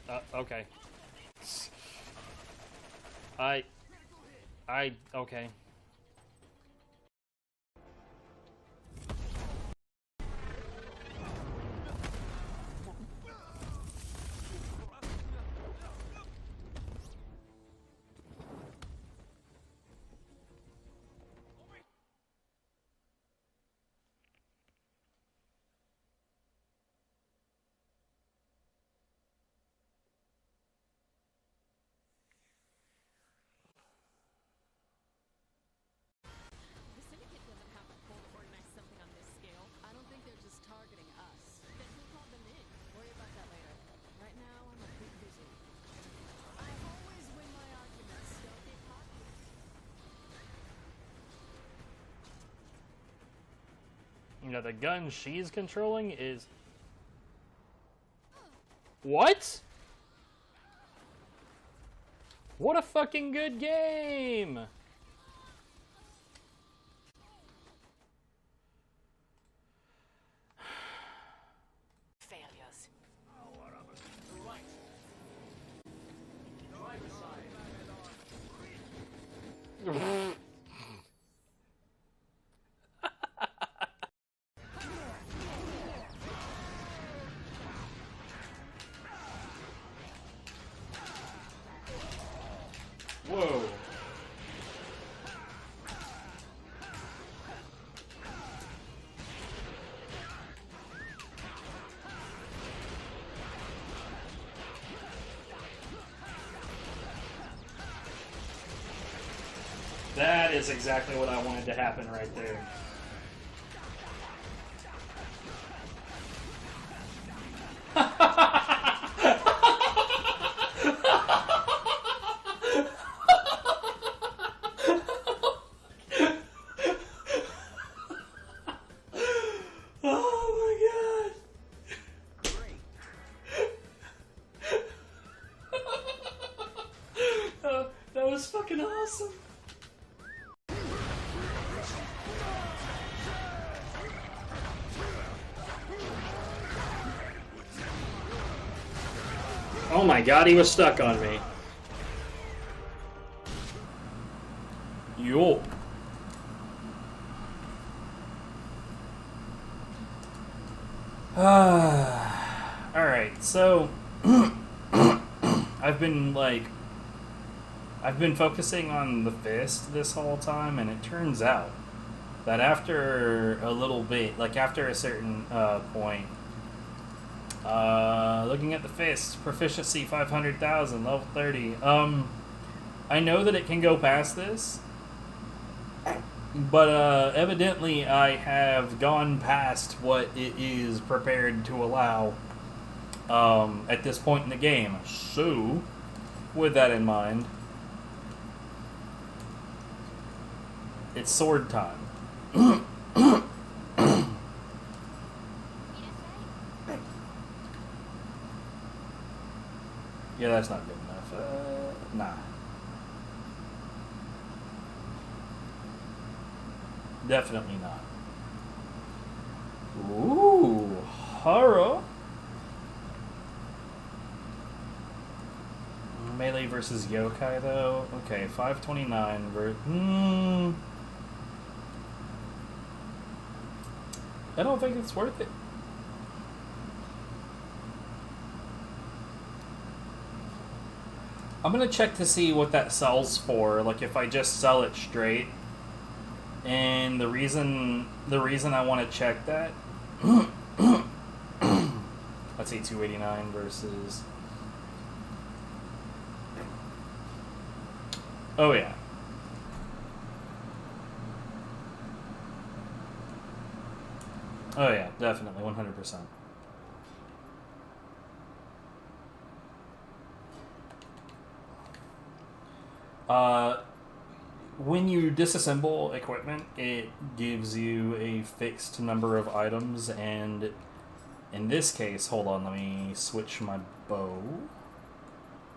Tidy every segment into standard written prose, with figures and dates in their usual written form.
Okay. Okay. You know, the gun she's controlling is... What? What a fucking good game! Failures. Whoa. That is exactly what I wanted to happen right there. Oh my god. That was fucking awesome. Oh my god, he was stuck on me. Yo. Alright, so I've been focusing on the fist this whole time, and it turns out that after a little bit, like after a certain point, looking at the fist, proficiency 500,000, level 30. I know that it can go past this, but evidently I have gone past what it is prepared to allow at this point in the game. So, with that in mind, it's sword time. Yeah, that's not good enough. Nah. Definitely not. Ooh, horror. Melee versus yokai, though. Okay, 529 versus... I don't think it's worth it. I'm gonna check to see what that sells for, like if I just sell it straight. And the reason I want to check that, let's see, 289 versus. Oh yeah. Oh yeah, definitely, 100%. When you disassemble equipment, it gives you a fixed number of items, and in this case, hold on, let me switch my bow.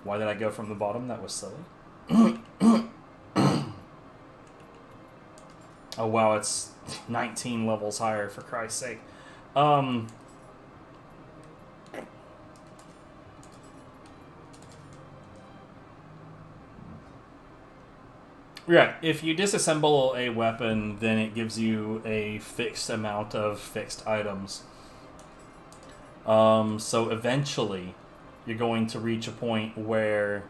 Why did I go from the bottom? That was silly. Oh wow, it's 19 levels higher, for Christ's sake. Yeah, if you disassemble a weapon, then it gives you a fixed amount of fixed items. So eventually, you're going to reach a point where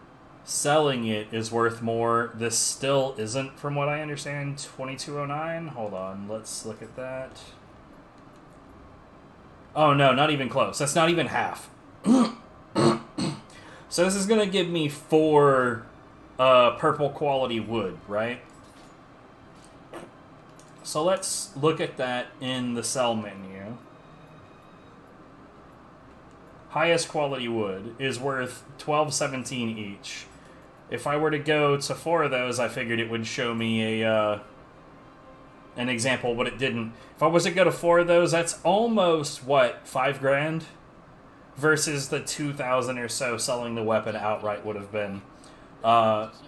selling it is worth more. This still isn't, from what I understand, 2209. Hold on, let's look at that. Oh no, not even close. That's not even half. So this is going to give me 4 purple quality wood, right? So let's look at that in the sell menu. Highest quality wood is worth 12.17 each. If I were to go to 4 of those, I figured it would show me a an example, but it didn't. If I was to go to 4 of those, that's almost, what, 5 grand? Versus the 2,000 or so selling the weapon outright would have been.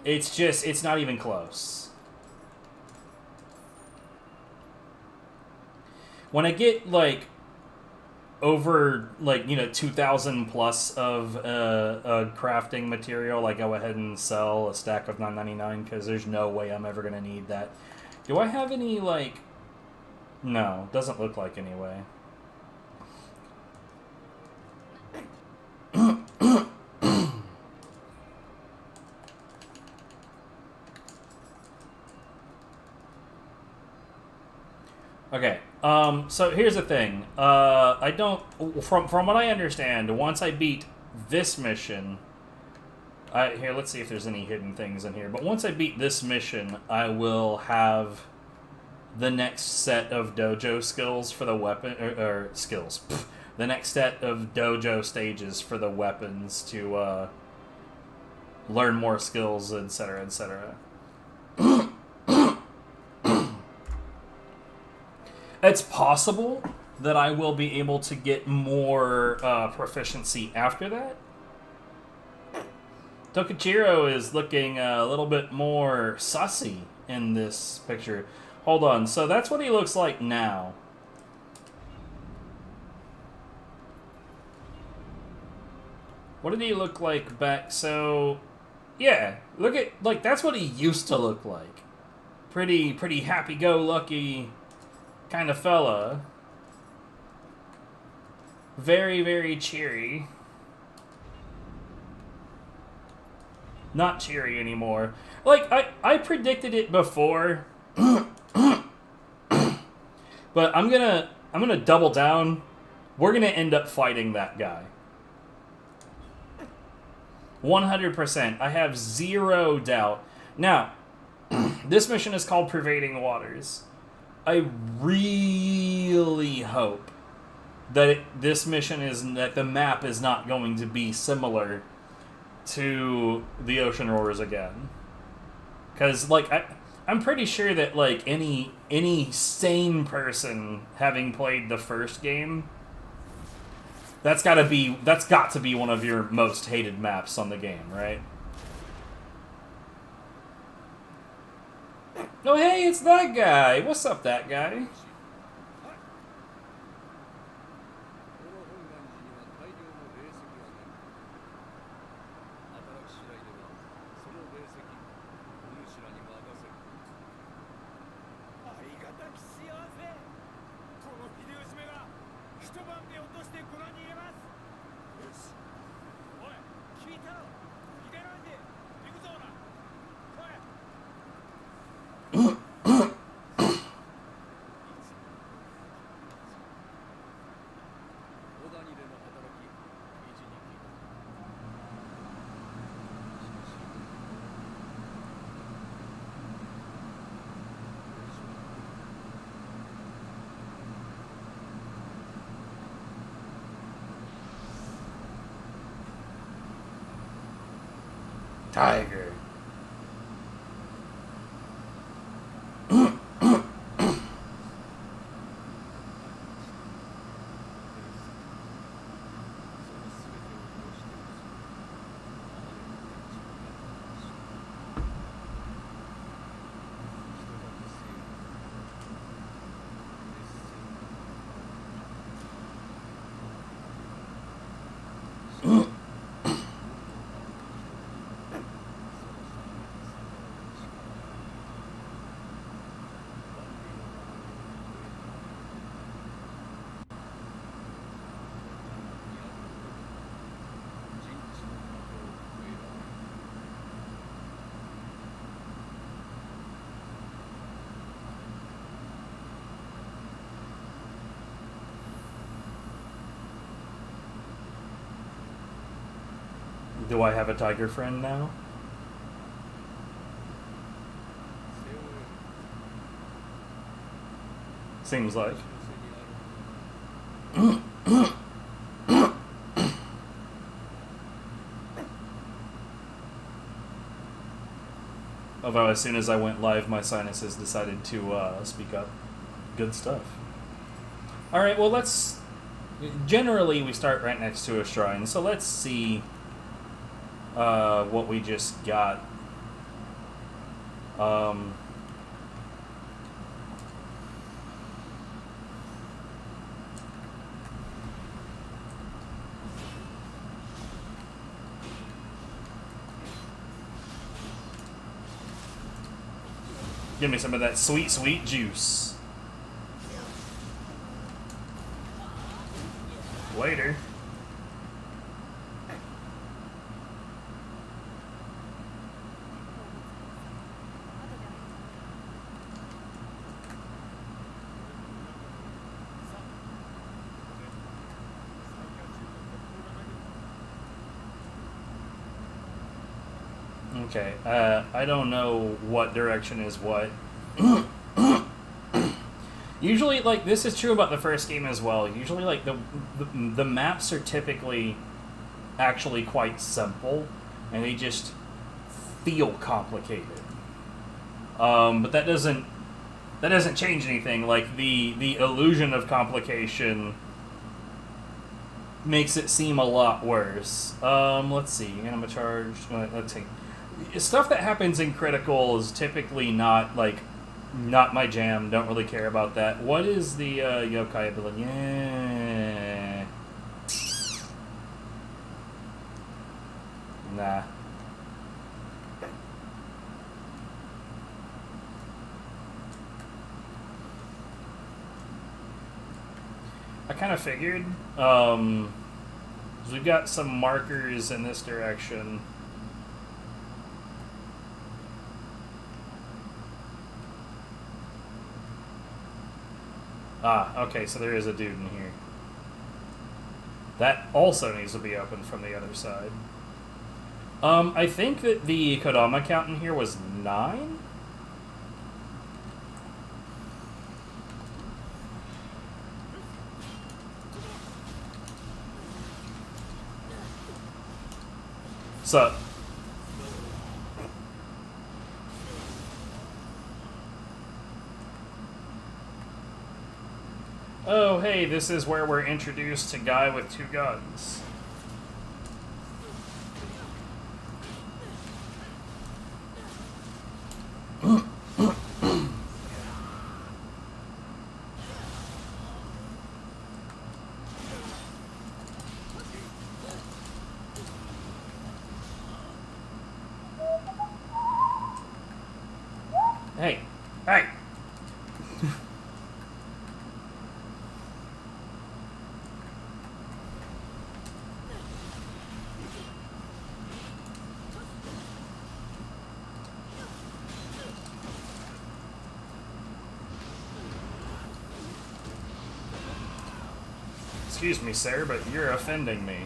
It's not even close. When I get, like, over, like, 2,000 plus of a crafting material, I go ahead and sell a stack of $9.99 because there's no way I'm ever going to need that. Do I have any, like... No, doesn't look like anyway. Okay, so here's the thing. I don't... From what I understand, once I beat this mission... Here, let's see if there's any hidden things in here. But once I beat this mission, I will have the next set of dojo skills for the weapon... Or skills. The next set of dojo stages for the weapons to learn more skills, etc., etc. It's possible that I will be able to get more proficiency after that. Tokichiro is looking a little bit more sussy in this picture. Hold on, so that's what he looks like now. What did he look like back? So, yeah, look at, like, that's what he used to look like. Pretty happy-go-lucky kind of fella. Very, very cheery. Not cheery anymore. Like, I predicted it before. But I'm gonna double down. We're gonna end up fighting that guy. 100%. I have zero doubt. Now, this mission is called Pervading Waters. I really hope that this mission that the map is not going to be similar to the Ocean Roars again. Because, like, I'm pretty sure that, like, any sane person having played the first game, that's got to be one of your most hated maps on the game, right? Oh, hey, it's that guy. What's up, that guy? Tiger. Do I have a tiger friend now? Seems like. Although as soon as I went live, my sinuses decided to speak up. Good stuff. Alright, well let's... Generally, we start right next to a shrine, so let's see what we just got. Give me some of that sweet, sweet juice. Later. Okay, I don't know what direction is what. Usually, like, this is true about the first game as well. Usually, like, the maps are typically actually quite simple, and they just feel complicated. But that doesn't change anything. Like, the illusion of complication makes it seem a lot worse. Let's see. Anima charge. Let's see. Stuff that happens in critical is typically not my jam. Don't really care about that. What is the yokai ability? Yeah. Nah. I kind of figured. We've got some markers in this direction. Ah, okay, so there is a dude in here. That also needs to be opened from the other side. I think that the Kodama count in here was 9? Sup? Oh, hey, this is where we're introduced to guy with 2 guns. Hey, hey! Excuse me, sir, but you're offending me.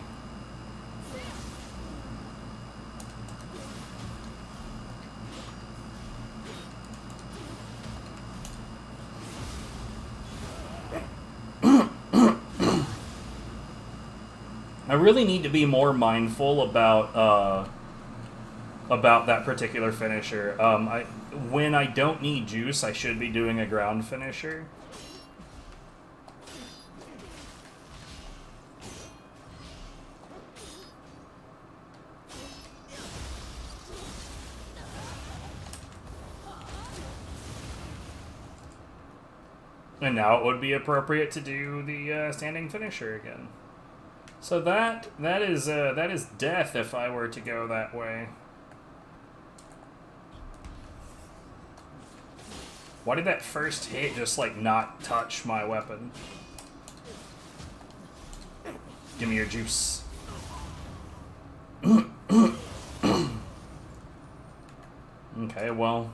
I really need to be more mindful about that particular finisher. When I don't need juice, I should be doing a ground finisher. And now it would be appropriate to do the standing finisher again. So that is death if I were to go that way. Why did that first hit just like not touch my weapon? Give me your juice. Okay, well,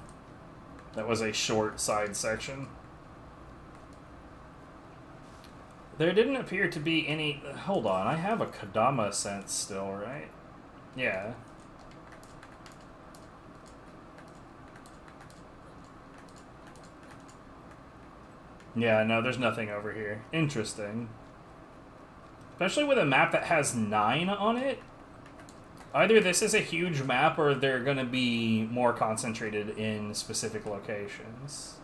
that was a short side section. There didn't appear to be any... Hold on, I have a Kodama sense still, right? Yeah. Yeah, no, there's nothing over here. Interesting. Especially with a map that has 9 on it. Either this is a huge map or they're going to be more concentrated in specific locations.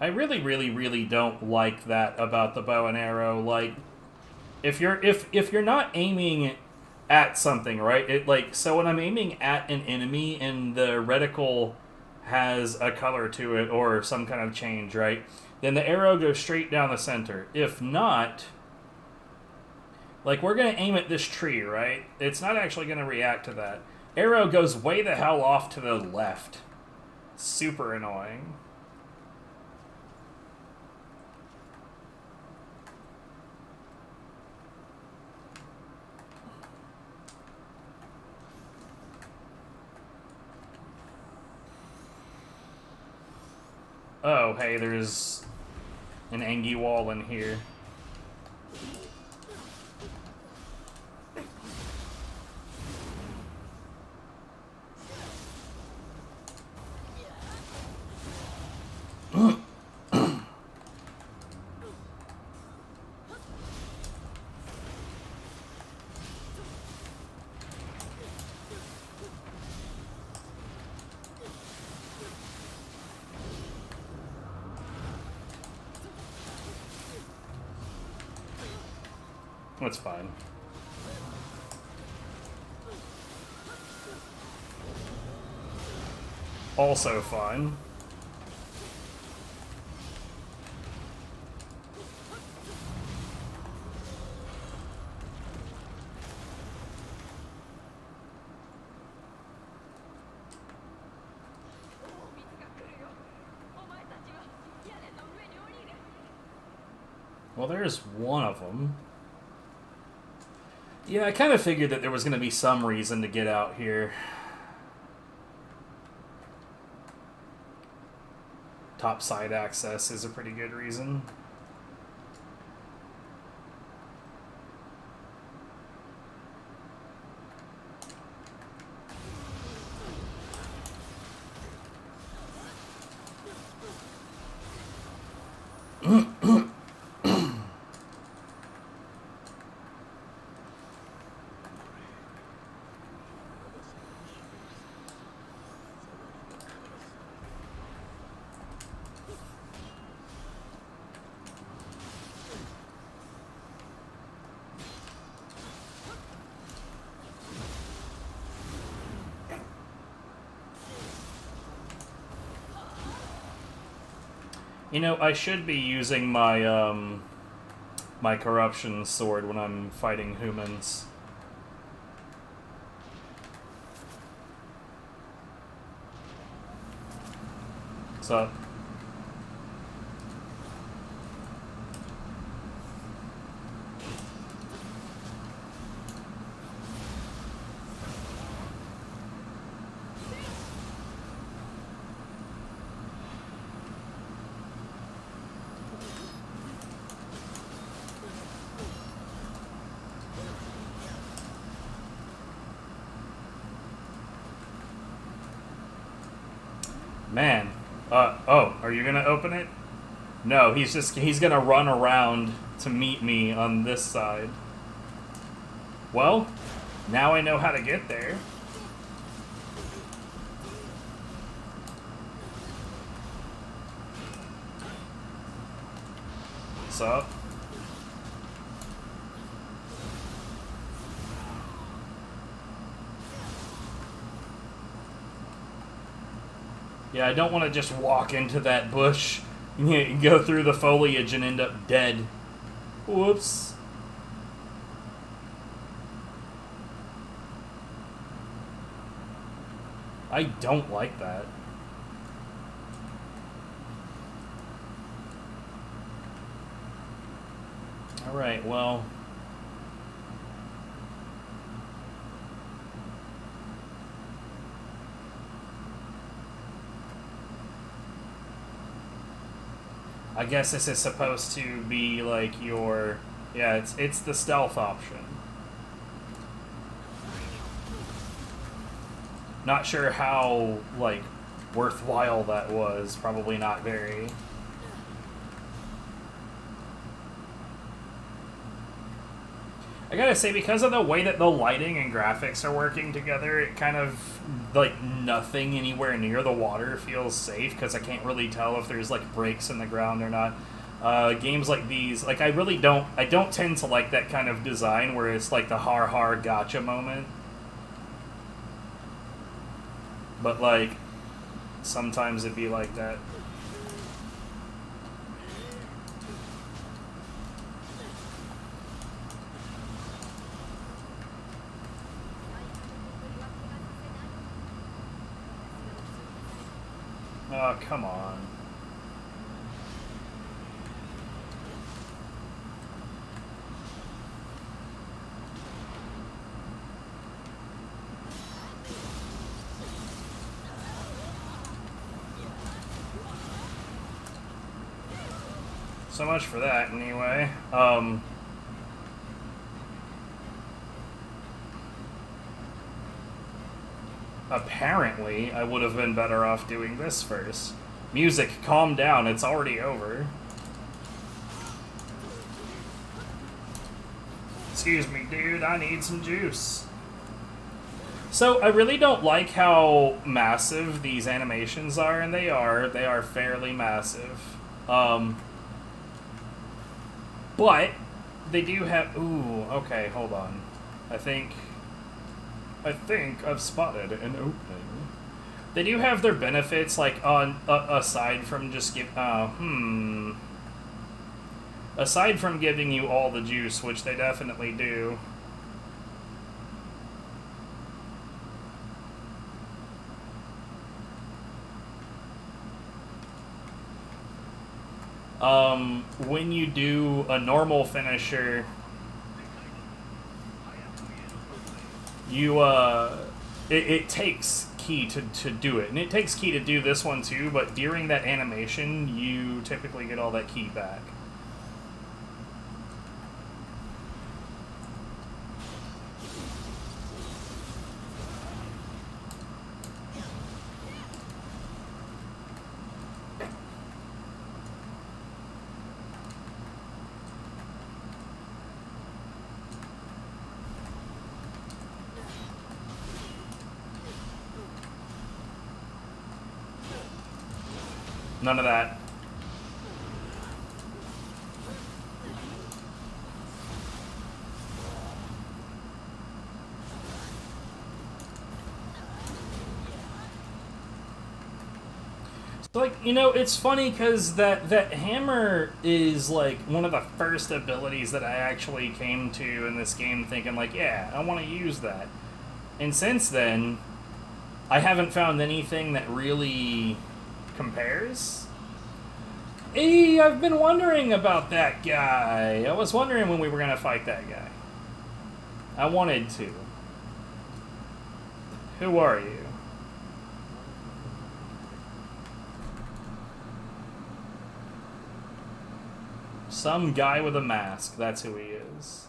I really, really, really don't like that about the bow and arrow. Like, if you're not aiming at something, right? It like so when I'm aiming at an enemy and the reticle has a color to it or some kind of change, right? Then the arrow goes straight down the center. If not, like we're gonna aim at this tree, right? It's not actually gonna react to that. Arrow goes way the hell off to the left. Super annoying. Oh, hey, there's an Angie wall in here. That's fine. Also fine. Well, there's one of them. Yeah, I kind of figured that there was going to be some reason to get out here. Top side access is a pretty good reason. You know, I should be using my my corruption sword when I'm fighting humans. What's up? Man. Oh, are you gonna open it? No, he's gonna run around to meet me on this side. Well, now I know how to get there. What's up? Yeah, I don't want to just walk into that bush, go through the foliage and end up dead. Whoops. I don't like that. Alright, well... I guess this is supposed to be like your... Yeah, it's the stealth option. Not sure how, like, worthwhile that was. Probably not very. I gotta say, because of the way that the lighting and graphics are working together, it kind of, like, nothing anywhere near the water feels safe, because I can't really tell if there's, like, breaks in the ground or not. Games like these, like, I don't tend to like that kind of design where it's, like, the har gotcha moment. But, like, sometimes it'd be like that. Oh, come on. So much for that, anyway. Apparently, I would have been better off doing this first. Music, calm down, it's already over. Excuse me, dude, I need some juice. So, I really don't like how massive these animations are, and they are fairly massive. But, they do have... Ooh, okay, hold on. I think I've spotted an opening. They do have their benefits, like, on aside from just aside from giving you all the juice, which they definitely do. When you do a normal finisher, you, it takes key to do it. And it takes key to do this one too, but during that animation, you typically get all that key back. None of that. So, like, you know, it's funny because that hammer is, like, one of the first abilities that I actually came to in this game thinking, like, yeah, I want to use that. And since then, I haven't found anything that really compares. Hey, I've been wondering about that guy. I was wondering when we were going to fight that guy. I wanted to. Who are you? Some guy with a mask. That's who he is.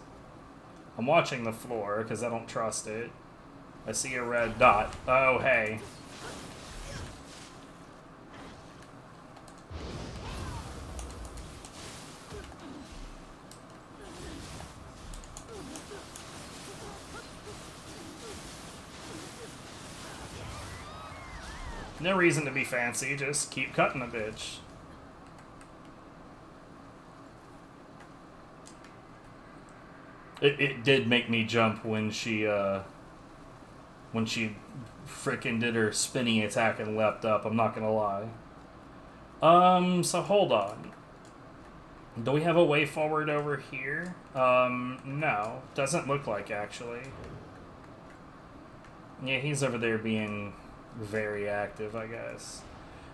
I'm watching the floor because I don't trust it. I see a red dot. Oh, hey. No reason to be fancy, just keep cutting the bitch. It did make me jump when she frickin' did her spinning attack and leapt up, I'm not gonna lie. So hold on. Do we have a way forward over here? No. Doesn't look like, actually. Yeah, he's over there being very active, I guess.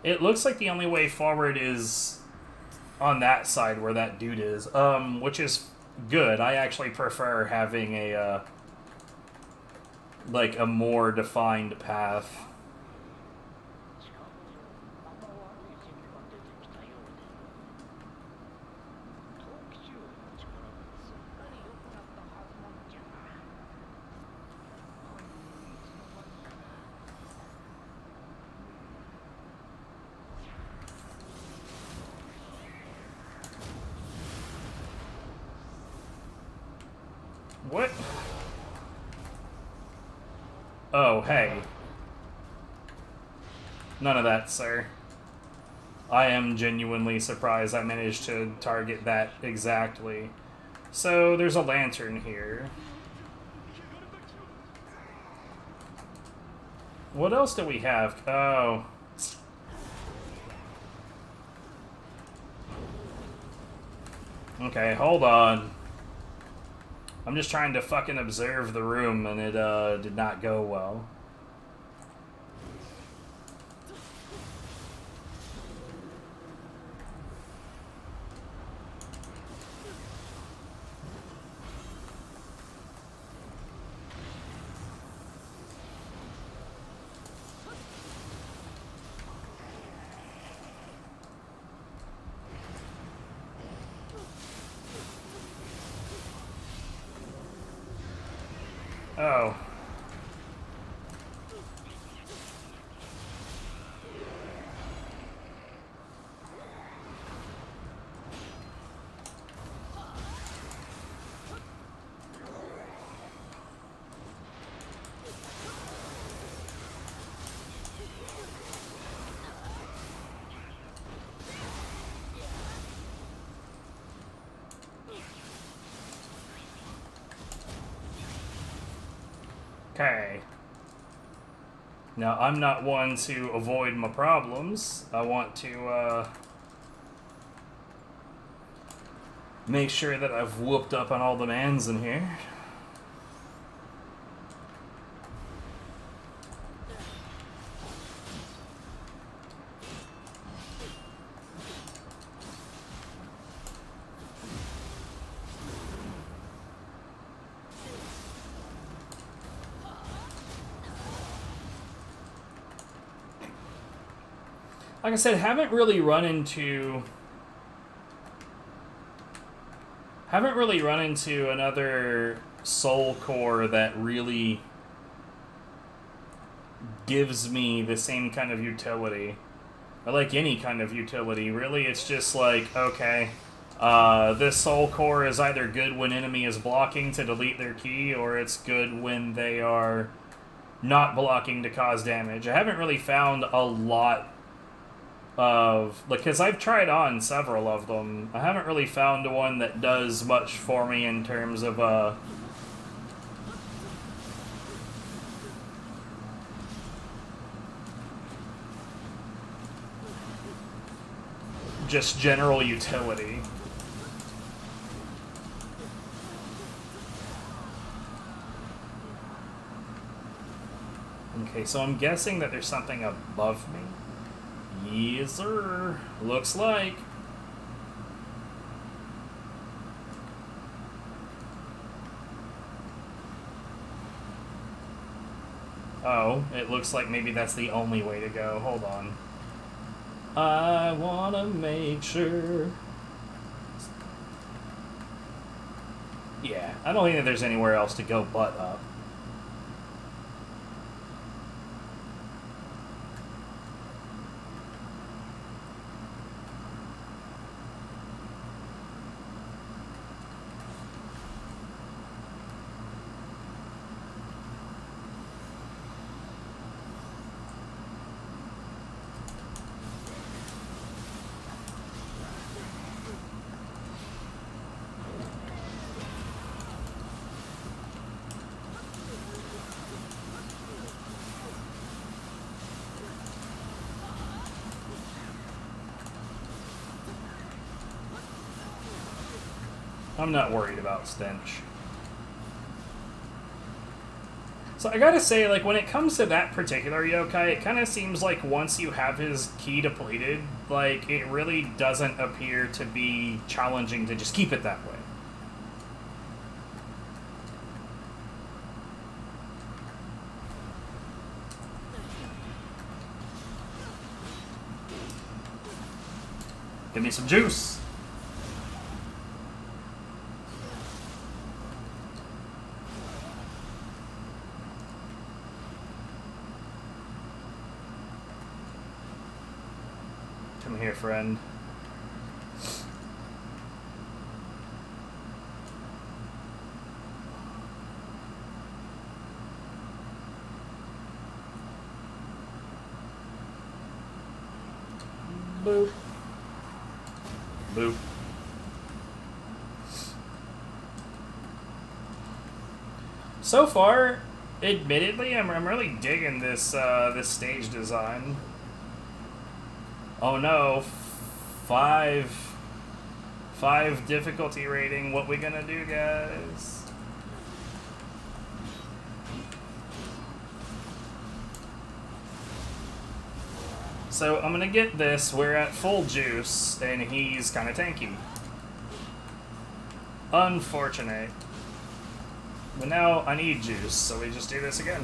It looks like the only way forward is on that side where that dude is, which is good. I actually prefer having a, like, a more defined path. What? Oh, hey. None of that, sir. I am genuinely surprised I managed to target that exactly. So, there's a lantern here. What else do we have? Oh. Okay, hold on. I'm just trying to fucking observe the room, and it did not go well. Oh. Okay. Now, I'm not one to avoid my problems. I want to, make sure that I've whooped up on all the mans in here. Like I said, haven't really run into another soul core that really gives me the same kind of utility. Or like any kind of utility, really. It's just like, okay, this soul core is either good when enemy is blocking to delete their key, or it's good when they are not blocking to cause damage. I haven't really found a lot of, like, because I've tried on several of them. I haven't really found one that does much for me in terms of just general utility. Okay, so I'm guessing that there's something above me. Yes, sir. Looks like. Oh, it looks like maybe that's the only way to go. Hold on. I wanna make sure. Yeah, I don't think that there's anywhere else to go but up. I'm not worried about stench. So I gotta say, like, when it comes to that particular yokai, it kind of seems like once you have his key depleted, like, it really doesn't appear to be challenging to just keep it that way. Give me some juice! Come here, friend. Boop. Boop. So far, admittedly, I'm really digging this this stage design. Oh no, five difficulty rating. What we gonna do, guys? So I'm gonna get this. We're at full juice, and he's kind of tanky. Unfortunate. But now I need juice, so we just do this again.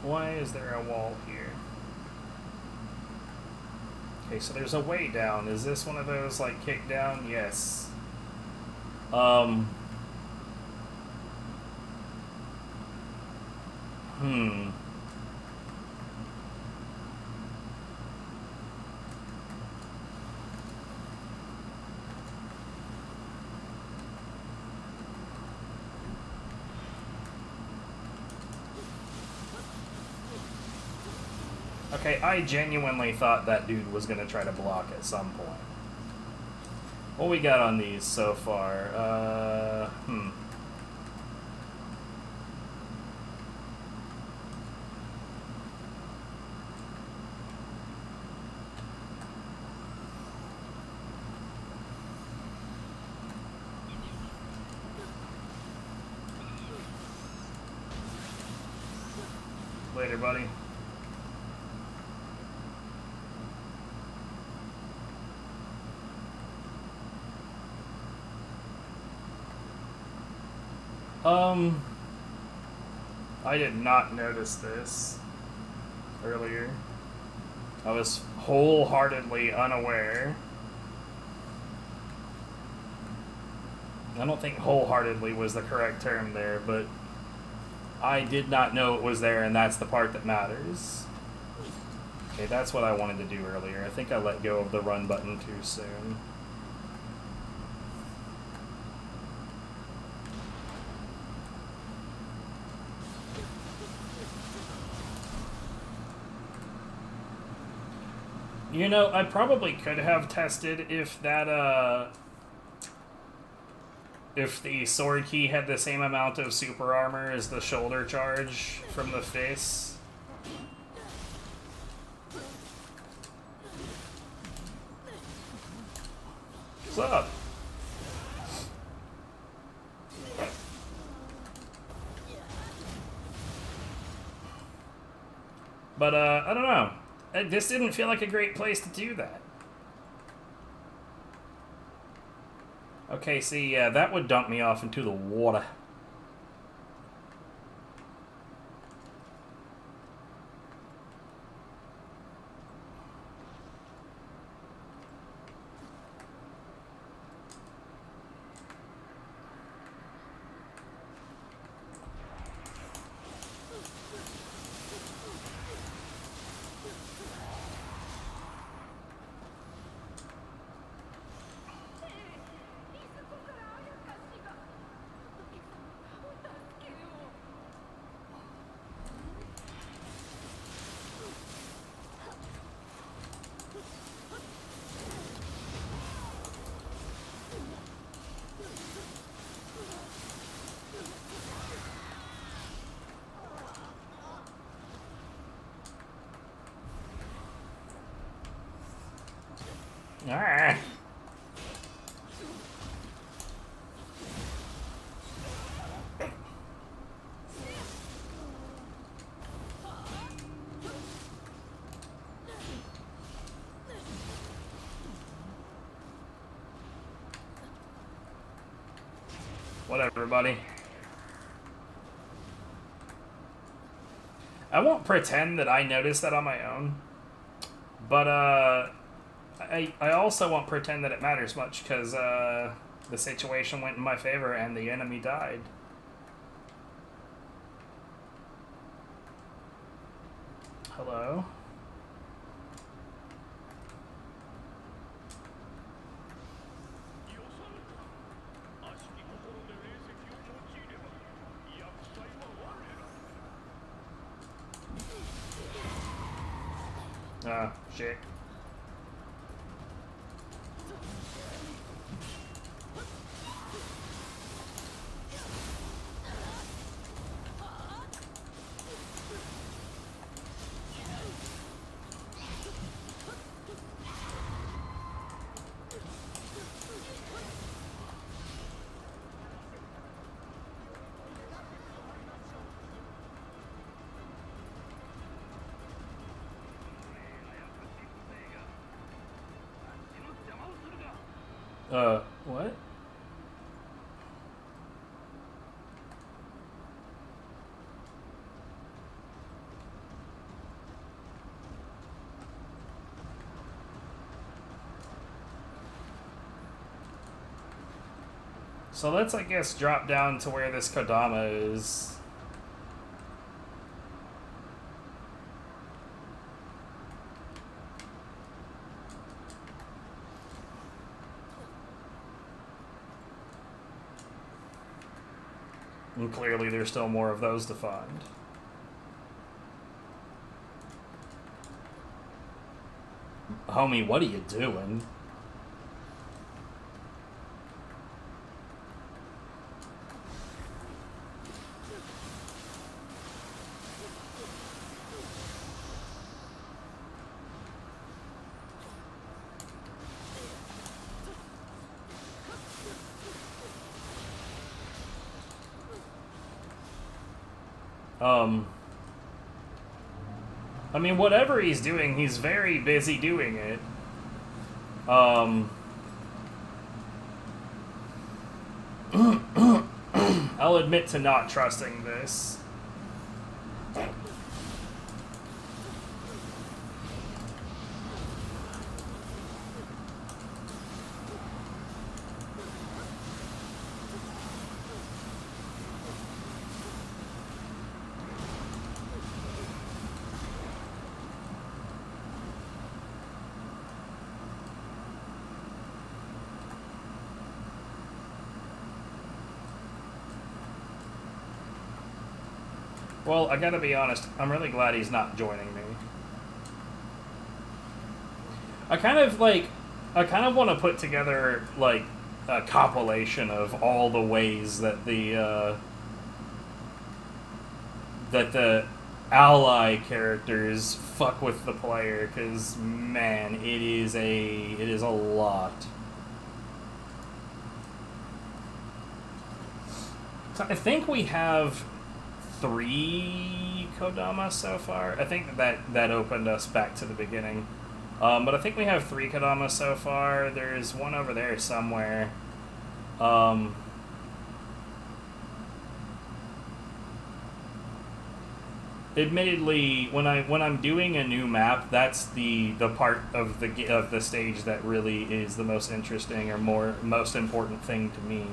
Why is there a wall here? Okay, so there's a way down. Is this one of those, like, kick down? Yes. Okay, I genuinely thought that dude was going to try to block at some point. What we got on these so far? Later, buddy. I did not notice this earlier. I was wholeheartedly unaware. I don't think wholeheartedly was the correct term there, but I did not know it was there, and that's the part that matters. Okay, that's what I wanted to do earlier. I think I let go of the run button too soon. You know, I probably could have tested if that, if the sword key had the same amount of super armor as the shoulder charge from the fists. What's up? But, I don't know. This didn't feel like a great place to do that. Okay, see, yeah, that would dump me off into the water. Alright. Whatever, buddy. I won't pretend that I noticed that on my own, but I also won't pretend that it matters much, because The situation went in my favor and the enemy died. Hello? Ah, shit. What? So let's, I guess, drop down to where this Kodama is. And clearly there's still more of those to find. Homie, what are you doing? I mean, whatever he's doing, he's very busy doing it. I'll admit to not trusting this. Well, I gotta be honest, I'm really glad he's not joining me. I kind of want to put together, like, a compilation of all the ways that the ally characters fuck with the player, because, man, it is a lot. So I think we have 3 Kodama so far. I think that opened us back to the beginning. But I think we have 3 Kodama so far. There's one over there somewhere. Admittedly, when I'm doing a new map, that's the part of the stage that really is the most interesting or most important thing to me.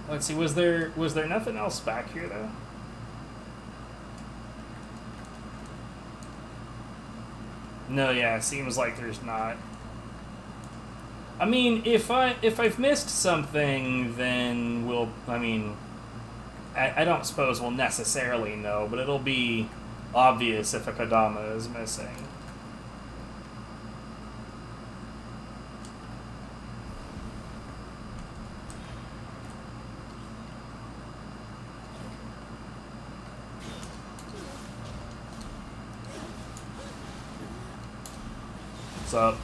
Let's see, was there nothing else back here though? No, yeah, it seems like there's not. I mean, if I've missed something, then I don't suppose we'll necessarily know, but it'll be obvious if a Kodama is missing. What's up?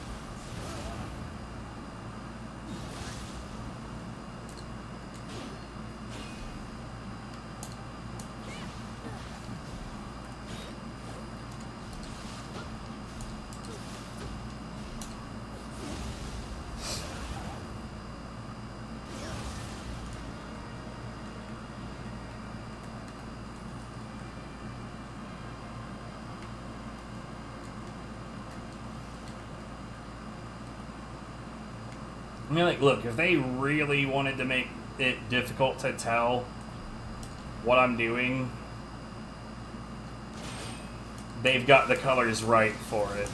mean, like, look, if they really wanted to make it difficult to tell what I'm doing, they've got the colors right for it.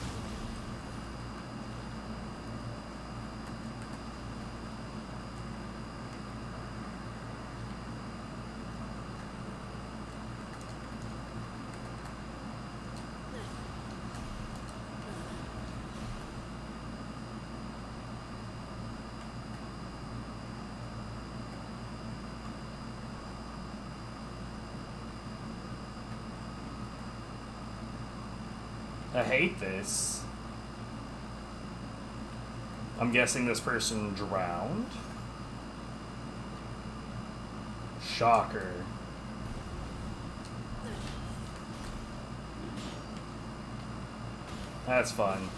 I hate this. I'm guessing this person drowned. Shocker. That's fun.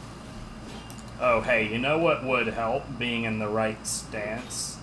Oh, hey, you know what would help? Being in the right stance.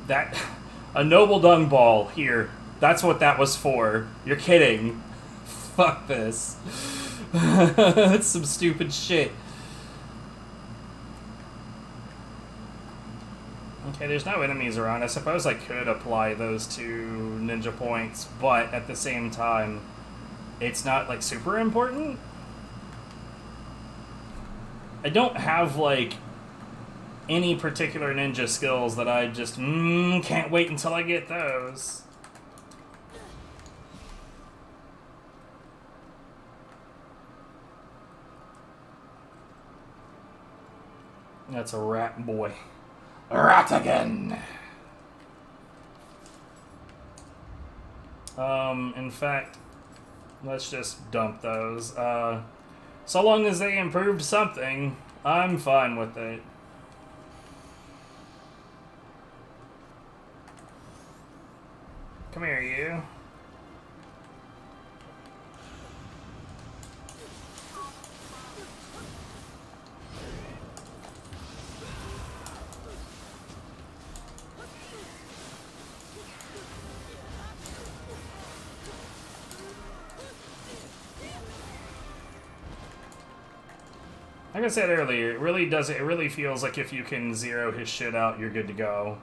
That... A noble dung ball, here. That's what that was for. You're kidding. Fuck this. That's some stupid shit. Okay, there's no enemies around. I suppose I could apply those 2 ninja points, but at the same time, it's not, like, super important. I don't have, like, any particular ninja skills that I just, can't wait until I get those. That's a rat boy. Rat again! In fact, let's just dump those. So long as they improved something, I'm fine with it. Come here, you. Like I said earlier, it really feels like if you can zero his shit out, you're good to go.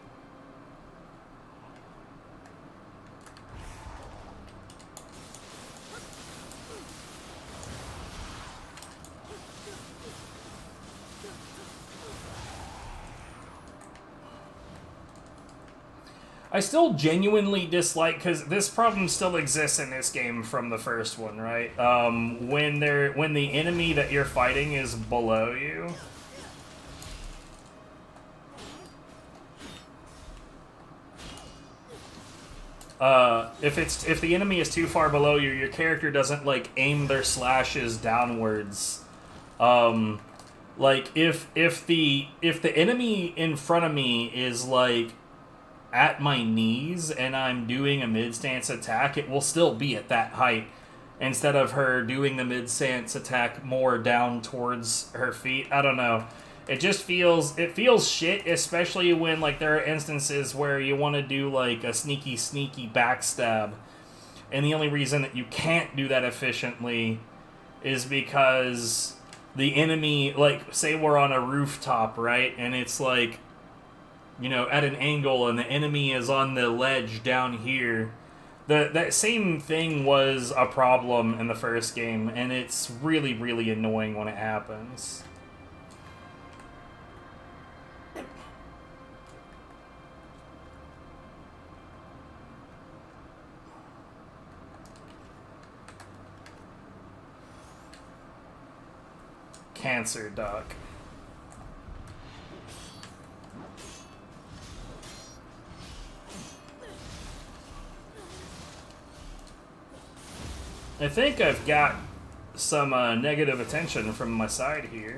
I still genuinely dislike, because this problem still exists in this game from the first one, right? When the enemy that you're fighting is below you. If the enemy is too far below you, your character doesn't, like, aim their slashes downwards. Like, if the enemy in front of me is, like, at my knees and I'm doing a mid-stance attack, it will still be at that height instead of her doing the mid-stance attack more down towards her feet. I don't know. It just feels shit, especially when, like, there are instances where you want to do, like, a sneaky backstab, and the only reason that you can't do that efficiently is because the enemy, like, say we're on a rooftop, right, and it's, like, you know, at an angle, and the enemy is on the ledge down here. That same thing was a problem in the first game, and it's really, really annoying when it happens. Cancer duck. I think I've got some negative attention from my side here.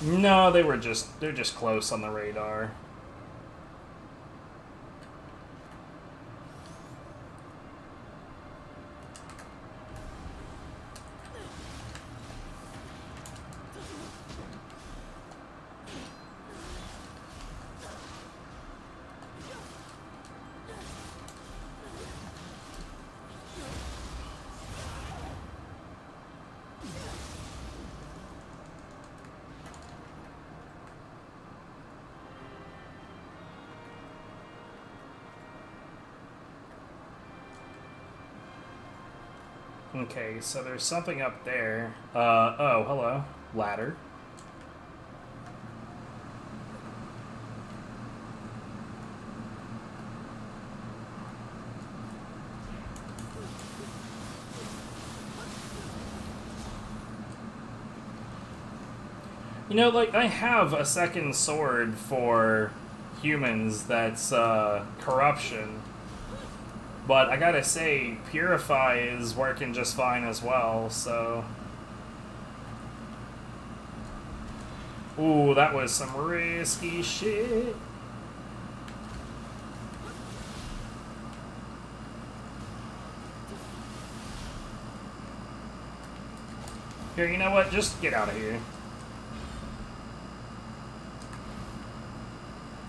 No, they're just close on the radar. Okay, so there's something up there. Oh, hello. Ladder. You know, like, I have a second sword for humans that's, corruption. But I gotta say, Purify is working just fine as well, so... Ooh, that was some risky shit. Here, you know what? Just get out of here.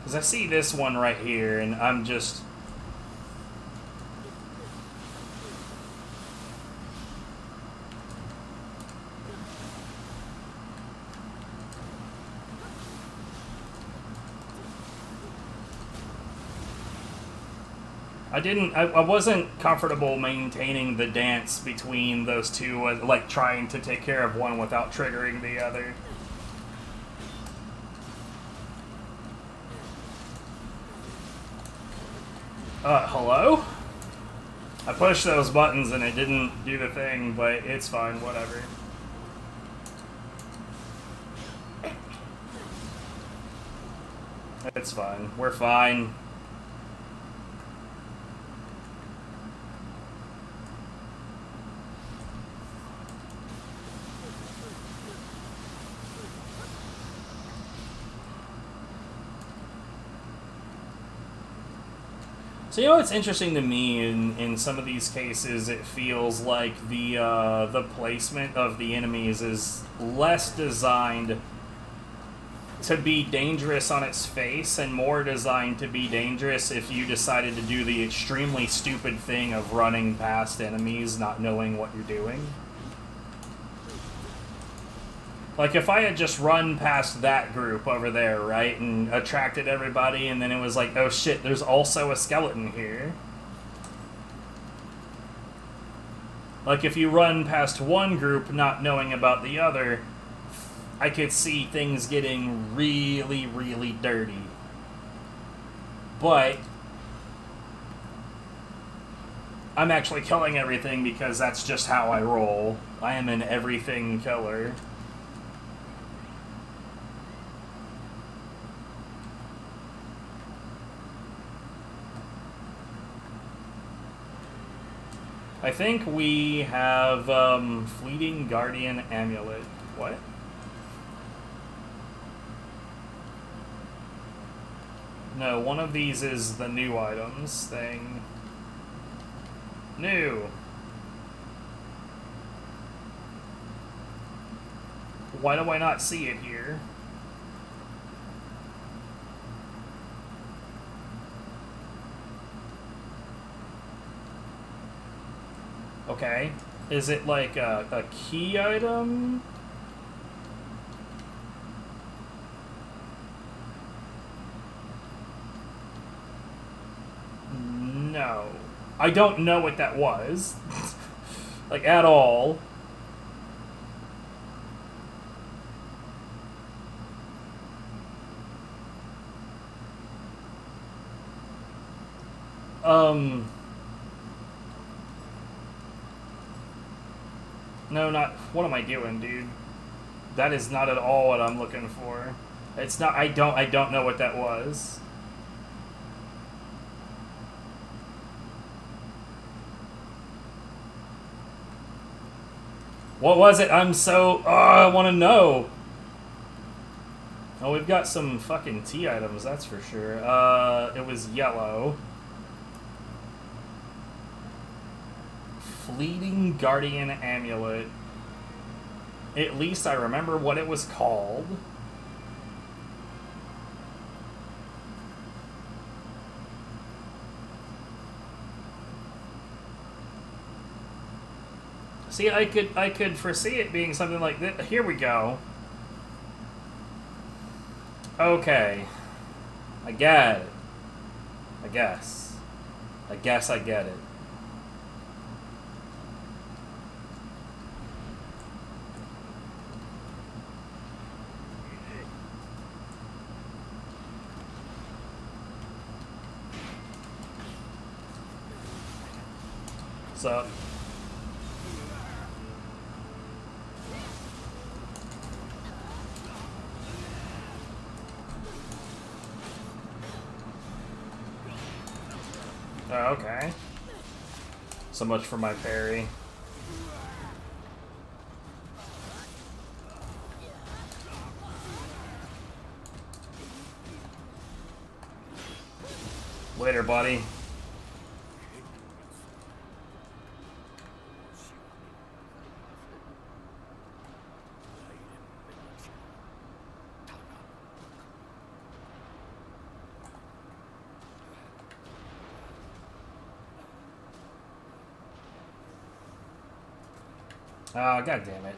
Because I see this one right here, and I'm just... I wasn't comfortable maintaining the dance between those two, like trying to take care of one without triggering the other. Hello? I pushed those buttons and it didn't do the thing, but it's fine, whatever. It's fine. We're fine. So, you know what's interesting to me in some of these cases, it feels like the placement of the enemies is less designed to be dangerous on its face and more designed to be dangerous if you decided to do the extremely stupid thing of running past enemies not knowing what you're doing. Like, if I had just run past that group over there, right, and attracted everybody, and then it was like, oh shit, there's also a skeleton here. Like, if you run past one group not knowing about the other, I could see things getting really, really dirty. But I'm actually killing everything because that's just how I roll. I am an everything killer. I think we have Fleeting Guardian Amulet. What? No, one of these is the new items thing. New. Why do I not see it here? Okay. Is it like a key item? No. I don't know what that was. Like, at all. No, not... What am I doing, dude? That is not at all what I'm looking for. It's not... I don't know what that was. What was it? I'm so... Oh, I want to know. Oh, we've got some fucking tea items, that's for sure. It was yellow. Fleeting Guardian Amulet. At least I remember what it was called. See, I could foresee it being something like this. Here we go. Okay. I get it. I guess I get it. So... Oh, okay. So much for my parry. Later, buddy. Oh, god damn it.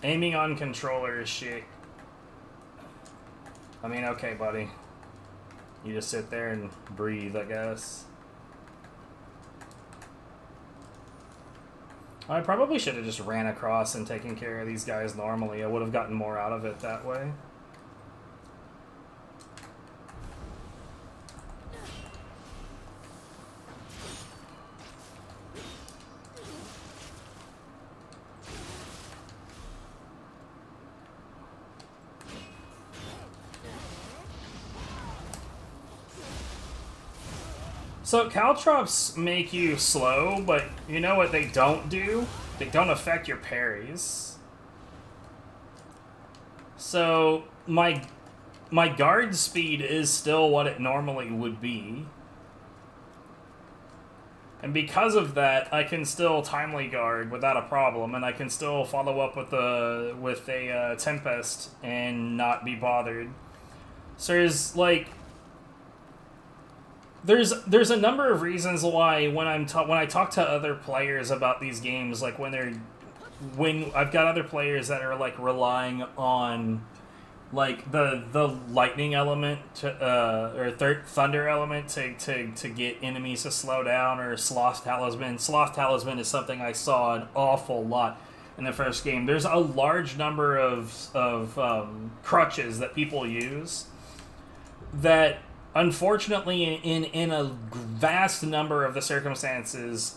Aiming on controller is shit. I mean, okay, buddy. You just sit there and breathe, I guess. I probably should have just ran across and taken care of these guys normally. I would have gotten more out of it that way. So caltrops make you slow, but you know what they don't do? They don't affect your parries. So my guard speed is still what it normally would be. And because of that, I can still timely guard without a problem, and I can still follow up with a Tempest and not be bothered. So there's like... There's a number of reasons why when I talk to other players about these games, like when I've got other players that are like relying on like the lightning element or thunder element to get enemies to slow down, or Sloth Talisman. Sloth Talisman is something I saw an awful lot in the first game. There's a large number of crutches that people use that, unfortunately, in a vast number of the circumstances,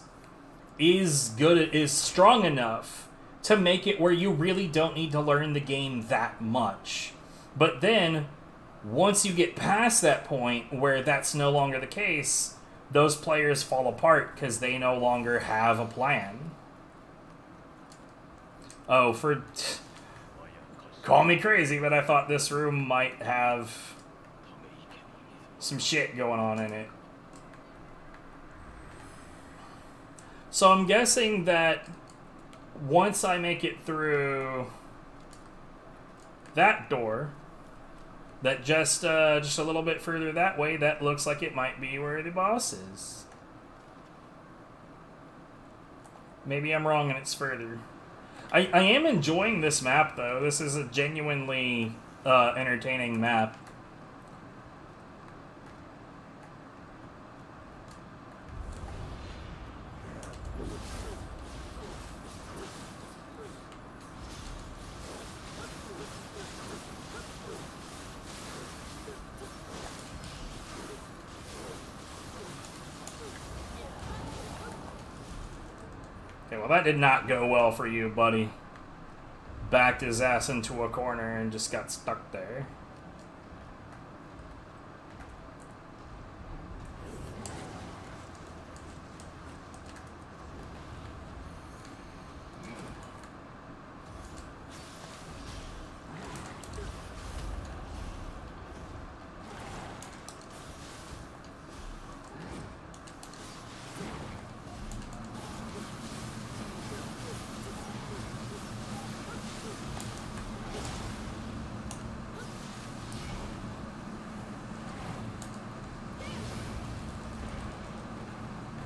is strong enough to make it where you really don't need to learn the game that much. But then, once you get past that point where that's no longer the case, those players fall apart because they no longer have a plan. Oh, call me crazy, but I thought this room might have some shit going on in it. So I'm guessing that once I make it through that door, that just a little bit further that way, that looks like it might be where the boss is. Maybe I'm wrong and it's further. I am enjoying this map, though. This is a genuinely entertaining map. Okay, well that did not go well for you, buddy. Backed his ass into a corner and just got stuck there.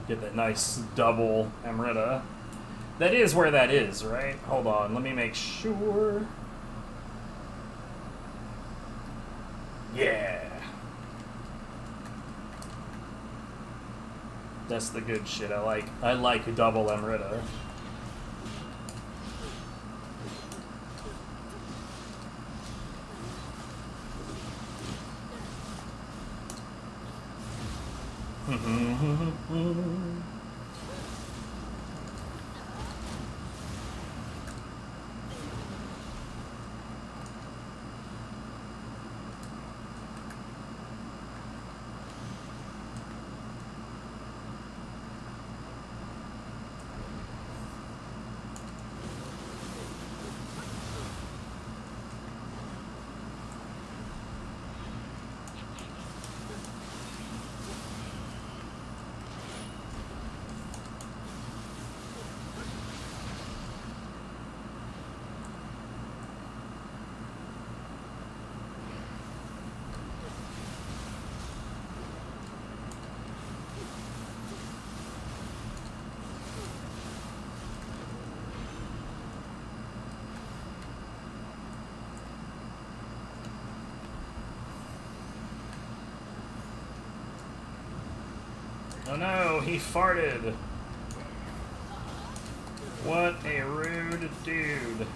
Get that nice double Emerita. That is where that is, right? Hold on, let me make sure. Yeah. That's the good shit. I like double Emerita. Oh no, he farted. What a rude dude.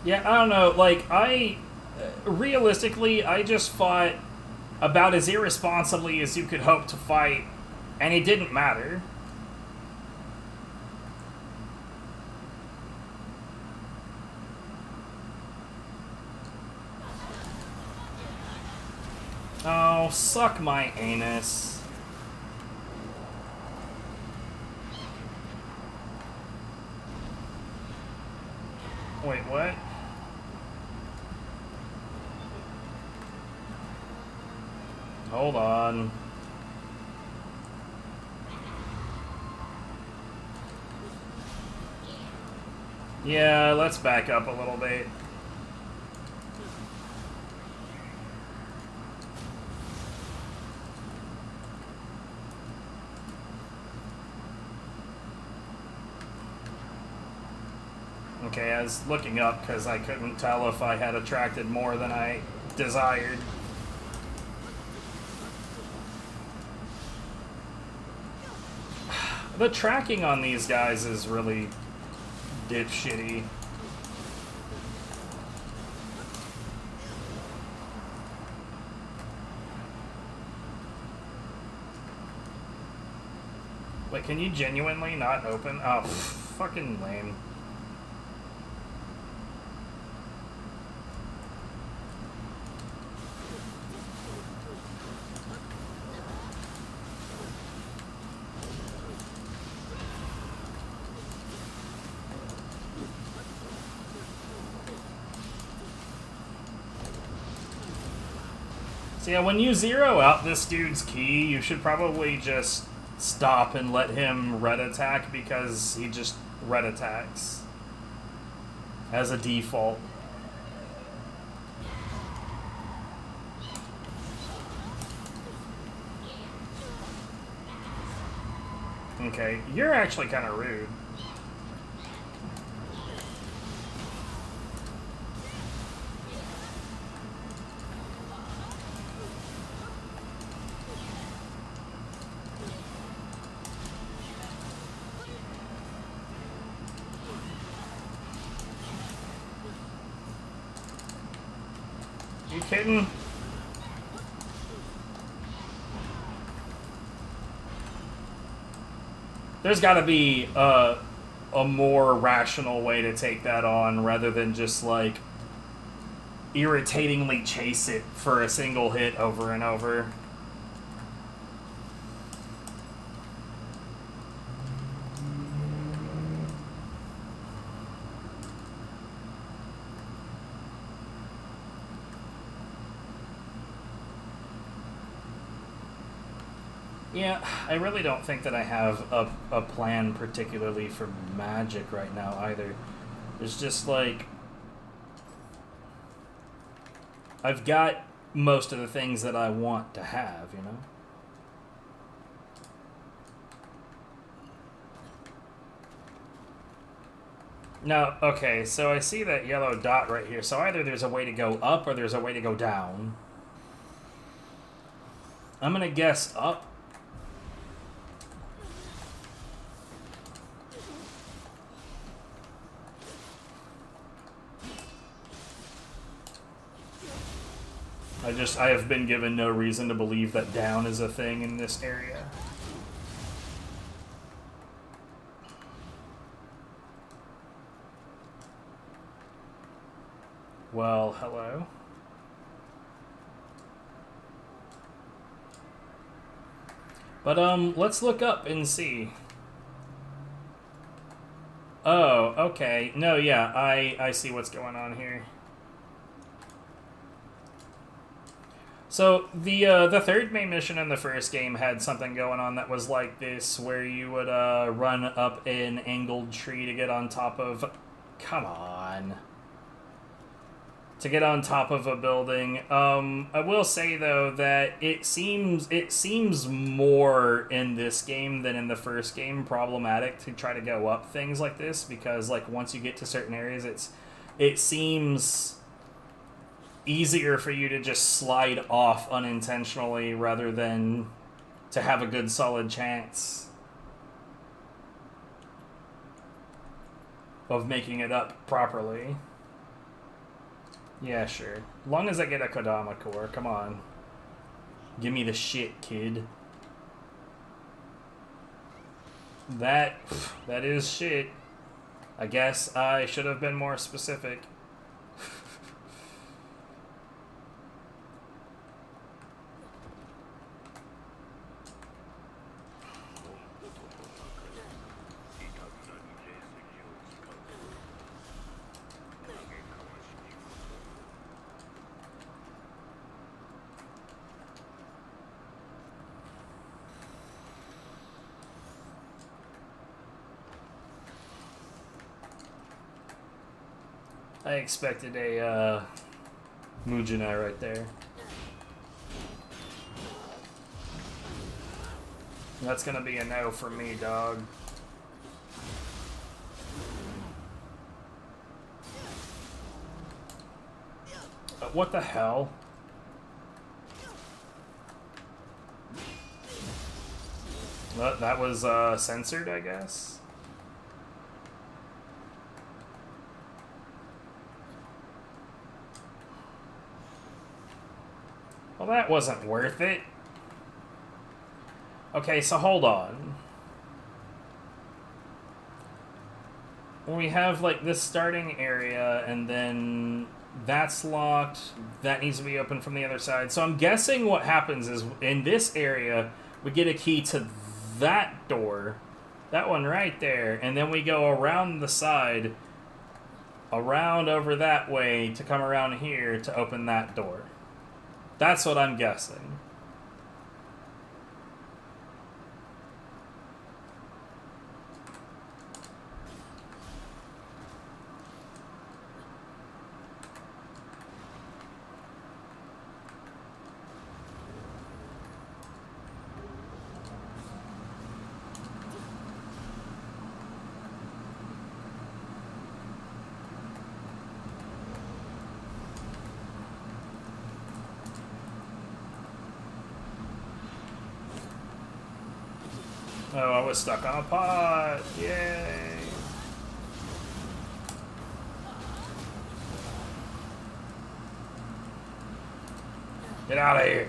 Yeah, I don't know, like, realistically, I just fought about as irresponsibly as you could hope to fight, and it didn't matter. Oh, suck my anus. Wait, what? Hold on. Yeah, let's back up a little bit. Okay, I was looking up because I couldn't tell if I had attracted more than I desired. The tracking on these guys is really dipshitty. Wait, can you genuinely not open? Oh, fucking lame. So yeah, when you zero out this dude's key, you should probably just stop and let him red attack because he just red attacks as a default. Okay, you're actually kind of rude. Hitting. There's got to be a more rational way to take that on rather than just, like, irritatingly chase it for a single hit over and over. Yeah, I really don't think that I have a plan particularly for magic right now either. It's just like, I've got most of the things that I want to have, you know? Now, okay, so I see that yellow dot right here. So either there's a way to go up or there's a way to go down. I'm gonna guess up. I have been given no reason to believe that down is a thing in this area. Well, hello. But, let's look up and see. Oh, okay. No, yeah, I see what's going on here. So, the third main mission in the first game had something going on that was like this, where you would, run up an angled tree to get on top of... Come on. To get on top of a building. I will say, though, that it seems more in this game than in the first game problematic to try to go up things like this, because, like, once you get to certain areas, it seems easier for you to just slide off unintentionally rather than to have a good solid chance of making it up properly. Yeah, sure. As long as I get a Kodama core, come on. Give me the shit, kid. That is shit. I guess I should have been more specific. I expected a Mujina right there. That's gonna be a no for me, dog. What the hell? That was censored, I guess. Well, that wasn't worth it. Okay, so hold on. We have, like, this starting area, and then that's locked. That needs to be open from the other side. So I'm guessing what happens is, in this area, we get a key to that door. That one right there. And then we go around the side, around over that way, to come around here to open that door. That's what I'm guessing. Oh, I was stuck on a pot. Yay. Get out of here.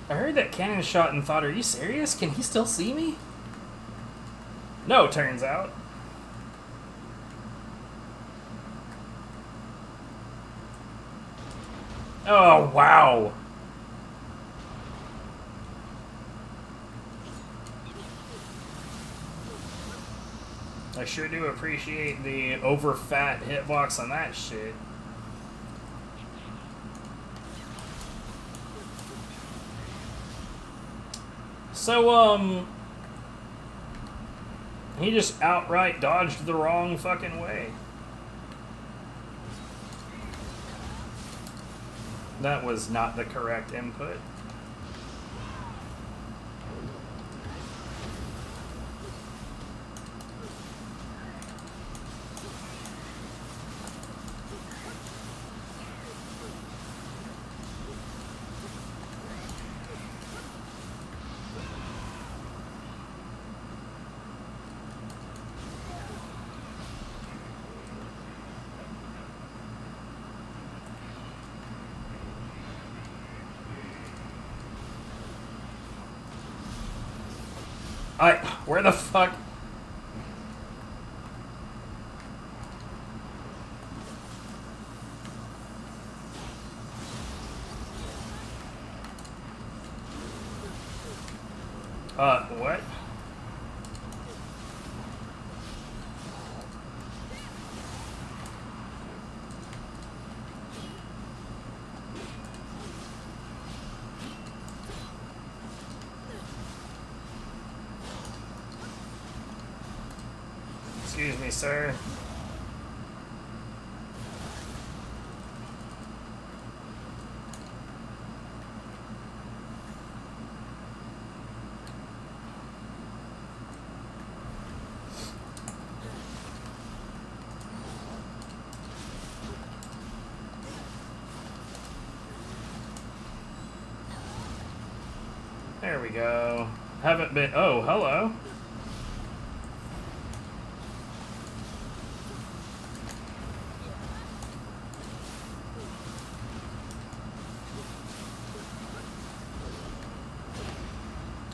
I heard that cannon shot and thought, are you serious? Can he still see me? No, turns out. Oh, wow. I sure do appreciate the over-fat hitbox on that shit. So, he just outright dodged the wrong fucking way. That was not the correct input. Where the fuck? What? Excuse me, sir. There we go. Haven't been... Oh, hello.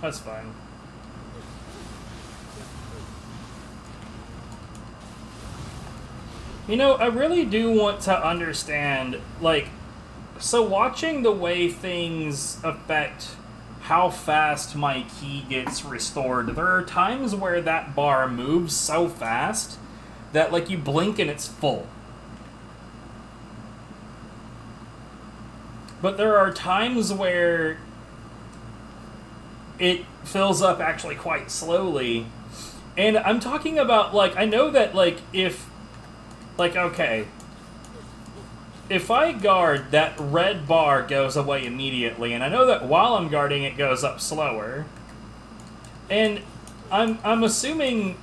That's fine. You know, I really do want to understand, like, so watching the way things affect how fast my key gets restored, there are times where that bar moves so fast that, like, you blink and it's full. But there are times where it fills up actually quite slowly. And I'm talking about, like, I know that, like, if, like, okay, if I guard, that red bar goes away immediately, and I know that while I'm guarding, it goes up slower. And I'm assuming...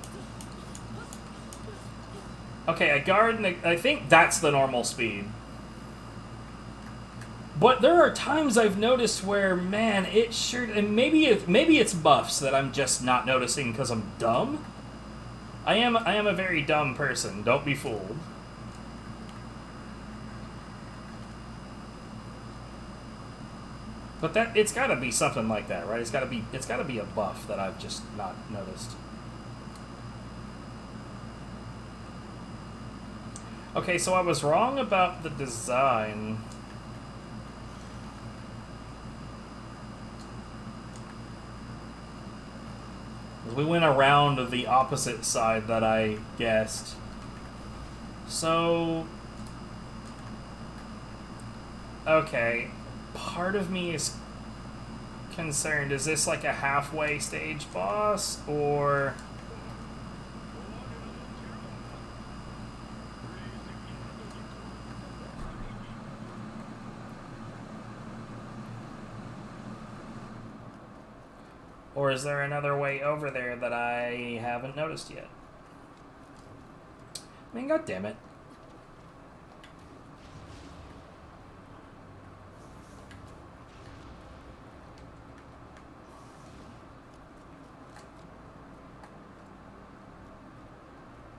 Okay, I guard, and I think that's the normal speed. But there are times I've noticed where, man, it sure... And maybe it's buffs that I'm just not noticing because I'm dumb. I am a very dumb person. Don't be fooled. But that it's got to be something like that, right? It's got to be a buff that I've just not noticed. Okay, so I was wrong about the design. We went around the opposite side that I guessed. So... Okay. Part of me is concerned. Is this like a halfway stage boss, or... Or is there another way over there that I haven't noticed yet? I mean, god damn it.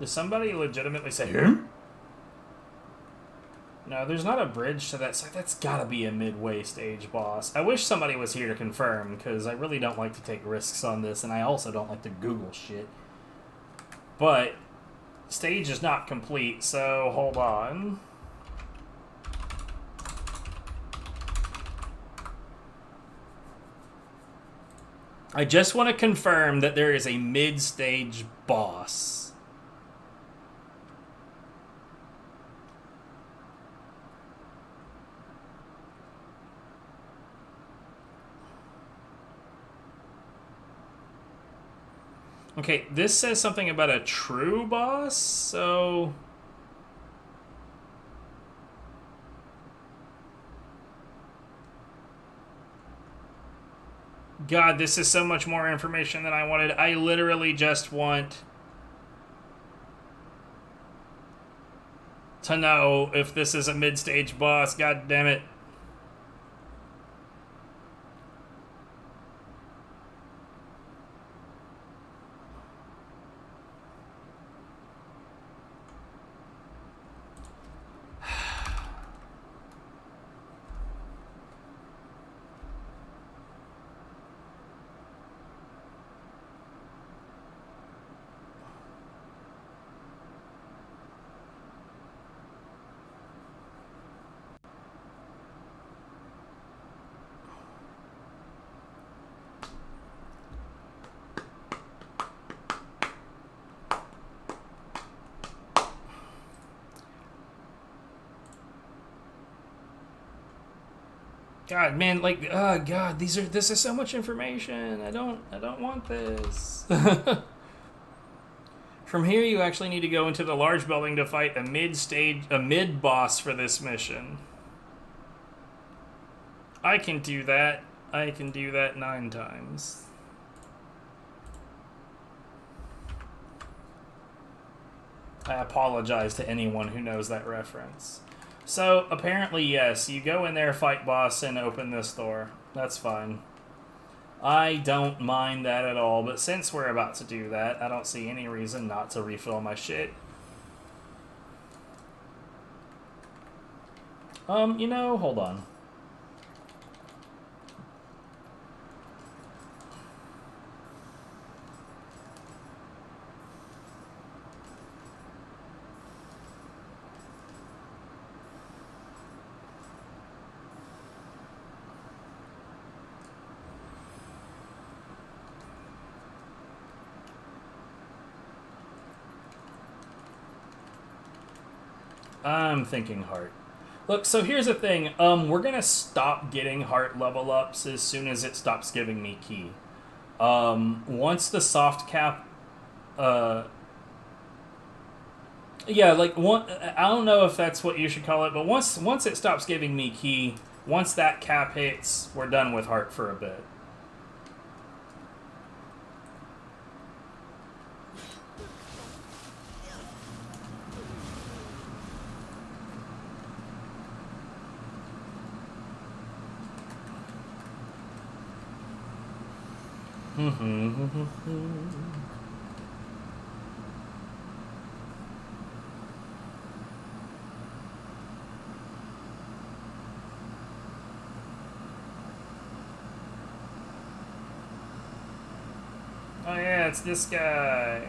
Does somebody legitimately say, "Him"? No, there's not a bridge to that side. That's gotta be a midway stage boss. I wish somebody was here to confirm, because I really don't like to take risks on this, and I also don't like to Google shit. But, stage is not complete, so hold on. I just want to confirm that there is a mid-stage boss. Okay, this says something about a true boss, so... God, this is so much more information than I wanted. I literally just want to know if this is a mid-stage boss. God damn it. God, man, like, oh God, this is so much information. I don't want this. From here, you actually need to go into the large building to fight a mid boss for this mission. I can do that. I can do that 9 times. I apologize to anyone who knows that reference. So, apparently, yes, you go in there, fight boss, and open this door. That's fine. I don't mind that at all, but since we're about to do that, I don't see any reason not to refill my shit. You know, hold on. I'm thinking heart. Look, so here's the thing. We're gonna stop getting heart level ups as soon as it stops giving me key. Once the soft cap, yeah, like I don't know if that's what you should call it, but once it stops giving me key, once that cap hits, we're done with heart for a bit. Oh yeah, it's this guy.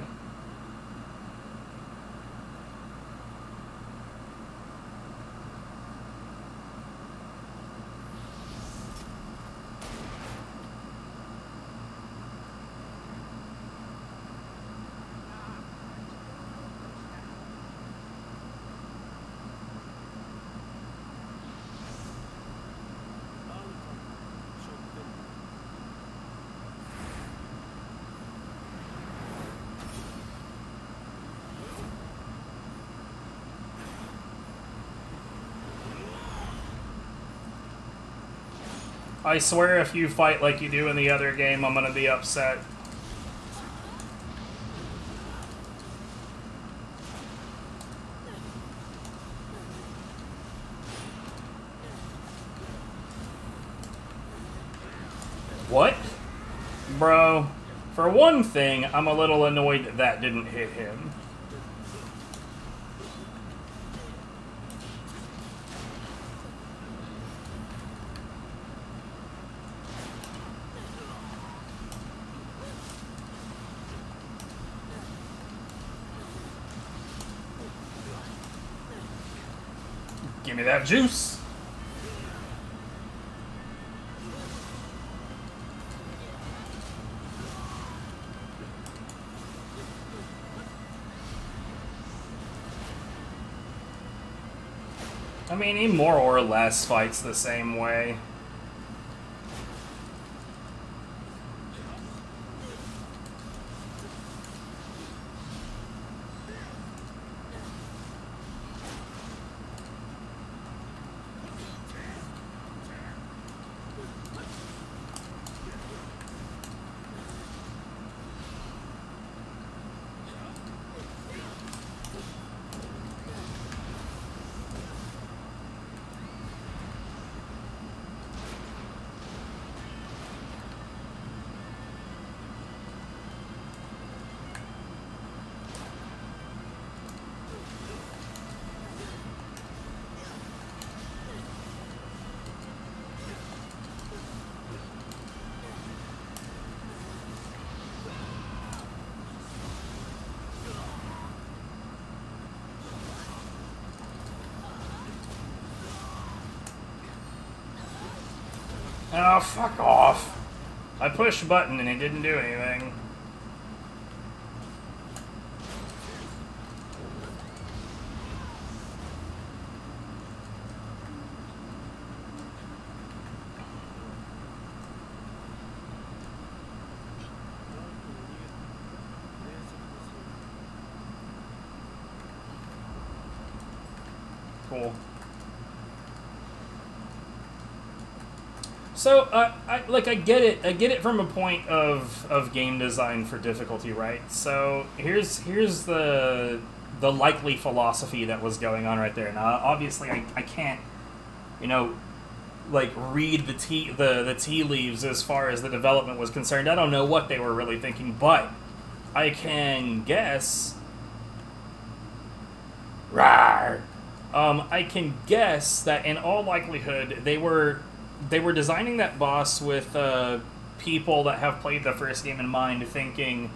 I swear if you fight like you do in the other game, I'm gonna be upset. What? Bro, for one thing, I'm a little annoyed that that didn't hit him. Give me that juice. I mean, he more or less fights the same way. Oh, fuck off. I pushed a button and it didn't do anything. Cool. So, I get it. I get it from a point of game design for difficulty, right? So here's the likely philosophy that was going on right there. Now, obviously, I can't, you know, like read the tea leaves as far as the development was concerned. I don't know what they were really thinking, but I can guess. Rawr. I can guess that in all likelihood they were designing that boss with people that have played the first game in mind, thinking,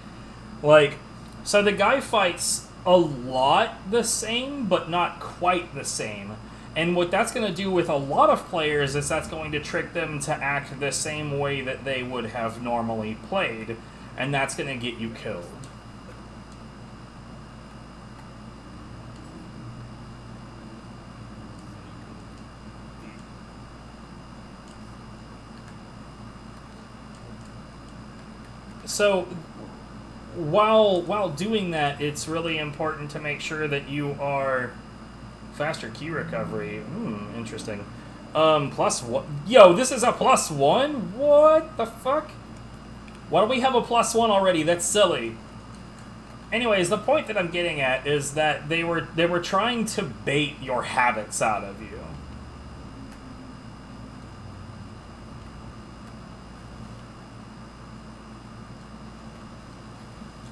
like, so the guy fights a lot the same, but not quite the same. And what that's going to do with a lot of players is that's going to trick them to act the same way that they would have normally played, and that's going to get you killed. So, while doing that, it's really important to make sure that you are faster key recovery. Interesting. +1. Yo, this is a +1? What the fuck? Why do we have a +1 already? That's silly. Anyways, the point that I'm getting at is that they were trying to bait your habits out of you.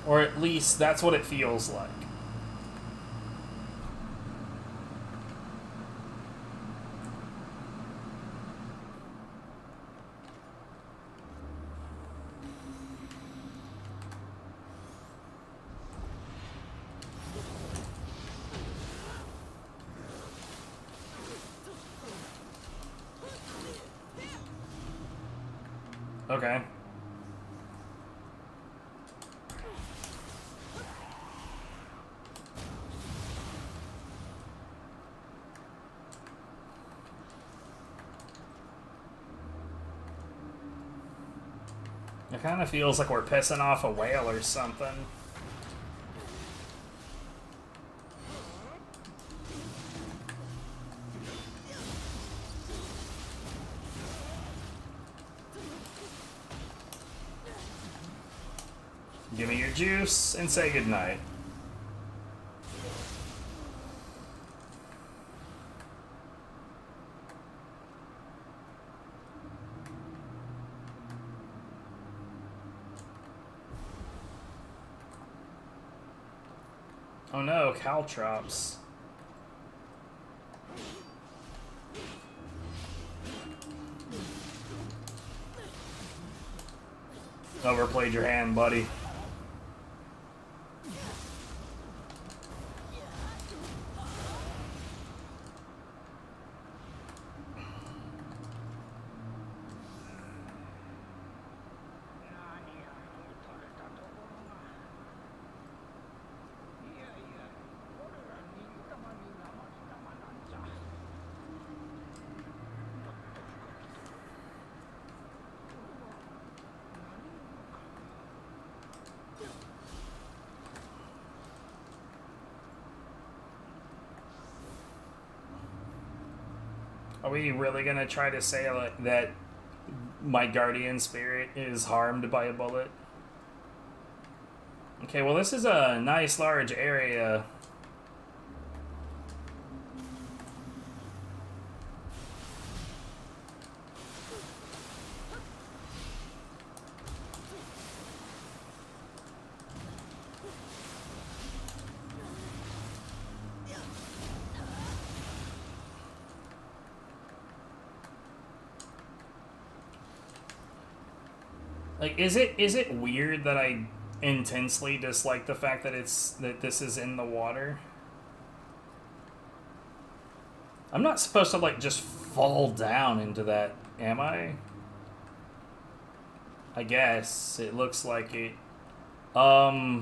Or at least that's what it feels like. Okay. It kind of feels like we're pissing off a whale or something. Give me your juice and say goodnight. Oh no, caltrops. Overplayed your hand, buddy. Are we really gonna try to say like, that my guardian spirit is harmed by a bullet? Okay, well this is a nice large area. Like, is it weird that I intensely dislike the fact that this is in the water? I'm not supposed to like just fall down into that, am I? I guess it looks like it. Not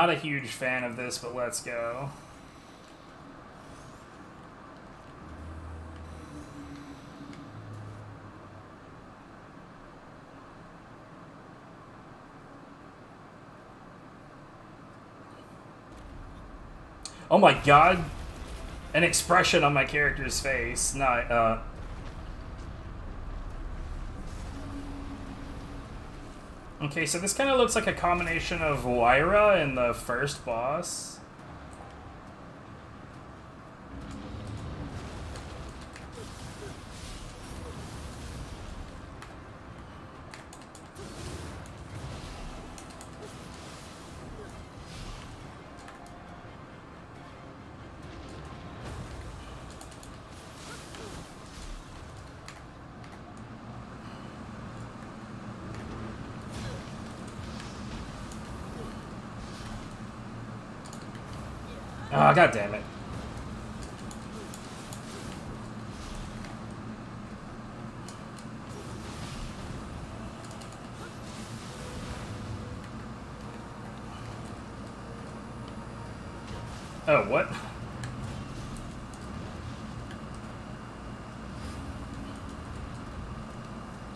a huge fan of this, but let's go. Oh my god! An expression on my character's face. Not, Okay, so this kind of looks like a combination of Wyra and the first boss. Oh, god damn it. Oh, what?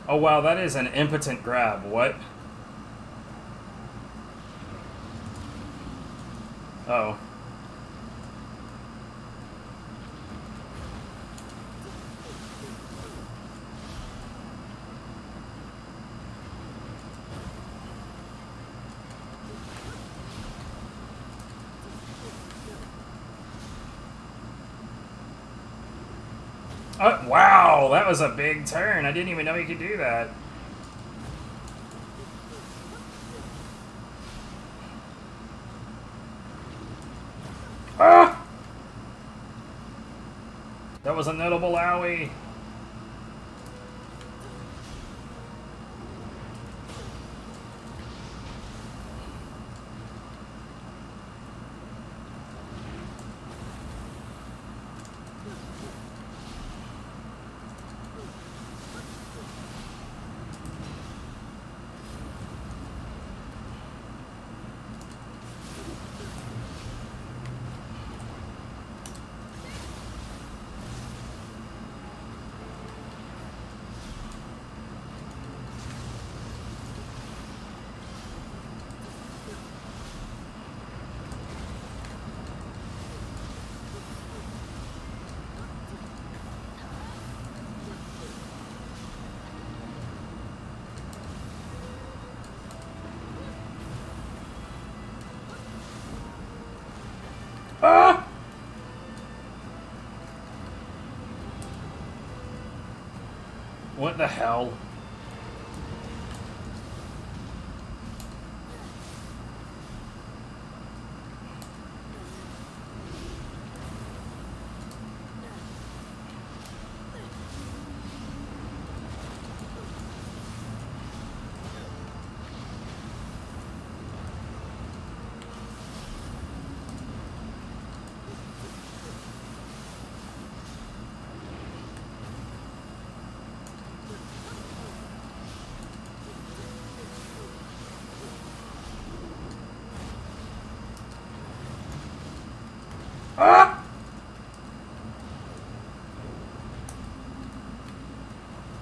Oh wow, that is an impotent grab. What? Oh. Wow, that was a big turn. I didn't even know you could do that. Ah! That was a notable owie. Ah! What the hell?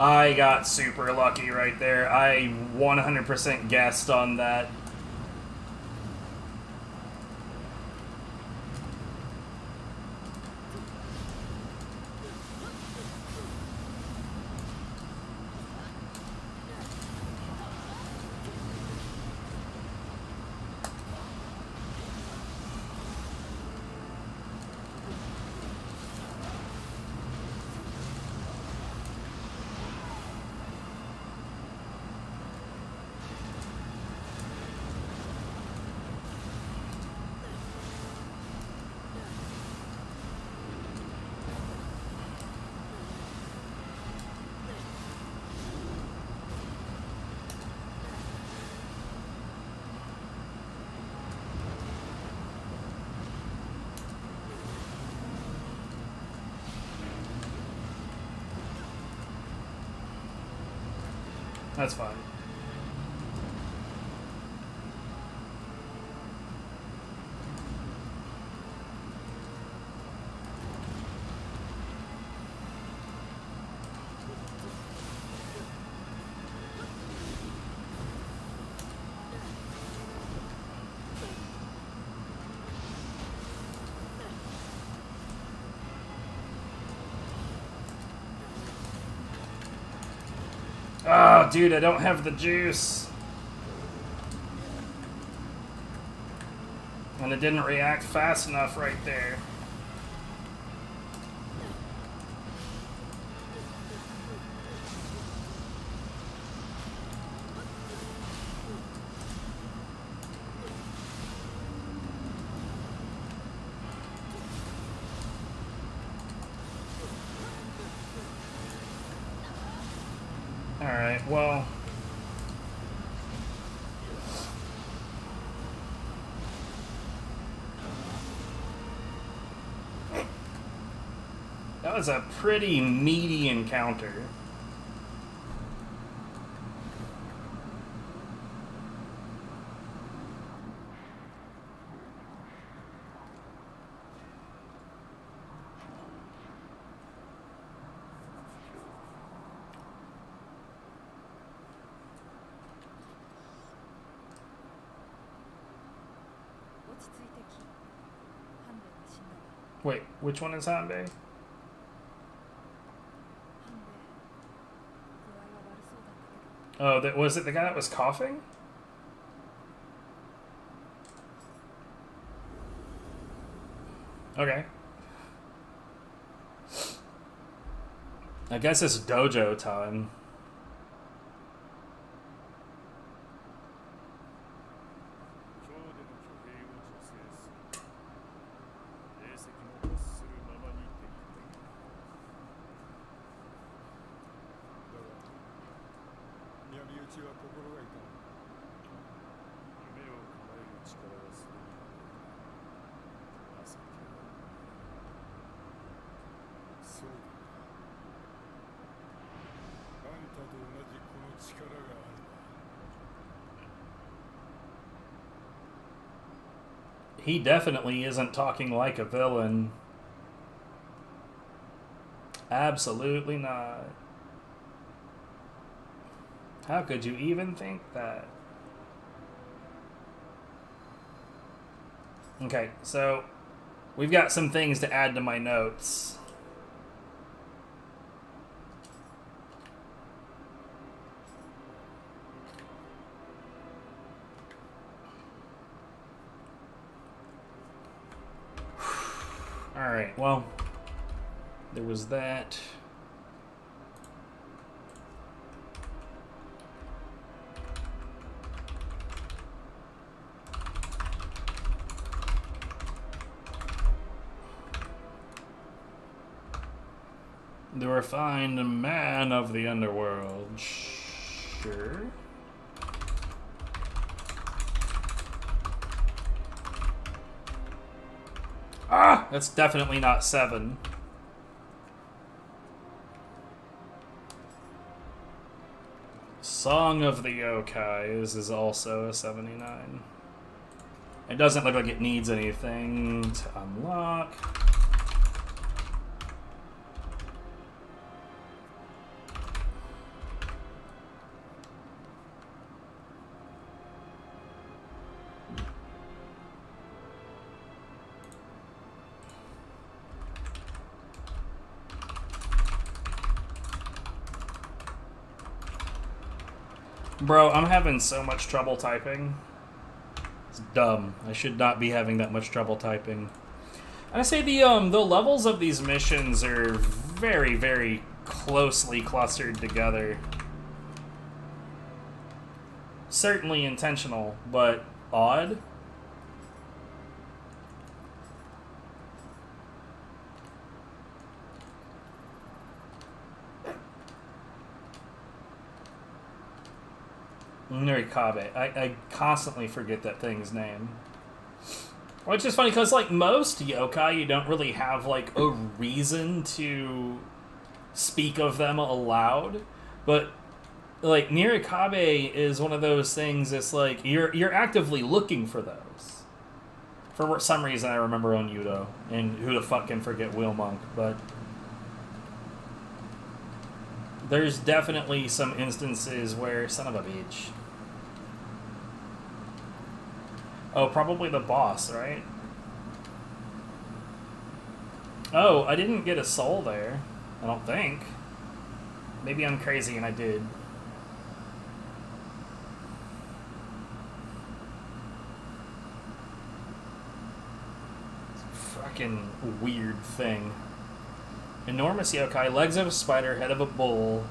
I got super lucky right there. I 100% guessed on that. That's fine. Oh, dude, I don't have the juice. And it didn't react fast enough right there. Alright, well... that was a pretty meaty encounter. Wait, which one is Hanbei? Oh, that was it the guy that was coughing? Okay. I guess it's dojo time. He definitely isn't talking like a villain. Absolutely not. How could you even think that? Okay, so we've got some things to add to my notes. Alright, well, there was that. The refined man of the underworld. Sure. Ah! That's definitely not 7. Song of the Yokais is also a 79. It doesn't look like it needs anything to unlock. Bro, I'm having so much trouble typing. It's dumb. I should not be having that much trouble typing. And I say the levels of these missions are very, very closely clustered together. Certainly intentional, but odd. Nurikabe. I constantly forget that thing's name. Which is funny, because, like, most yokai, you don't really have, like, a reason to speak of them aloud. But, like, Nurikabe is one of those things that's, like, you're actively looking for those. For some reason, I remember on Yudo. And who the fuck can forget Wheel Monk, but... There's definitely some instances where... Son of a bitch. Oh, probably the boss, right? Oh, I didn't get a soul there. I don't think. Maybe I'm crazy and I did. Fucking weird thing. Enormous yokai, legs of a spider, head of a bull.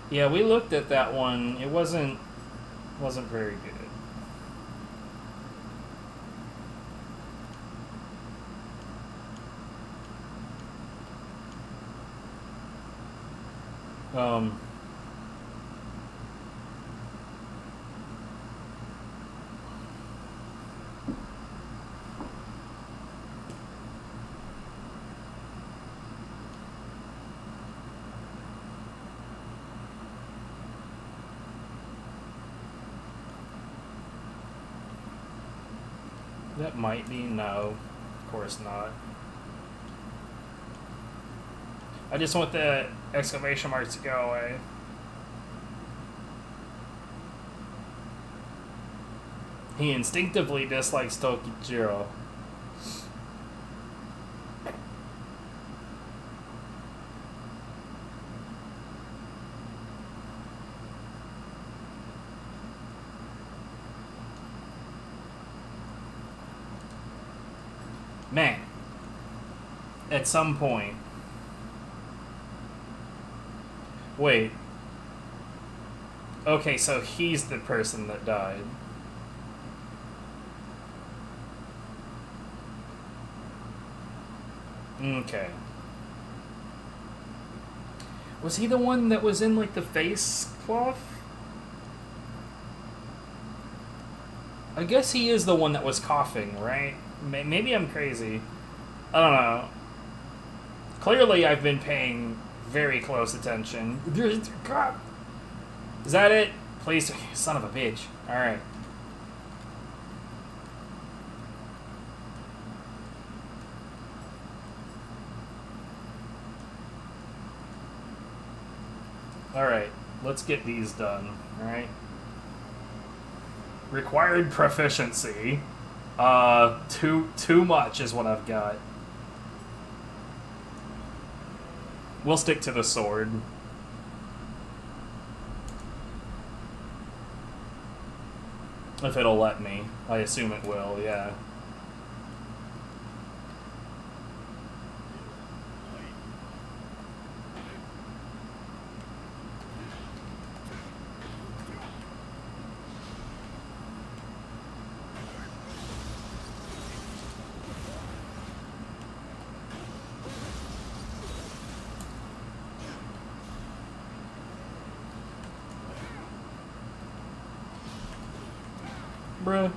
Yeah, we looked at that one. It wasn't very good. That might be no. Of course not. I just want the exclamation marks to go away. He instinctively dislikes Tokijiro. Man, at some point... Wait. Okay, so he's the person that died. Okay. Was he the one that was in, like, the face cloth? I guess he is the one that was coughing, right? Maybe I'm crazy. I don't know. Clearly, I've been paying very close attention. God. Is that it? Please, son of a bitch. Alright. Alright, let's get these done. Alright. Required proficiency. Too much is what I've got. We'll stick to the sword. If it'll let me. I assume it will, yeah. Bruh.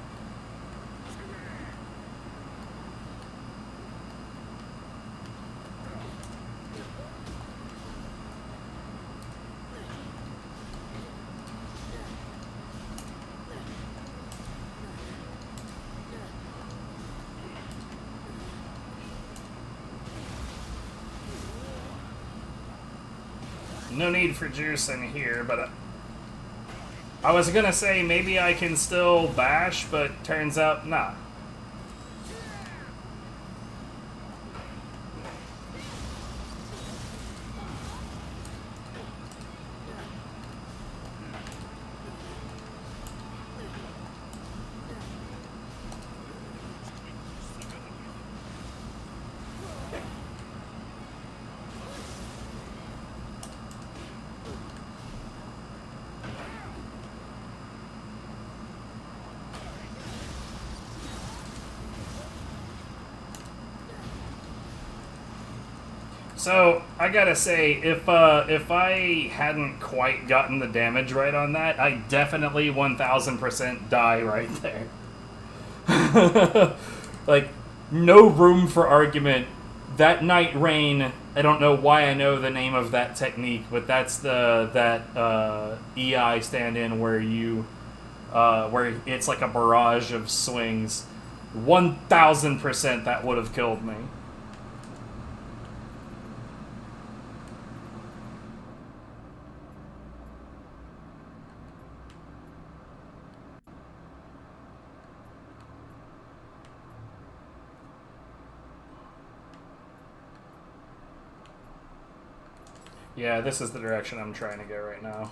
No need for juice in here, but I was gonna say maybe I can still bash, but turns out nah. So I gotta say, if I hadn't quite gotten the damage right on that, I definitely 1000% die right there. Like, no room for argument. That Night Rain. I don't know why I know the name of that technique, but that's that EI stand-in where you where it's like a barrage of swings. 1000% that would have killed me. Yeah, this is the direction I'm trying to go right now.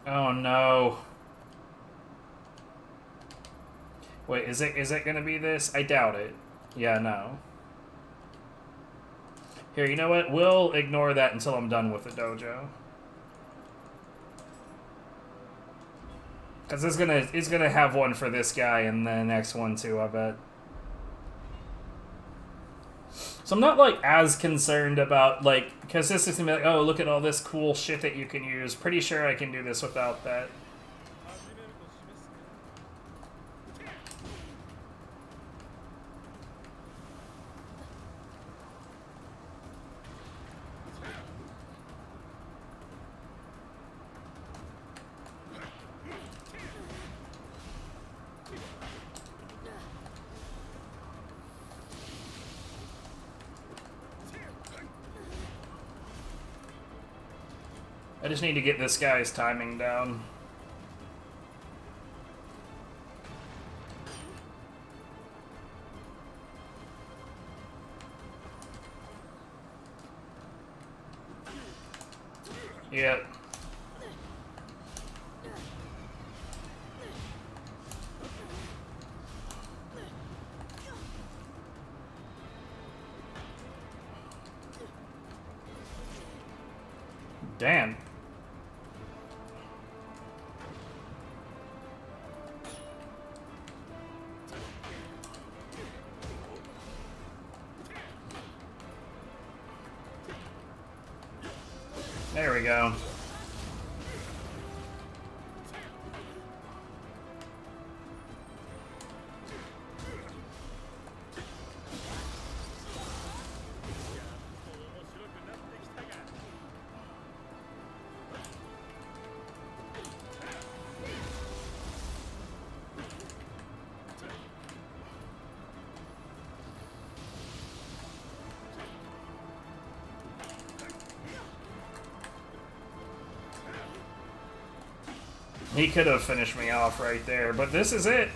Oh no. Wait, is it gonna be this? I doubt it. Yeah, no. Here, you know what? We'll ignore that until I'm done with the dojo. Because it's gonna have one for this guy and the next one too, I bet. So I'm not like as concerned about like, because this is gonna be like, oh, look at all this cool shit that you can use. Pretty sure I can do this without that. I just need to get this guy's timing down. Yep. Damn. There we go. He could have finished me off right there, but this is it.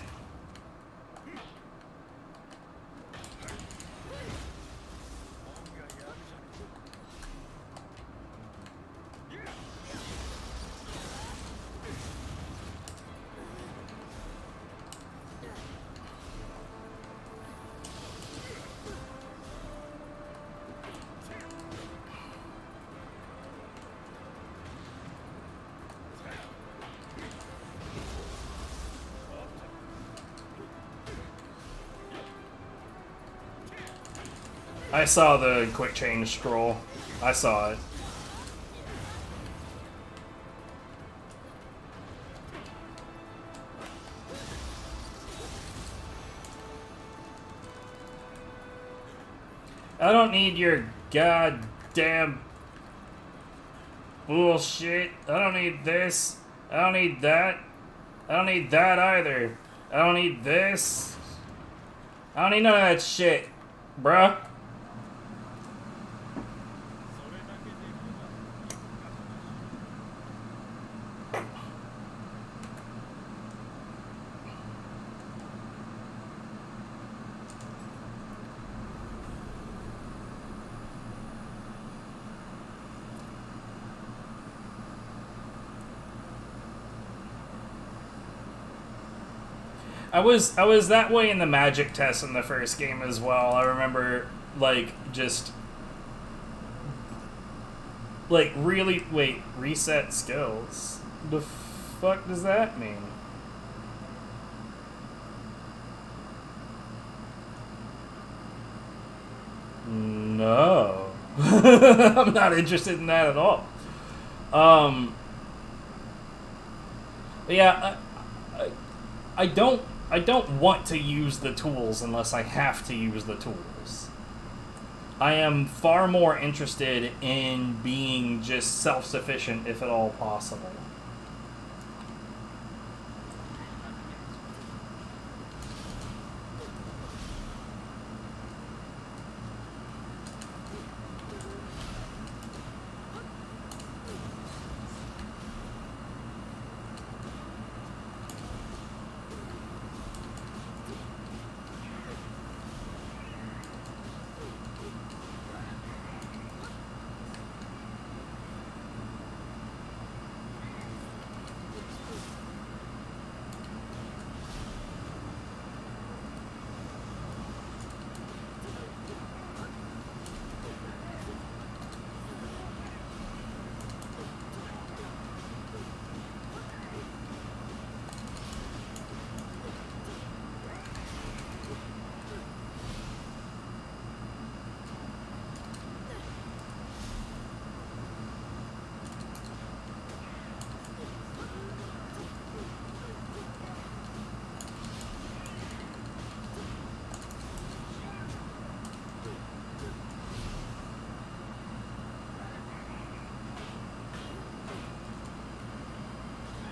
I saw the quick change scroll. I saw it. I don't need your goddamn bullshit. I don't need this. I don't need that. I don't need that either. I don't need this. I don't need none of that shit, bruh. I was that way in the magic test in the first game as well. I remember, like, just... Like, really... Wait, reset skills? The fuck does that mean? No. I'm not interested in that at all. Yeah, I don't want to use the tools unless I have to use the tools. I am far more interested in being just self-sufficient, if at all possible.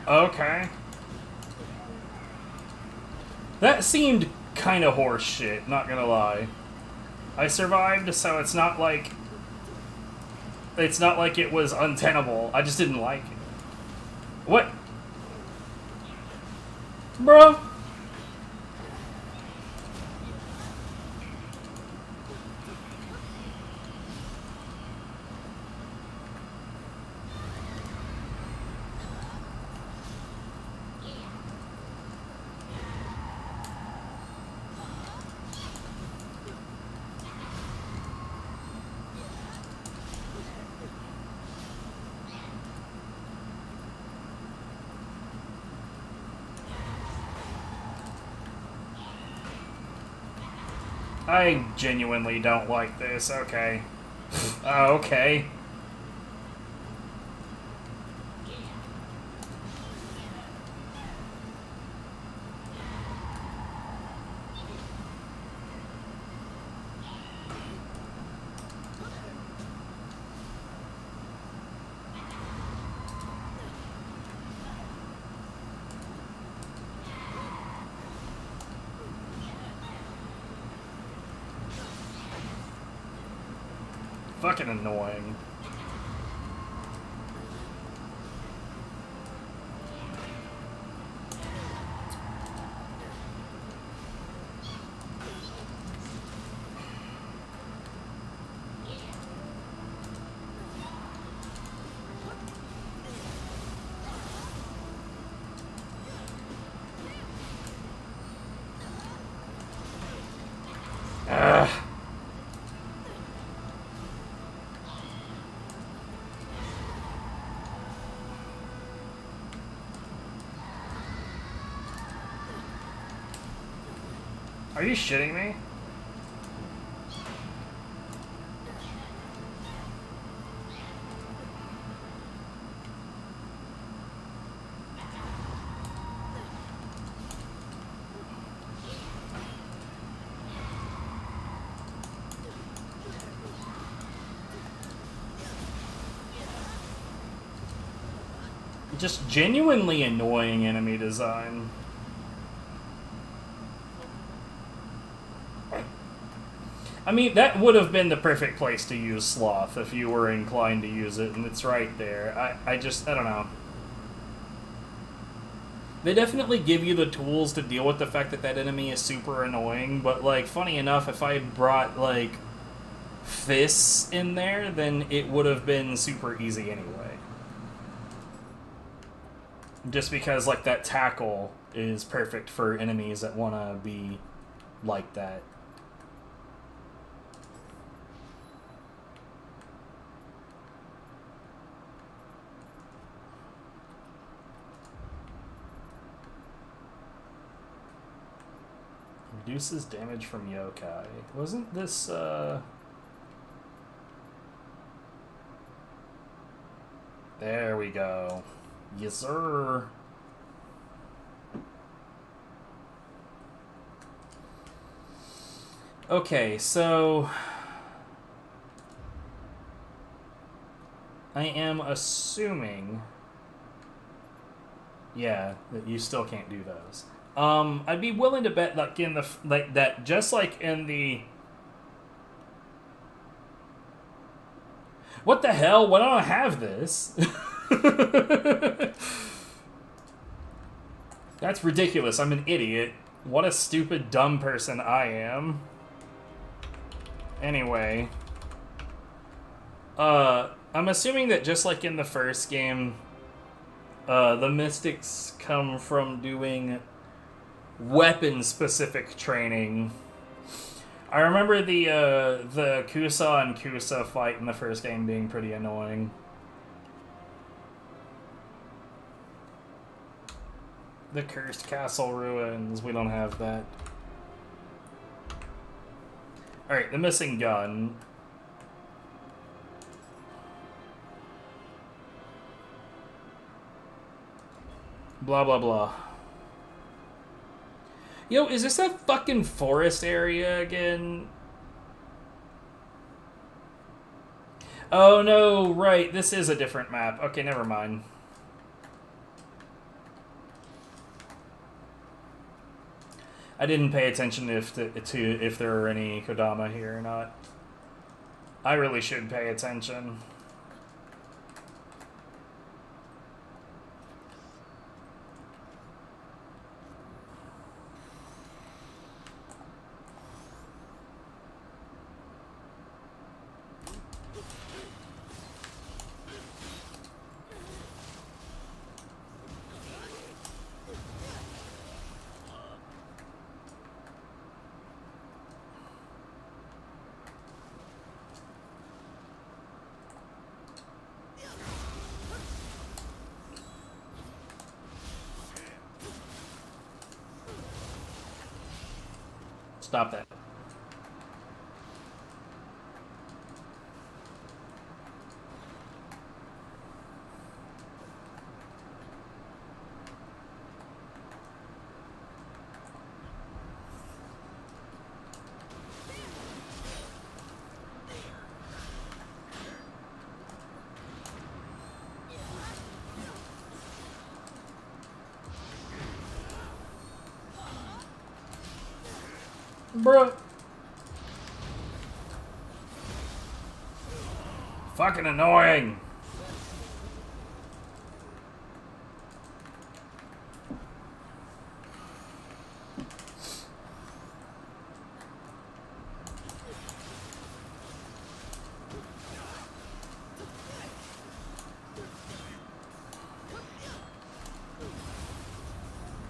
Okay. That seemed kind of horse shit, not gonna lie. I survived, so it's not like it was untenable. I just didn't like it. What? Bro? I genuinely don't like this. Okay. Okay. Fucking annoying. Ugh. Are you shitting me? Just genuinely annoying enemy design. I mean, that would have been the perfect place to use Sloth if you were inclined to use it, and it's right there. I don't know. They definitely give you the tools to deal with the fact that that enemy is super annoying, but, like, funny enough, if I brought, like, fists in there, then it would have been super easy anyway. Just because, like, that tackle is perfect for enemies that want to be like that. Reduces damage from yokai. Wasn't this, There we go. Yes, sir. Okay, so... I am assuming... Yeah, that you still can't do those. I'd be willing to bet, like, in the... Like, that just like in the... What the hell? Why don't I have this? That's ridiculous. I'm an idiot. What a stupid, dumb person I am. Anyway. I'm assuming that just like in the first game, the Mystics come from doing weapon-specific training. I remember the Kusa and Kusa fight in the first game being pretty annoying. The Cursed Castle Ruins. We don't have that. Alright, the missing gun. Blah, blah, blah. Yo, is this that fucking forest area again? Oh, no, right. This is a different map. Okay, never mind. I didn't pay attention if there are any Kodama here or not. I really should pay attention. Stop that. Bruh. Fucking annoying.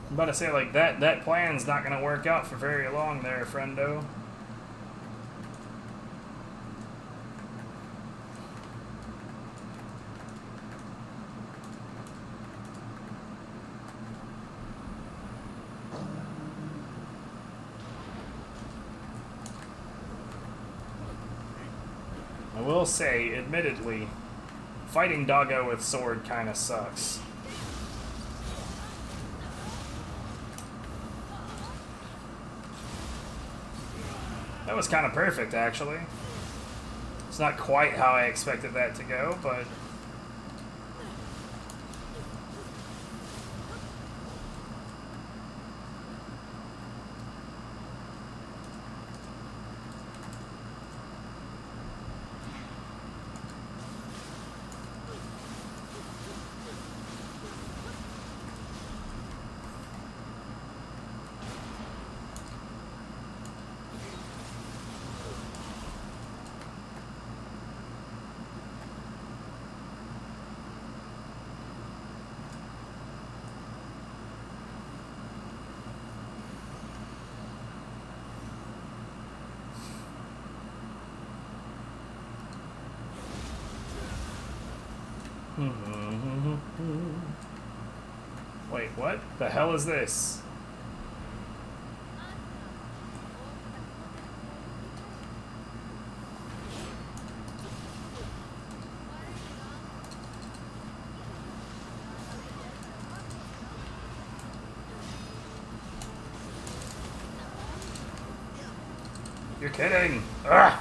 I'm about to say, like, that plan's not gonna work out for very long there, friendo. I will say, admittedly, fighting Doggo with sword kinda sucks. That was kind of perfect, actually. It's not quite how I expected that to go, but... Wait, what the hell is this? You're kidding! Ugh!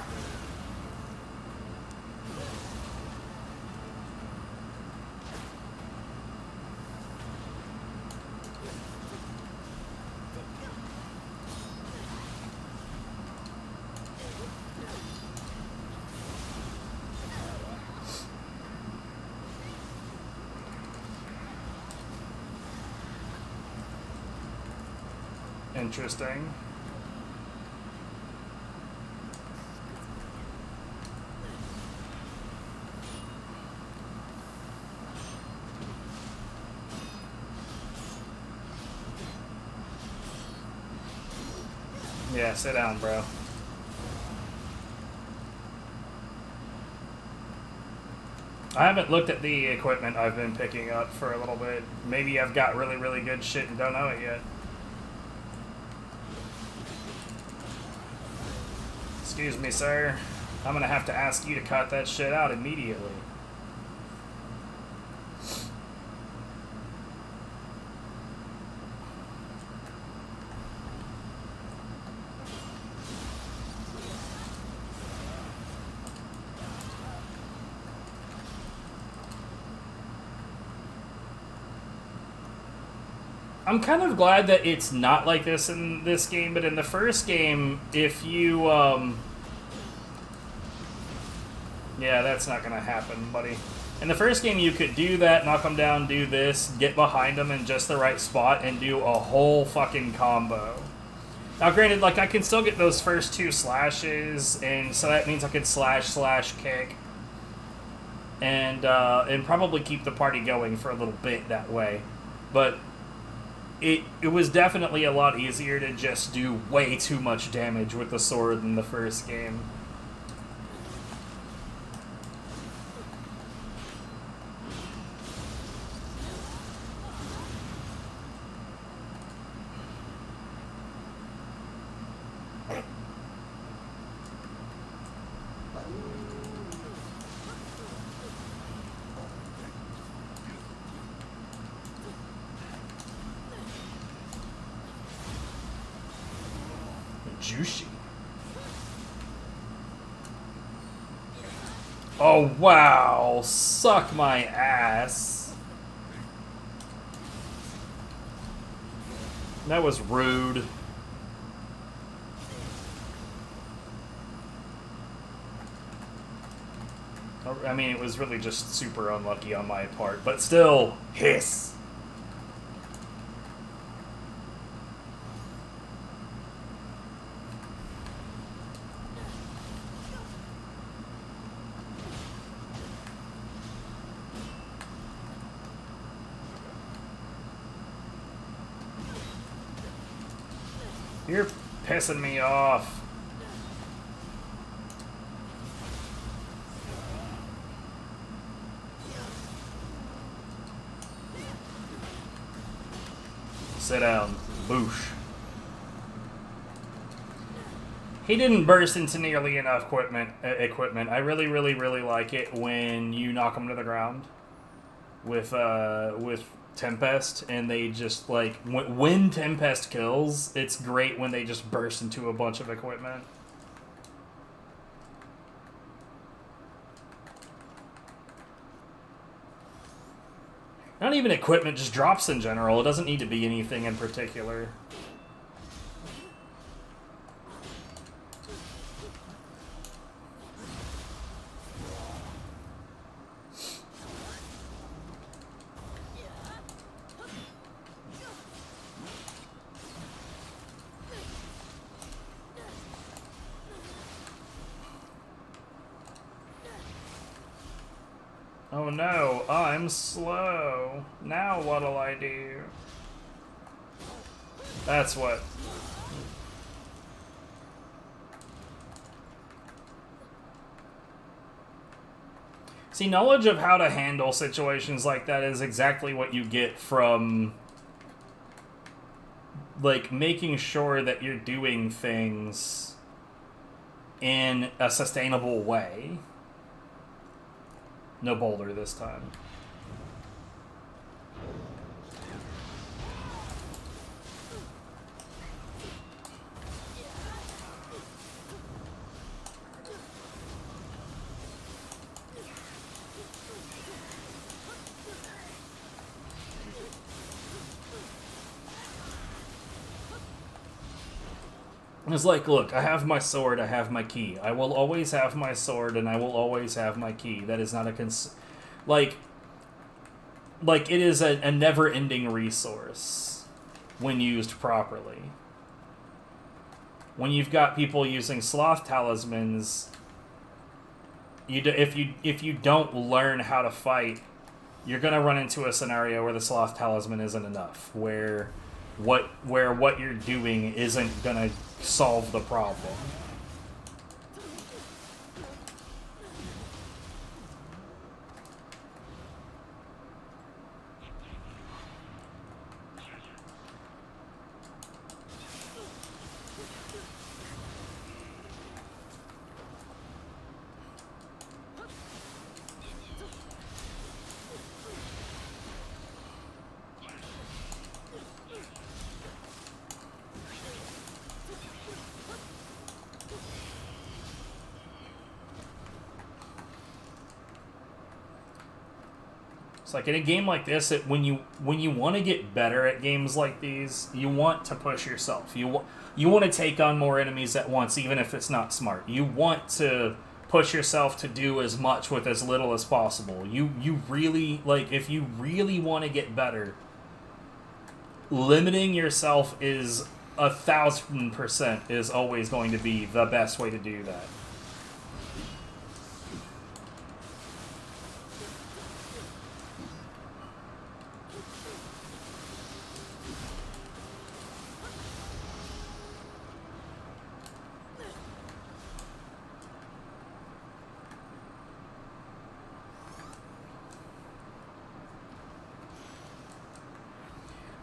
Interesting. Yeah, sit down, bro. I haven't looked at the equipment I've been picking up for a little bit. Maybe I've got really, really good shit and don't know it yet. Excuse me, sir. I'm gonna have to ask you to cut that shit out immediately. I'm kind of glad that it's not like this in this game, but in the first game, if you, yeah, that's not gonna happen, buddy. In the first game, you could do that, knock them down, do this, get behind them in just the right spot, and do a whole fucking combo. Now, granted, like, I can still get those first two slashes, and so that means I could slash, kick, and probably keep the party going for a little bit that way. But it was definitely a lot easier to just do way too much damage with the sword in the first game. Juicy. Oh, wow. Suck my ass. That was rude. I mean, it was really just super unlucky on my part, but still, hiss. You're pissing me off. Sit down. Boosh. He didn't burst into nearly enough equipment. I really, really, really like it when you knock him to the ground with Tempest, and they just, like, when Tempest kills, it's great when they just burst into a bunch of equipment. Not even equipment, just drops in general. It doesn't need to be anything in particular. Oh no, I'm slow. Now what'll I do? That's what. See, knowledge of how to handle situations like that is exactly what you get from, like, making sure that you're doing things in a sustainable way. No boulder this time. It's like, look, I have my sword, I have my key. I will always have my sword, and I will always have my key. That is not a like it is a never-ending resource when used properly. When you've got people using sloth talismans, if you don't learn how to fight, you're gonna run into a scenario where the sloth talisman isn't enough, where what you're doing isn't gonna solve the problem. Like in a game like this, when you want to get better at games like these, you want to push yourself. You want to take on more enemies at once, even if it's not smart. You want to push yourself to do as much with as little as possible. You really, like, if you really want to get better, limiting yourself is 1,000% is always going to be the best way to do that.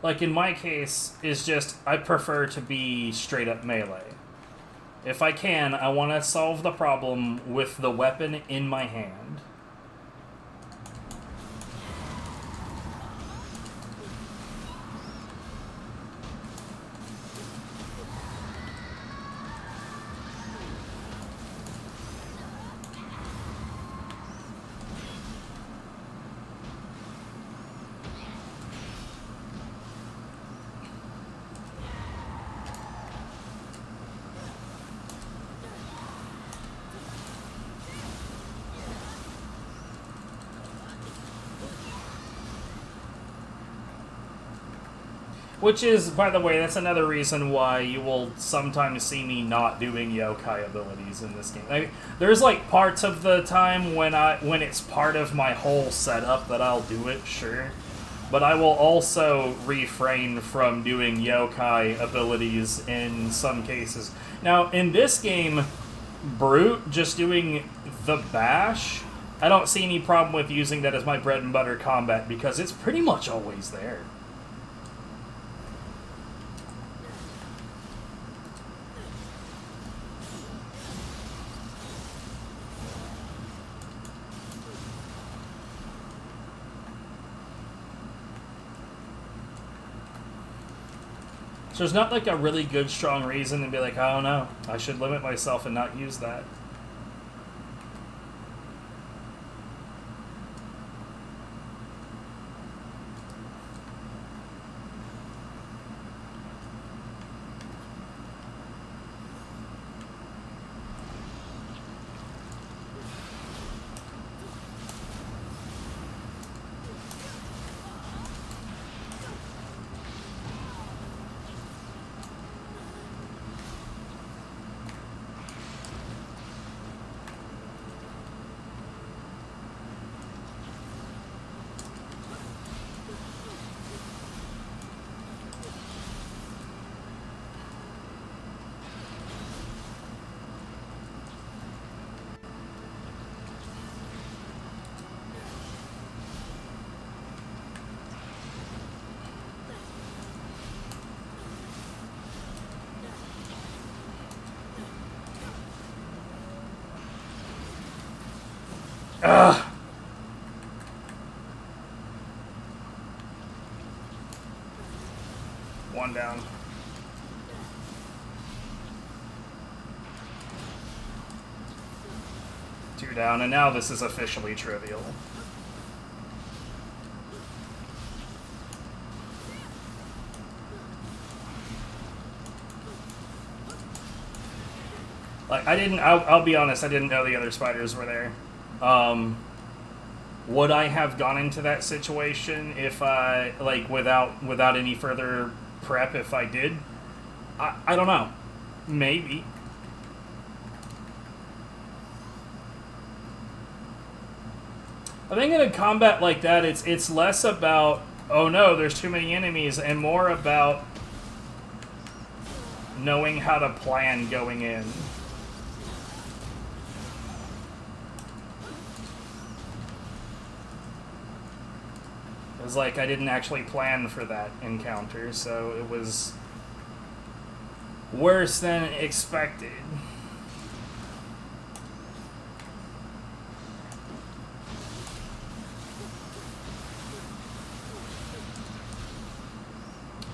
Like in my case, is just I prefer to be straight up melee. If I can, I want to solve the problem with the weapon in my hand. Which is, by the way, that's another reason why you will sometimes see me not doing yokai abilities in this game. Like, there's like parts of the time when it's part of my whole setup that I'll do it, sure. But I will also refrain from doing yokai abilities in some cases. Now, in this game, Brute, just doing the bash, I don't see any problem with using that as my bread and butter combat because it's pretty much always there. So there's not like a really good, strong reason to be like, oh no, I should limit myself and not use that. Ugh. One down. Two down, and now this is officially trivial. Like, I'll be honest, I didn't know the other spiders were there. Would I have gone into that situation if I, like, without any further prep if I did? I don't know. Maybe. I think in a combat like that, it's less about, oh no, there's too many enemies, and more about knowing how to plan going in. It was like I didn't actually plan for that encounter, so it was worse than expected.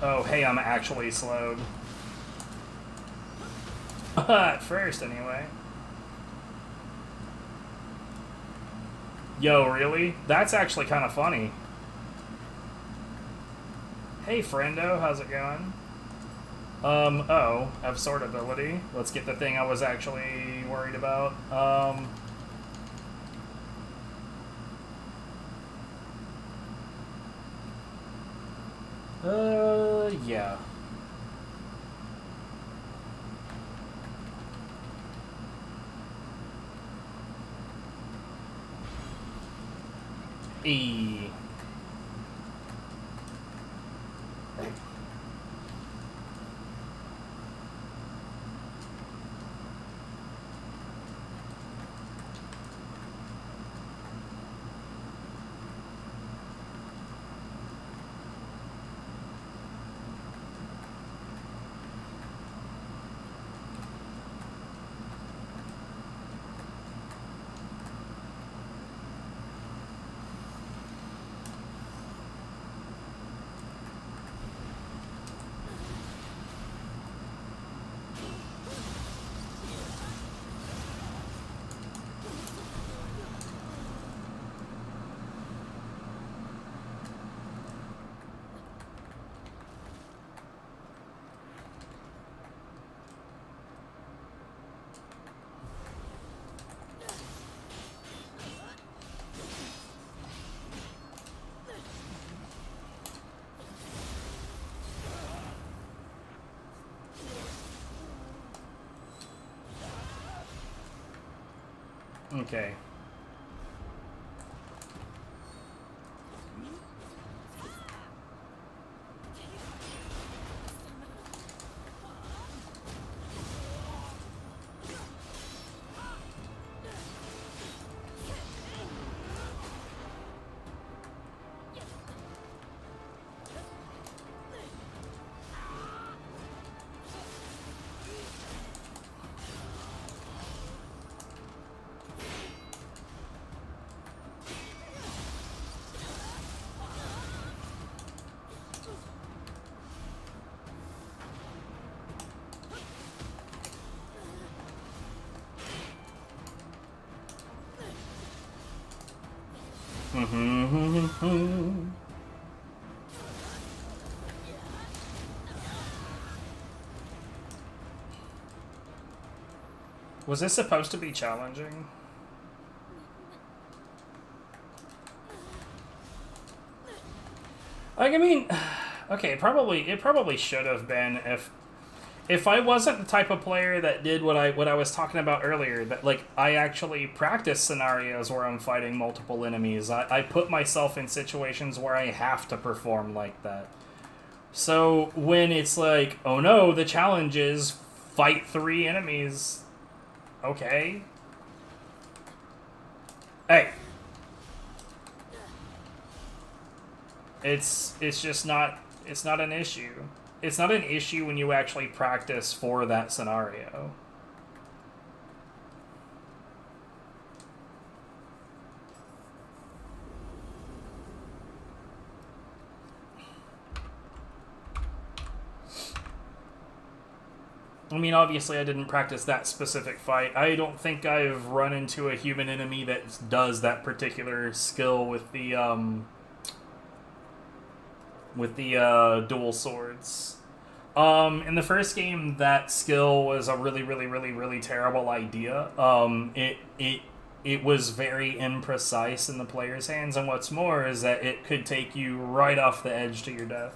Oh, hey, I'm actually slowed. At first, anyway. Yo, really? That's actually kind of funny. Hey, friendo, how's it going? Oh, absorb ability. Let's get the thing I was actually worried about. Yeah. E. Okay. Was this supposed to be challenging? Like, I mean, okay, it probably should have been if I wasn't the type of player that did what I was talking about earlier, that, like, I actually practice scenarios where I'm fighting multiple enemies. I put myself in situations where I have to perform like that. So when it's like, oh no, the challenge is fight 3 enemies. Okay. Hey. It's just not, it's not an issue. It's not an issue when you actually practice for that scenario. I mean, obviously, I didn't practice that specific fight. I don't think I've run into a human enemy that does that particular skill with the dual swords. In the first game, that skill was a really, really, really, really terrible idea. It was very imprecise in the player's hands, and what's more is that it could take you right off the edge to your death.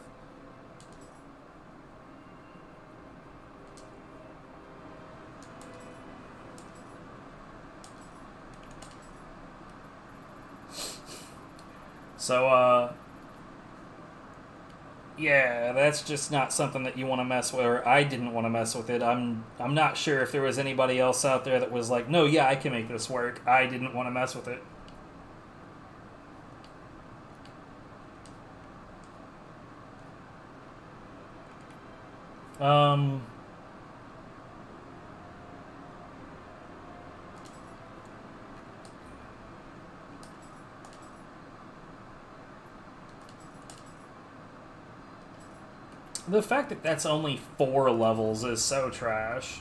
So, yeah, that's just not something that you want to mess with, or I didn't want to mess with it. I'm not sure if there was anybody else out there that was like, no, yeah, I can make this work. I didn't want to mess with it. The fact that that's only 4 levels is so trash.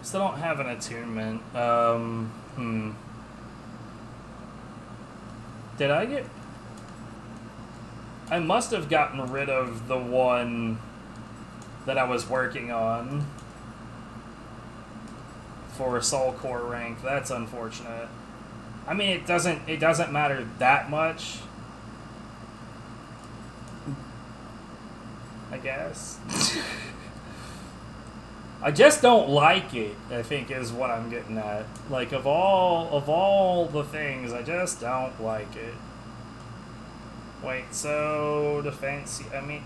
Still don't have an attunement. Did I get... I must have gotten rid of the one that I was working on for Soul Core rank. That's unfortunate. I mean, it doesn't matter that much, I guess. I just don't like it, I think, is what I'm getting at. Like, of all the things, I just don't like it. Wait, so defense, I mean,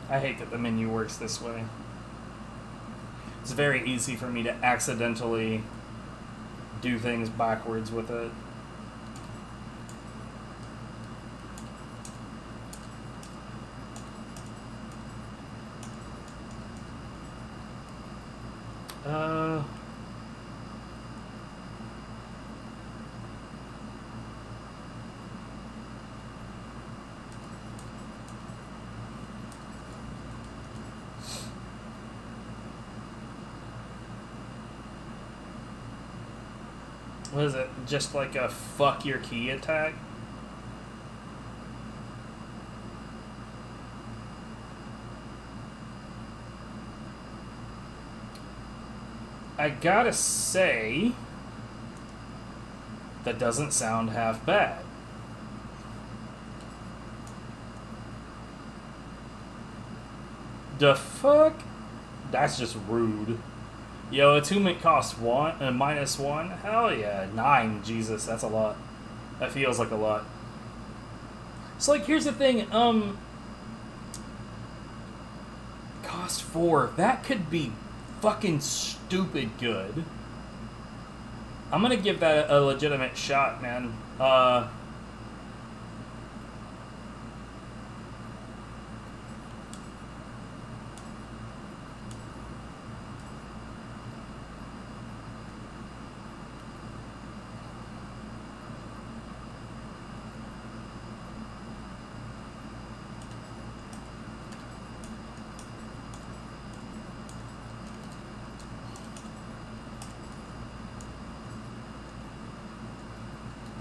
I hate that the menu works this way. It's very easy for me to accidentally do things backwards with it. What is it? Just like a fuck your key attack? I gotta say, that doesn't sound half bad. The fuck? That's just rude. Yo, attunement costs -1. Hell yeah, 9. Jesus, that's a lot. That feels like a lot. So, like, here's the thing. Cost 4. That could be fucking stupid good. I'm gonna give that a legitimate shot, man.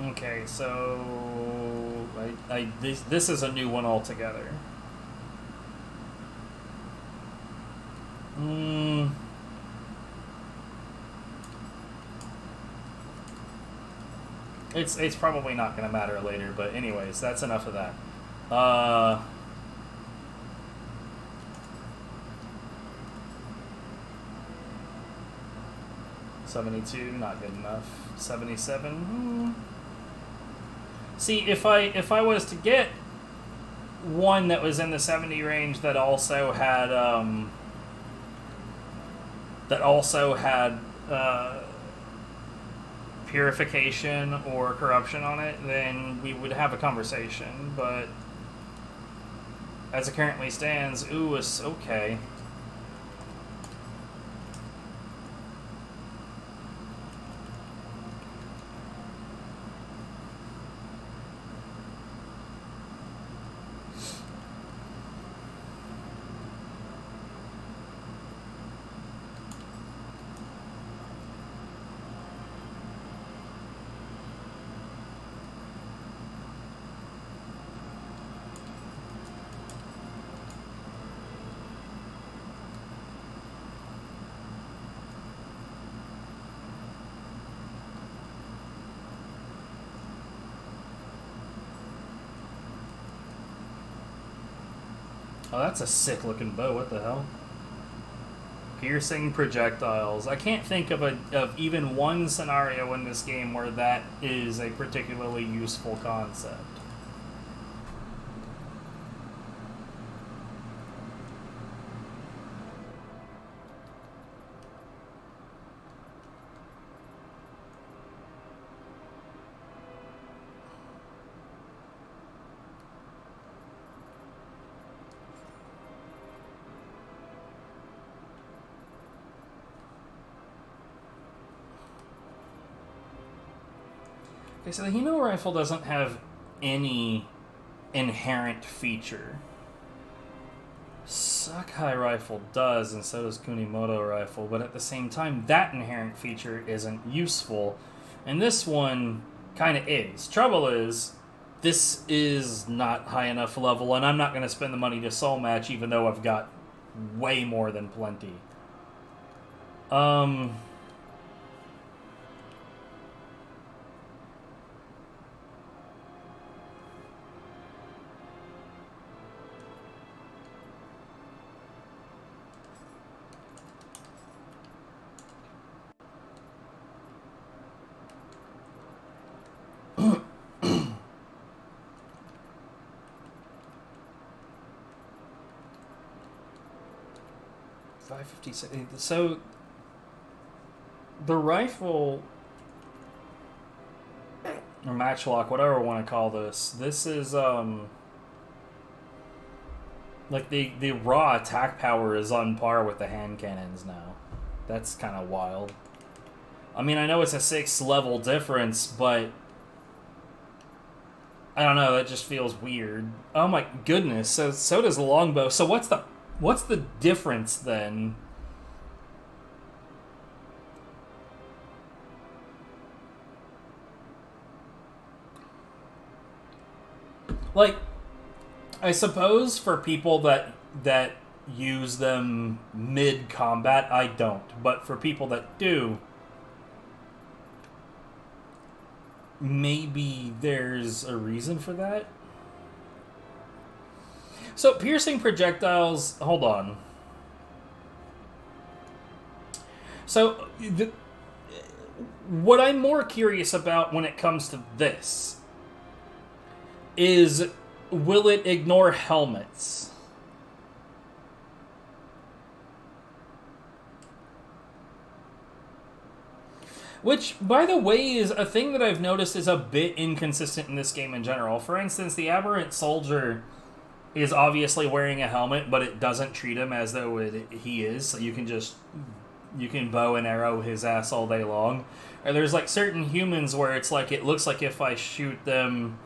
Okay, so this is a new one altogether. It's probably not going to matter later, but anyways, that's enough of that. 72, not good enough. 77. See, if I was to get one that was in the 70 range that also had purification or corruption on it, then we would have a conversation. But as it currently stands, ooh, it's okay. Oh, that's a sick looking bow. What the hell? Piercing projectiles. I can't think of even one scenario in this game where that is a particularly useful concept. Okay, so the Nioh rifle doesn't have any inherent feature. Sakai rifle does, and so does Kunimoto rifle, but at the same time, that inherent feature isn't useful, and this one kind of is. Trouble is, this is not high enough level, and I'm not going to spend the money to soul match, even though I've got way more than plenty. 556. So the rifle or matchlock, whatever I want to call this is like the raw attack power is on par with the hand cannons now. That's kind of wild. I mean, I know it's a 6 level difference, but I don't know, that just feels weird. Oh my goodness, so does the longbow. So what's the difference then? Like, I suppose for people that use them mid combat, I don't. But for people that do, maybe there's a reason for that. So piercing projectiles, hold on. So what I'm more curious about when it comes to this is, will it ignore helmets? Which, by the way, is a thing that I've noticed is a bit inconsistent in this game in general. For instance, the Aberrant Soldier is obviously wearing a helmet, but it doesn't treat him as though he is. So you can bow and arrow his ass all day long. Or there's like certain humans where it's like, it looks like if I shoot them...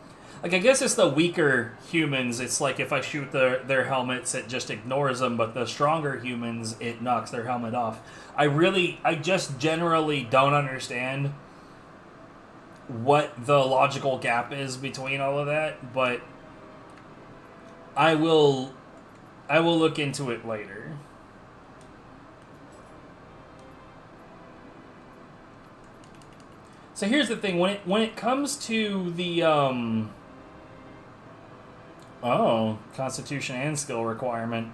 Like, I guess it's the weaker humans, it's like if I shoot their helmets, it just ignores them, but the stronger humans, it knocks their helmet off. I just generally don't understand what the logical gap is between all of that, but I will look into it later. So here's the thing: when it comes to the Constitution and skill requirement.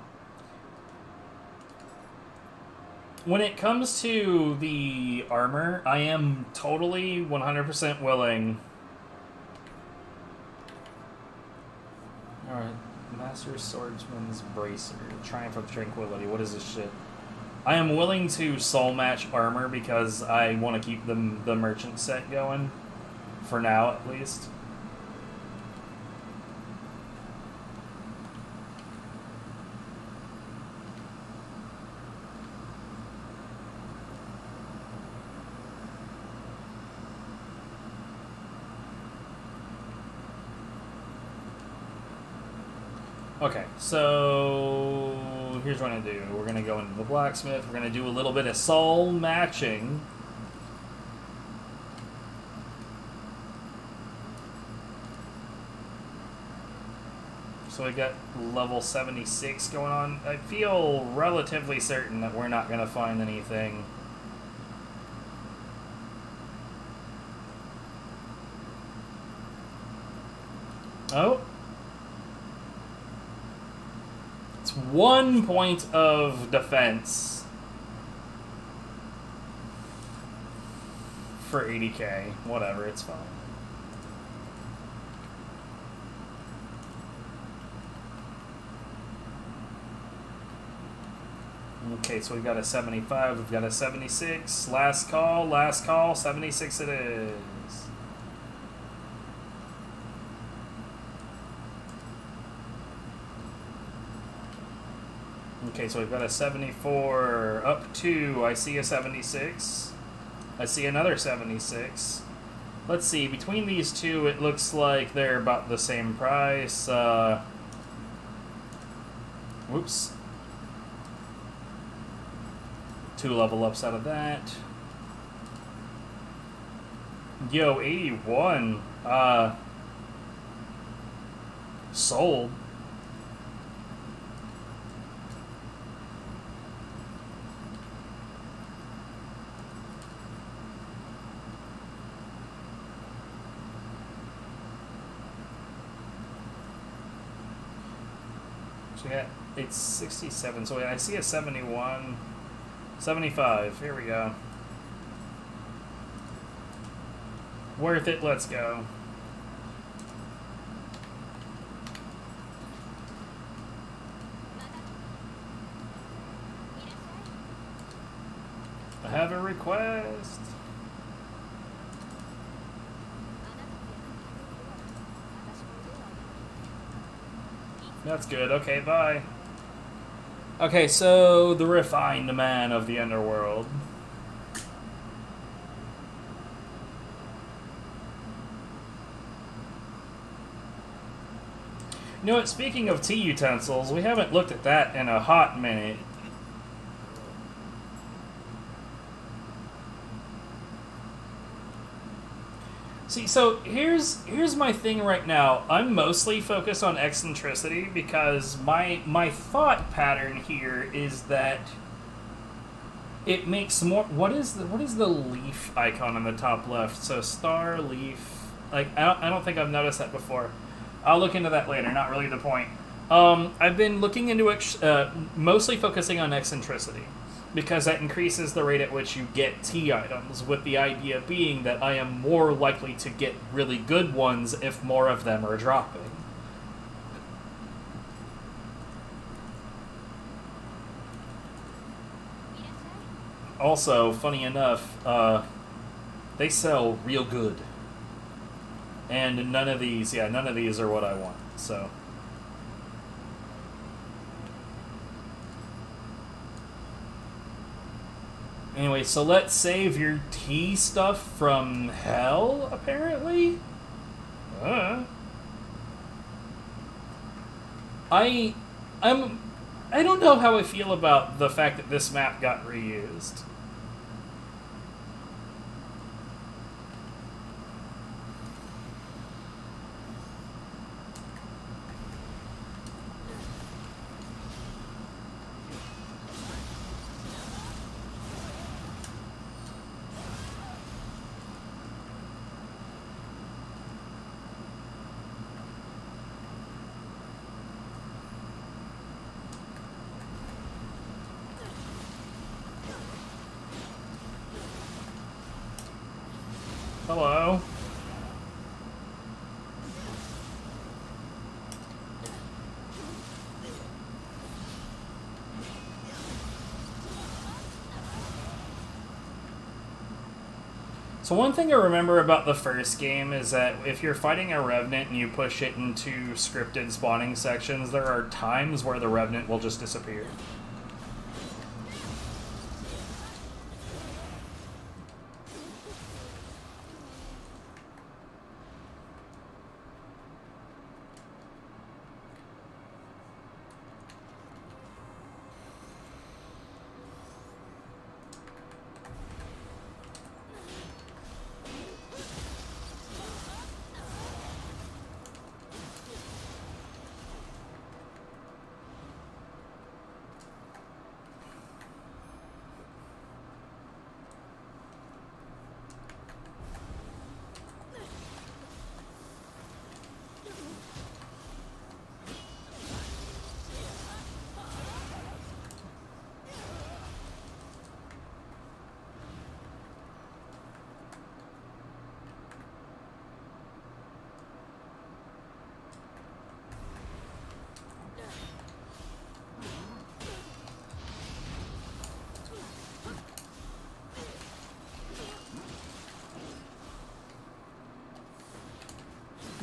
When it comes to the armor, I am totally 100% willing. Alright, Master Swordsman's Bracer, Triumph of Tranquility, what is this shit? I am willing to soul match armor because I want to keep the merchant set going. For now, at least. Okay, so here's what I'm going to do. We're going to go into the blacksmith. We're going to do a little bit of soul matching. So we got level 76 going on. I feel relatively certain that we're not going to find anything. Oh. It's 1 point of defense for 80k. Whatever, it's fine. Okay, so we've got a 75, we've got a 76. Last call, 76 it is. Okay, so we've got a 74, up 2, I see a 76. I see another 76. Let's see, between these two, it looks like they're about the same price. Whoops. 2 level ups out of that. Yo, 81. Sold. So yeah, it's 67. So I see a 71. 75. Here we go. Worth it. Let's go. I have a request. That's good. Okay, bye. Okay, so the refined man of the underworld. You know what, speaking of tea utensils, we haven't looked at that in a hot minute. See, so here's my thing right now. I'm mostly focused on eccentricity because my thought pattern here is that it makes more. What is the leaf icon on the top left? So star leaf. Like I don't think I've noticed that before. I'll look into that later. Not really the point. I've been looking into mostly focusing on eccentricity, because that increases the rate at which you get tea items, with the idea being that I am more likely to get really good ones if more of them are dropping. Also, funny enough, they sell real good. And none of these are what I want, so... Anyway, so let's save your tea stuff from hell, apparently? I don't know how I feel about the fact that this map got reused. Hello. So one thing I remember about the first game is that if you're fighting a Revenant and you push it into scripted spawning sections, there are times where the Revenant will just disappear.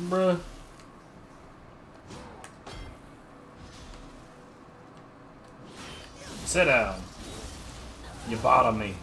Bruh. Sit down. You bottom me.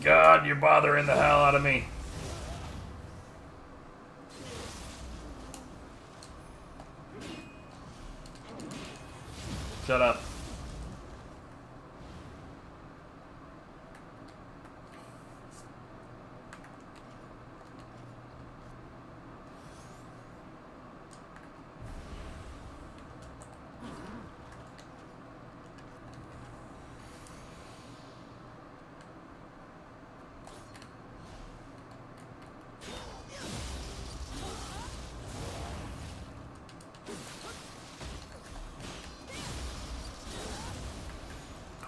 God, you're bothering the hell out of me. Shut up.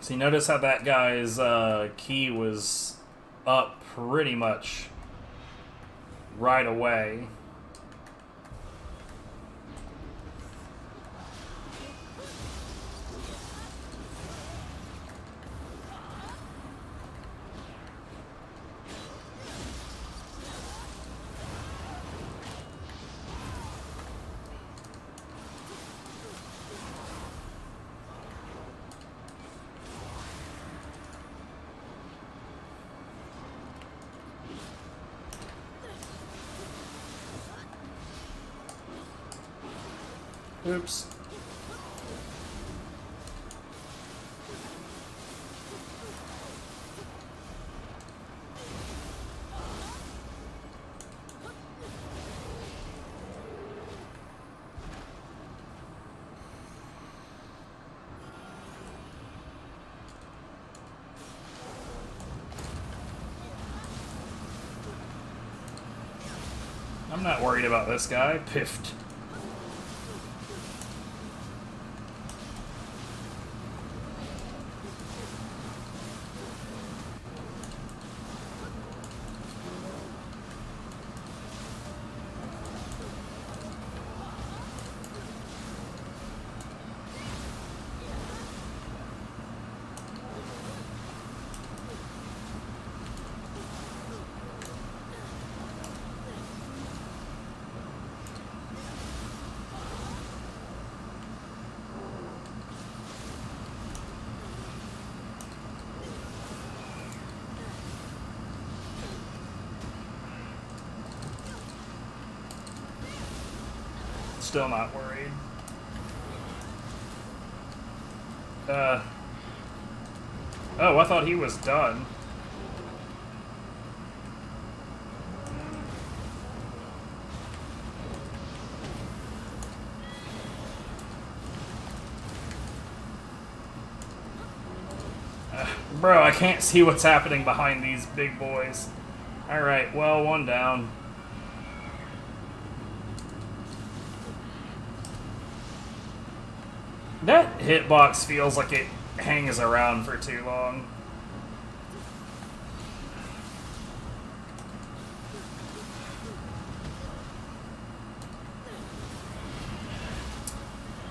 So you notice how that guy's key was up pretty much right away. Oops. I'm not worried about this guy. Piffed. Still not worried. Oh, I thought he was done. Bro, I can't see what's happening behind these big boys. Alright, well, one down. That hitbox feels like it hangs around for too long.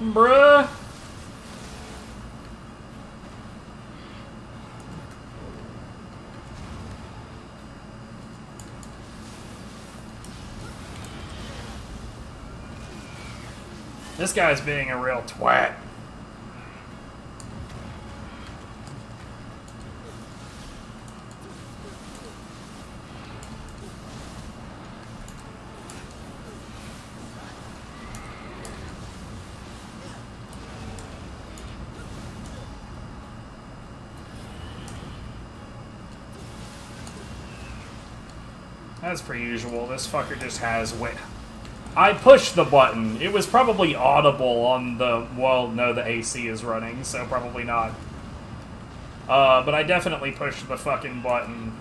Bruh. This guy's being a real twat. As per usual, this fucker just has wit. I pushed the button. It was probably audible on the... Well, no, the AC is running, so probably not. But I definitely pushed the fucking button.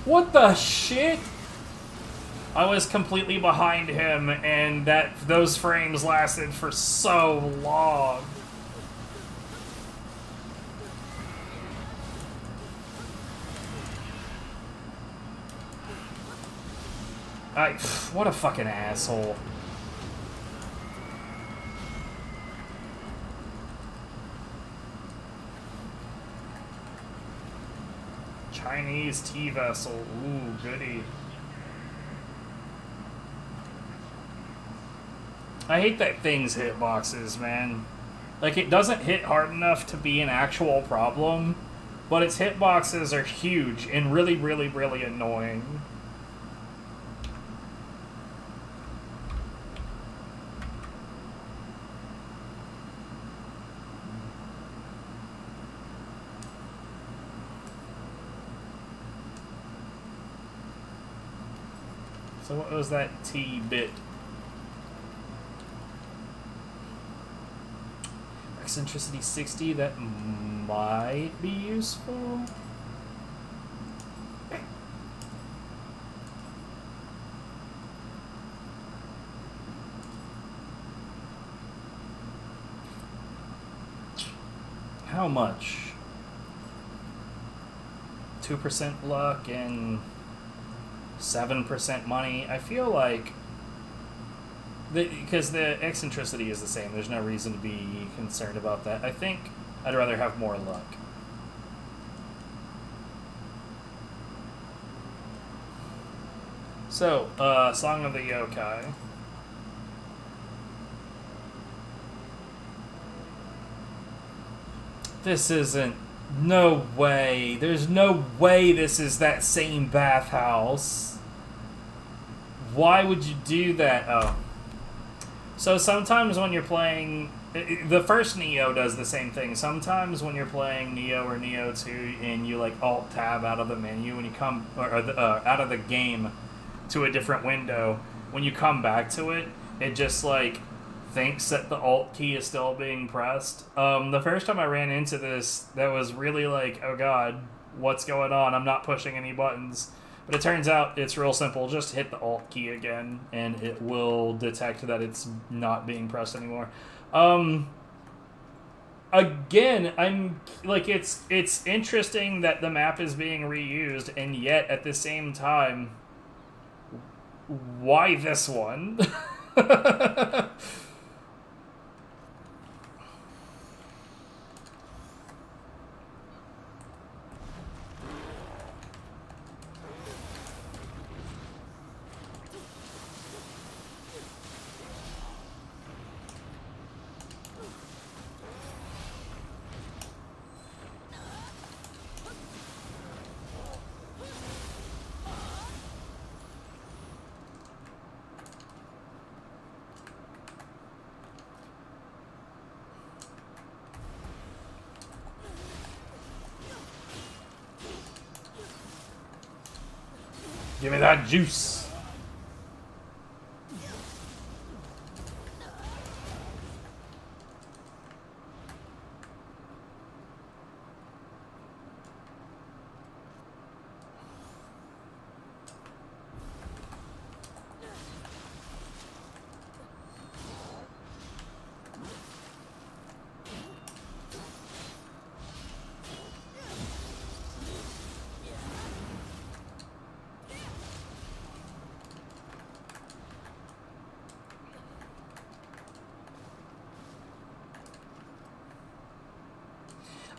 What the shit? I was completely behind him, and those frames lasted for so long. What a fucking asshole. Chinese tea vessel. Ooh, goody. I hate that thing's hitboxes, man. Like, it doesn't hit hard enough to be an actual problem, but its hitboxes are huge and really, really, really annoying. So what was that T-bit? Eccentricity 60, that might be useful. How much? 2% luck and 7% money. I feel like because the eccentricity is the same, there's no reason to be concerned about that. I think I'd rather have more luck. So, Song of the Yokai. This isn't... No way. There's no way this is that same bathhouse. Why would you do that? Oh. So sometimes when you're playing... The first Nioh does the same thing. Sometimes when you're playing Nioh or Nioh 2 and you like Alt-Tab out of the menu when you come... Or out of the game to a different window, when you come back to it, it just like... thinks that the Alt key is still being pressed. The first time I ran into this, that was really like, oh god, what's going on? I'm not pushing any buttons. But it turns out it's real simple. Just hit the Alt key again, and it will detect that it's not being pressed anymore. Again, I'm like, it's interesting that the map is being reused, and yet at the same time, why this one? Give me that juice.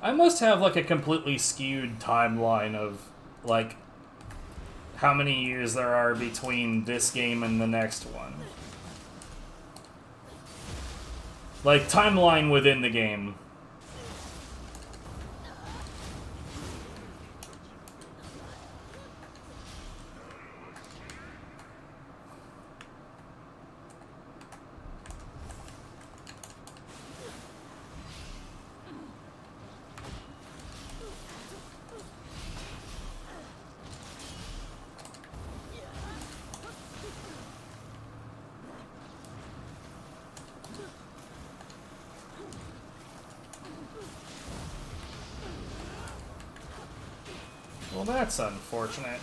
I must have like a completely skewed timeline of like how many years there are between this game and the next one. Like timeline within the game. Well, that's unfortunate.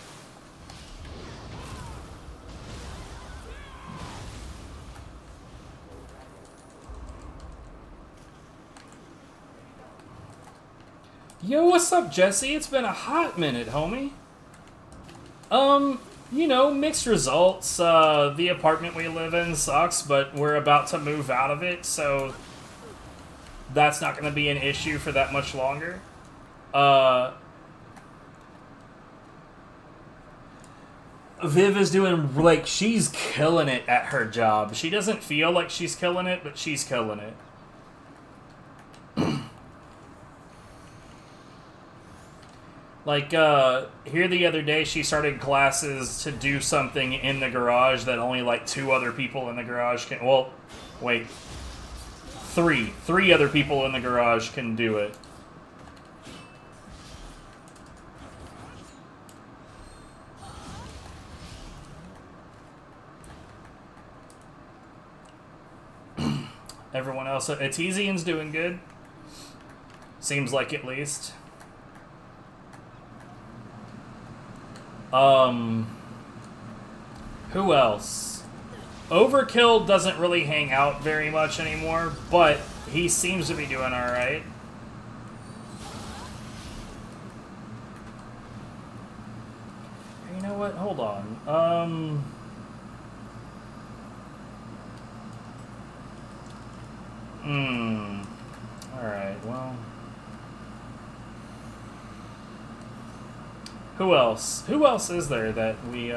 Yo, what's up, Jesse? It's been a hot minute, homie. You know, mixed results. The apartment we live in sucks, but we're about to move out of it, so that's not going to be an issue for that much longer. Viv is doing, like, she's killing it at her job. She doesn't feel like she's killing it, but she's killing it. Like, here the other day, she started classes to do something in the garage that only, like, 2 other people in the garage can... Well, wait. 3. 3 other people in the garage can do it. Everyone else... Etizian's doing good. Seems like, at least. Who else? Overkill doesn't really hang out very much anymore, but he seems to be doing alright. You know what? Hold on. Alright, well... Who else? Who else is there that we,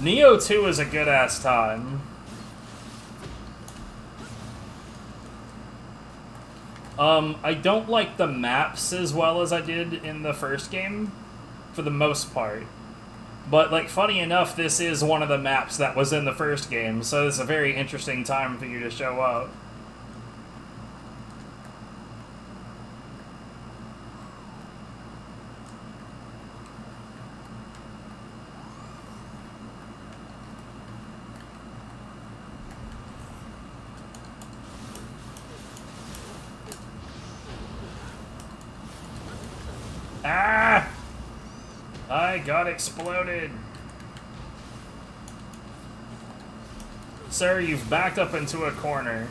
Nioh 2 is a good-ass time. I don't like the maps as well as I did in the first game, for the most part. But, like, funny enough, this is one of the maps that was in the first game, so it's a very interesting time for you to show up. Ah! I got exploded. Sir, you've backed up into a corner.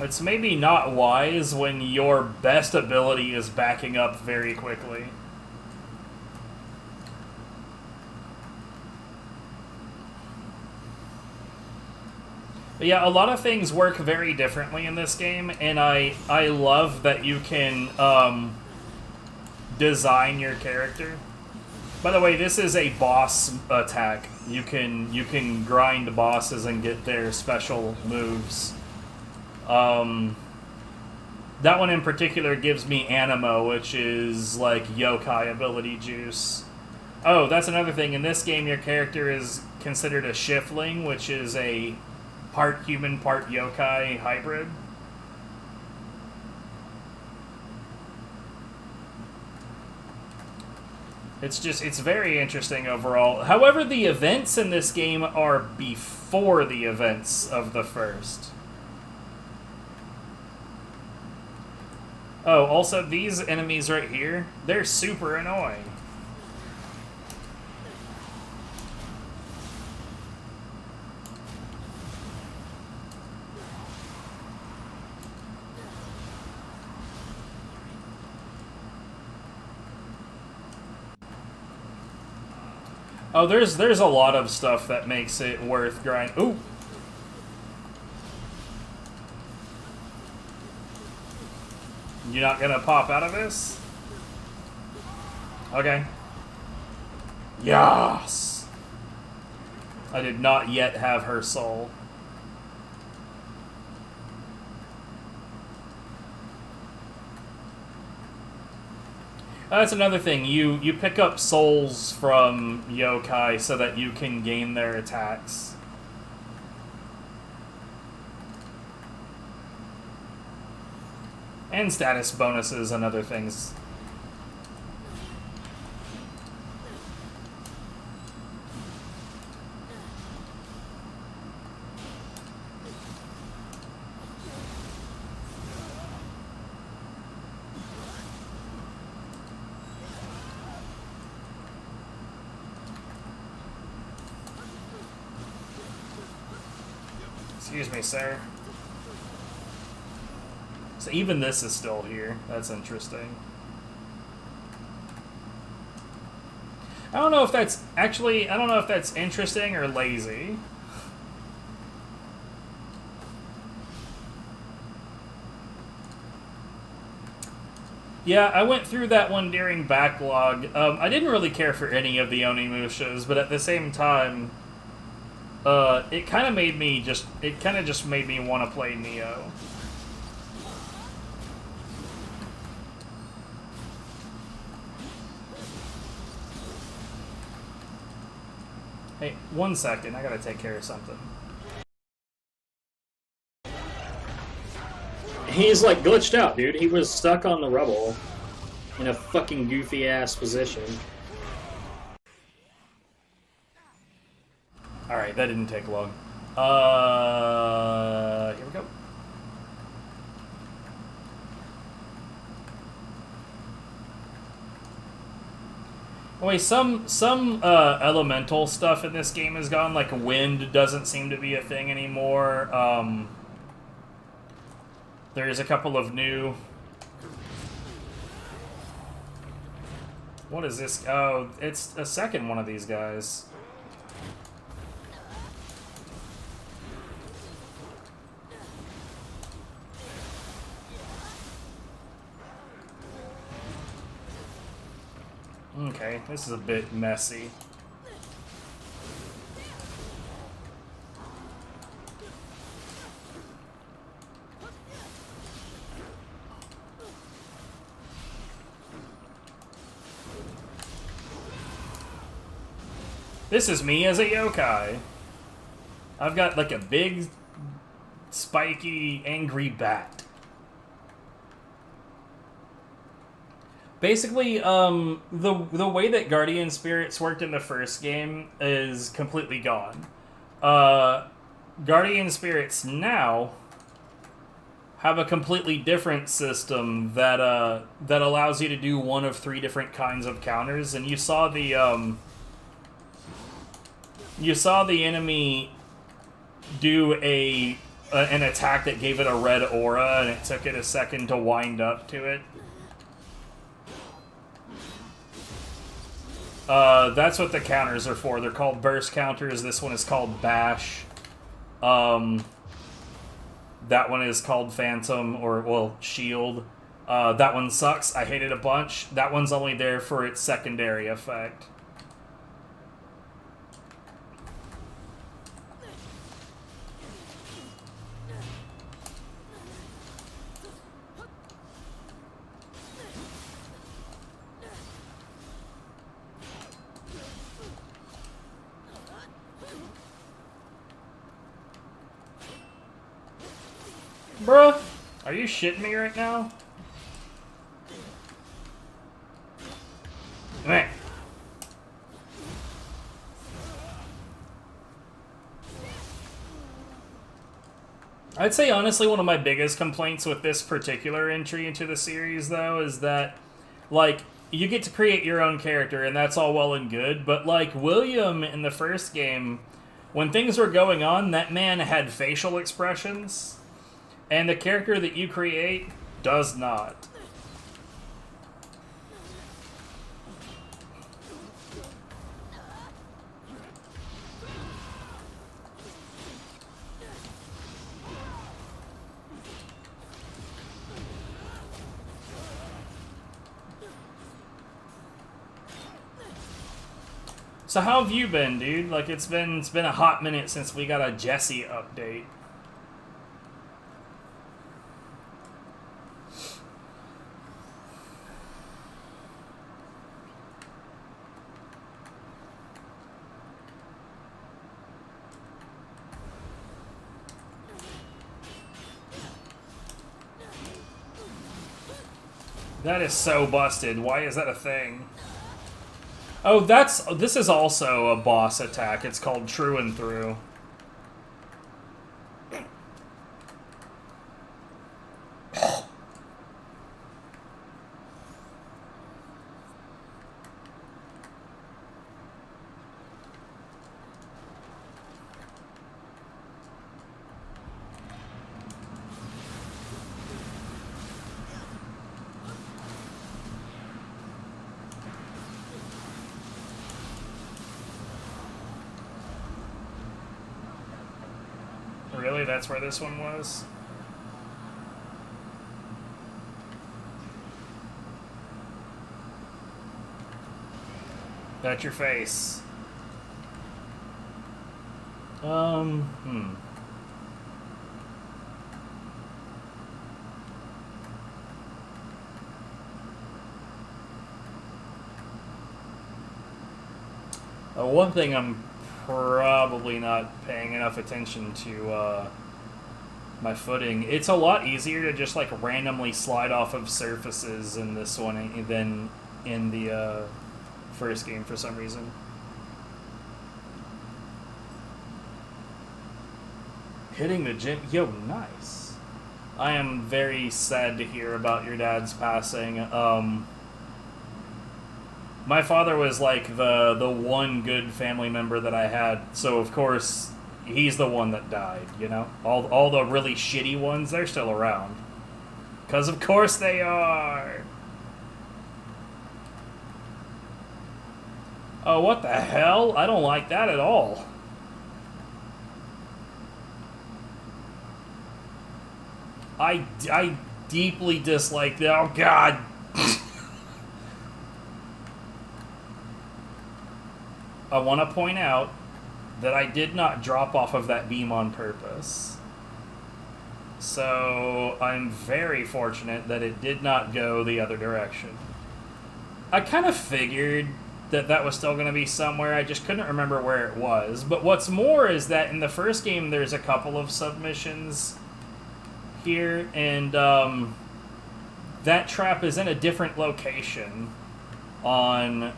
It's maybe not wise when your best ability is backing up very quickly. But yeah, a lot of things work very differently in this game, and I love that you can design your character. By the way, this is a boss attack. You can grind bosses and get their special moves. That one in particular gives me Animo, which is like yokai ability juice. Oh, that's another thing. In this game, your character is considered a shifling, which is a part human, part yokai hybrid. It's very interesting overall. However, the events in this game are before the events of the first. Oh, also, these enemies right here, they're super annoying. Oh, there's a lot of stuff that makes it worth grind. Ooh. You're not gonna pop out of this? Okay. Yes! I did not yet have her soul. That's another thing. You pick up souls from yokai so that you can gain their attacks. And status bonuses and other things. Excuse me, sir. So even this is still here. That's interesting. I don't know if that's actually... I don't know if that's interesting or lazy. Yeah, I went through that one during backlog. I didn't really care for any of the Onimushas, but at the same time... it kind of made me just... It kind of just made me want to play Nioh. Hey, 1 second. I gotta take care of something. He's like glitched out, dude. He was stuck on the rubble in a fucking goofy-ass position. Alright, that didn't take long. Here we go. Wait, some elemental stuff in this game is gone. Like wind doesn't seem to be a thing anymore. There's a couple of new... What is this? Oh, it's a second one of these guys. Okay, this is a bit messy. This is me as a yokai. I've got like a big, spiky, angry bat. Basically, the way that Guardian Spirits worked in the first game is completely gone. Guardian Spirits now have a completely different system that that allows you to do one of 3 different kinds of counters, and you saw the enemy do an attack that gave it a red aura, and it took it a second to wind up to it. That's what the counters are for. They're called burst counters. This one is called bash. That one is called phantom, or, well, shield. That one sucks. I hate it a bunch. That one's only there for its secondary effect. Bruh, are you shitting me right now? Man. I'd say honestly one of my biggest complaints with this particular entry into the series, though, is that, like, you get to create your own character, and that's all well and good, but, like, William in the first game, when things were going on, that man had facial expressions, and the character that you create does not. So how have you been, dude? Like, it's been a hot minute since we got a Jesse update. That is so busted. Why is that a thing? Oh, this is also a boss attack. It's called True and Through. Really? That's where this one was? That's your face. One thing I'm probably not paying enough attention to my footing. It's a lot easier to just like randomly slide off of surfaces in this one than in the first game for some reason. Hitting the gym. Yo, nice. I am very sad to hear about your dad's passing. My father was like the one good family member that I had, so of course he's the one that died, you know? All the really shitty ones, they're still around. 'Cause of course they are! Oh, what the hell? I don't like that at all. I deeply dislike that. Oh, God! I want to point out that I did not drop off of that beam on purpose. So I'm very fortunate that it did not go the other direction. I kind of figured that was still going to be somewhere, I just couldn't remember where it was. But what's more is that in the first game there's a couple of submissions here, and that trap is in a different location on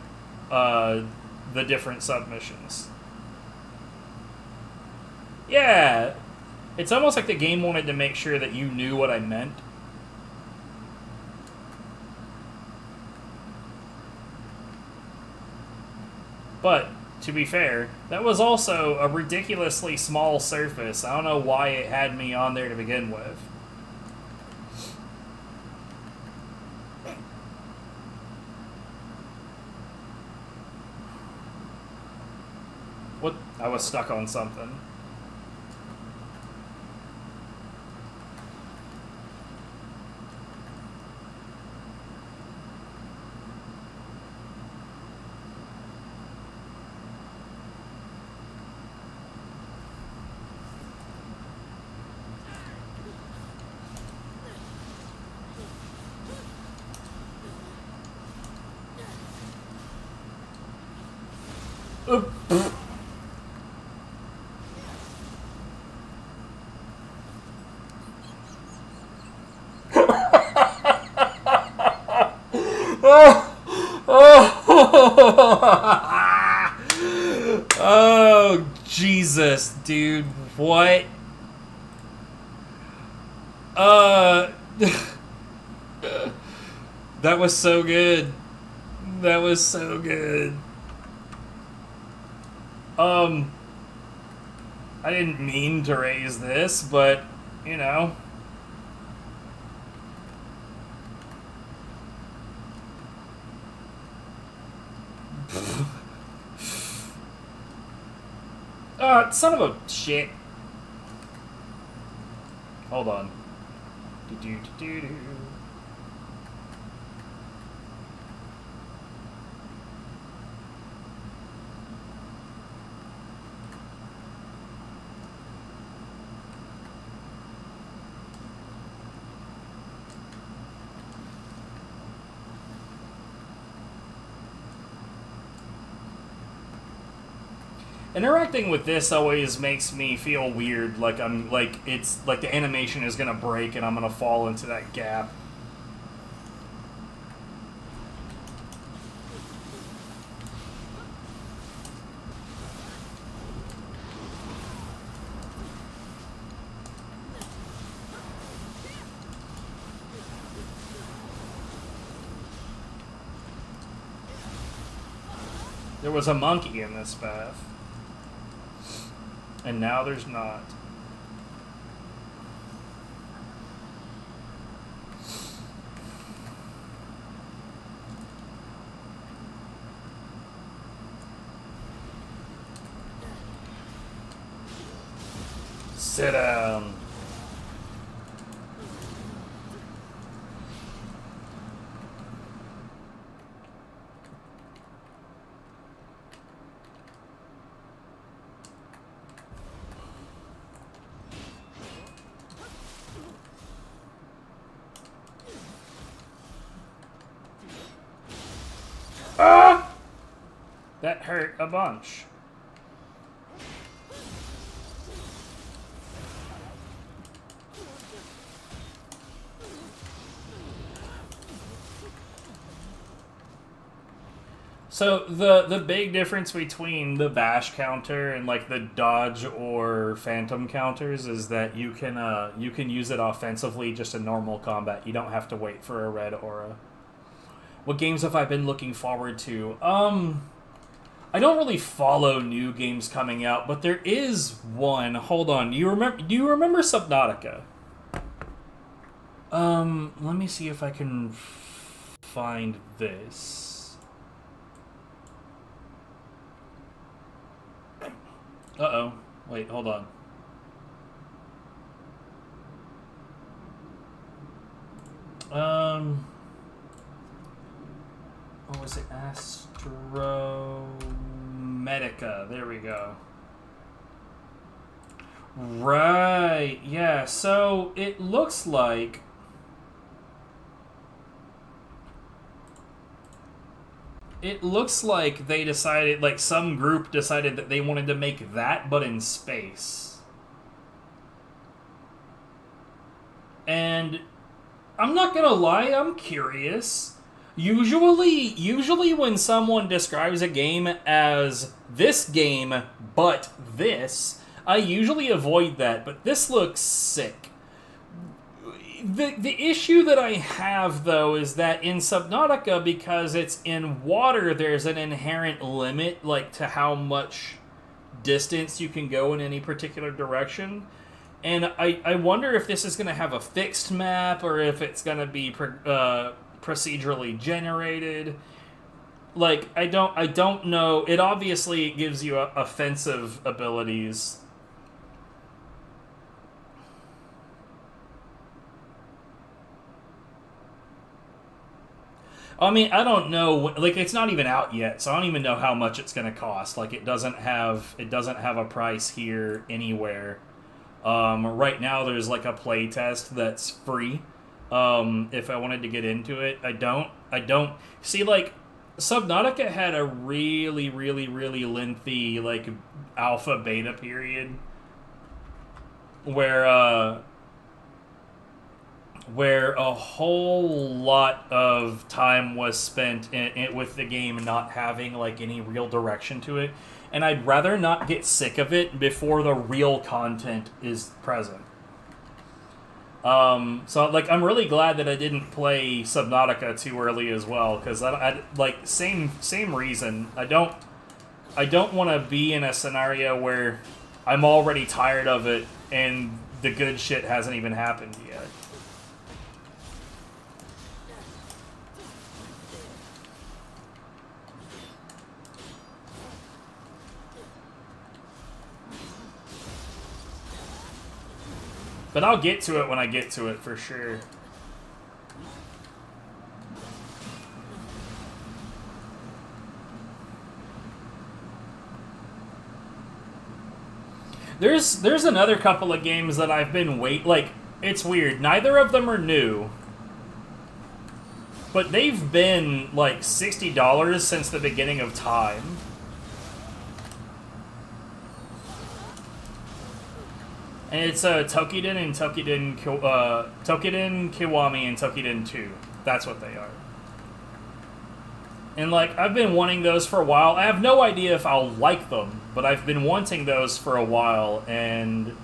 the different submissions. Yeah, it's almost like the game wanted to make sure that you knew what I meant. But, to be fair, that was also a ridiculously small surface. I don't know why it had me on there to begin with. What? I was stuck on something. Oh! Oh! Oh, Jesus, dude. What? That was so good. That was so good. I didn't mean to raise this, but, you know. Son of a shit. Hold on. Do-do-do-do-do. Interacting with this always makes me feel weird, like it's like the animation is gonna break and I'm gonna fall into that gap. There was a monkey in this path. And now there's not. Sit down. Ah! That hurt a bunch. So the big difference between the bash counter and like the dodge or phantom counters is that you can use it offensively just in normal combat. You don't have to wait for a red aura. What games have I been looking forward to? I don't really follow new games coming out, but there is one. Hold on. Do you remember Subnautica? Let me see if I can find this. Uh-oh. Wait, hold on. What was it? Astromedica. There we go. Right. Yeah, so it looks like they decided, like some group decided that they wanted to make that, but in space. And I'm not gonna lie, I'm curious. Usually when someone describes a game as this game, but this, I usually avoid that, but this looks sick. The issue that I have, though, is that in Subnautica, because it's in water, there's an inherent limit, like, to how much distance you can go in any particular direction. And I wonder if this is going to have a fixed map, or if it's going to be procedurally generated. Like, I don't know. It obviously gives you offensive abilities. I mean, I don't know. Like, it's not even out yet, so I don't even know how much it's going to cost. Like, it doesn't have a price here anywhere. Right now, there's like a play test that's free. If I wanted to get into it, I don't see, like, Subnautica had a really, really, really lengthy like alpha beta period where where a whole lot of time was spent with the game not having like any real direction to it, and I'd rather not get sick of it before the real content is present. So like I'm really glad that I didn't play Subnautica too early as well, because I like same reason. I don't want to be in a scenario where I'm already tired of it and the good shit hasn't even happened yet. But I'll get to it when I get to it, for sure. There's another couple of games that I've been like, it's weird. Neither of them are new. But they've been like $60 since the beginning of time. And it's Tokiden and Tokiden Kiwami and Tokiden 2. That's what they are. And like I've been wanting those for a while. I have no idea if I'll like them, but I've been wanting those for a while, and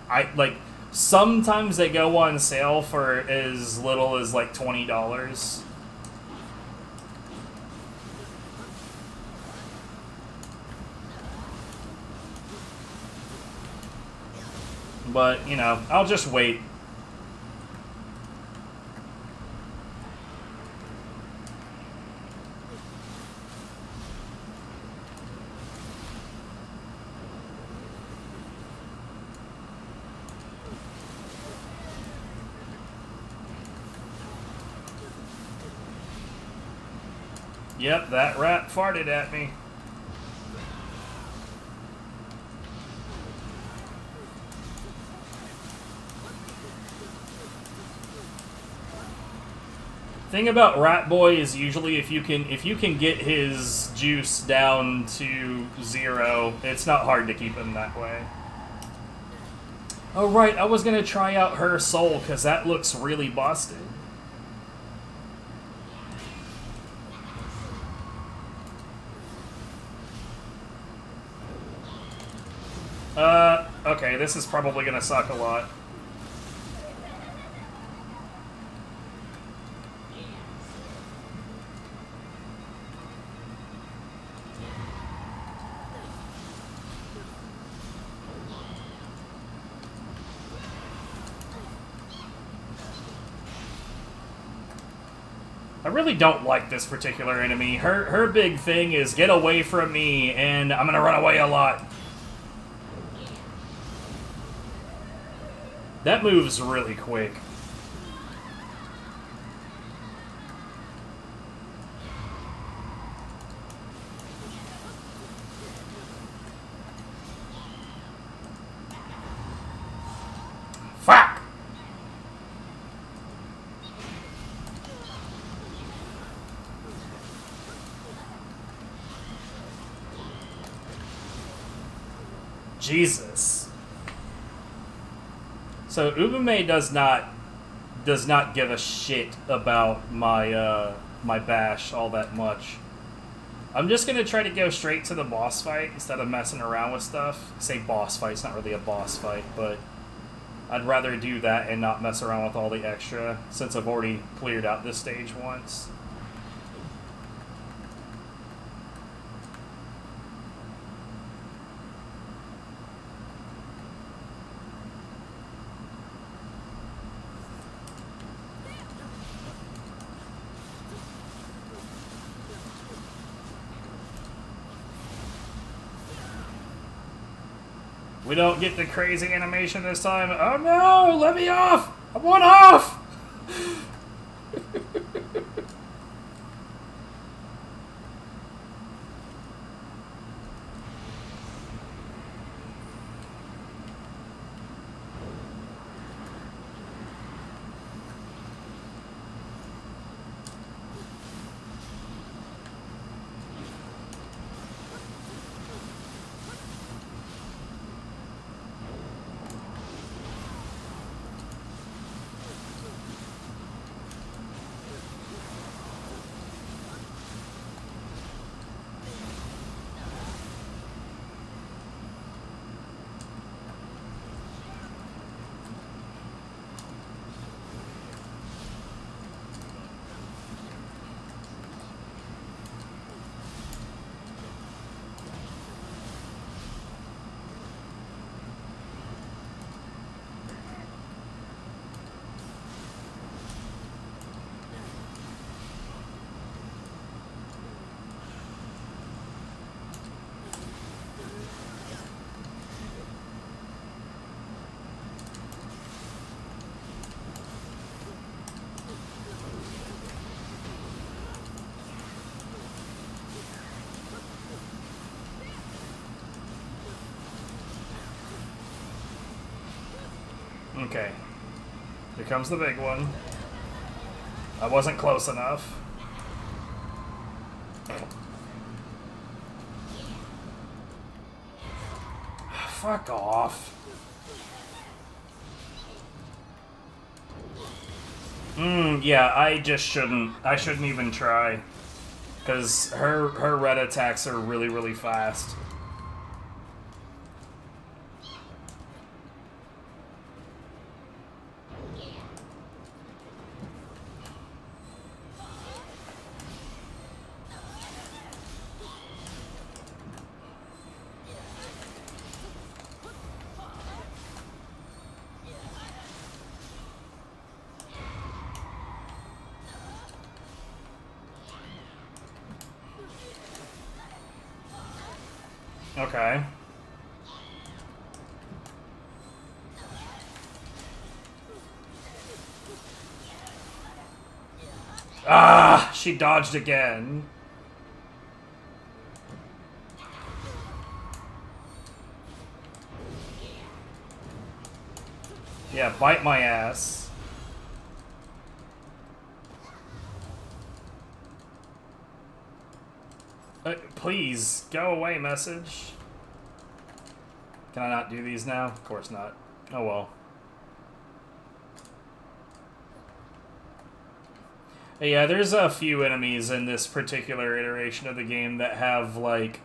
I like sometimes they go on sale for as little as like $20. But, you know, I'll just wait. Yep, that rat farted at me. Thing about Rat Boy is usually if you can get his juice down to 0, it's not hard to keep him that way. Oh right, I was gonna try out Her Soul because that looks really busted. Okay, this is probably gonna suck a lot. I really don't like this particular enemy. Her big thing is get away from me, and I'm gonna run away a lot. That moves really quick. Fuck! Jesus. So Ubume does not give a shit about my my bash all that much. I'm just gonna try to go straight to the boss fight instead of messing around with stuff. I say boss fight, it's not really a boss fight, but I'd rather do that and not mess around with all the extra since I've already cleared out this stage once. We don't get the crazy animation this time. Oh no! Let me off! I want off! Okay. Here comes the big one. I wasn't close enough. Fuck off. Yeah, I just shouldn't. I shouldn't even try. Because her red attacks are really, really fast. Okay. Ah, she dodged again. Yeah, bite my ass. Please, go away, message. Can I not do these now? Of course not. Oh well. Yeah, there's a few enemies in this particular iteration of the game that have, like,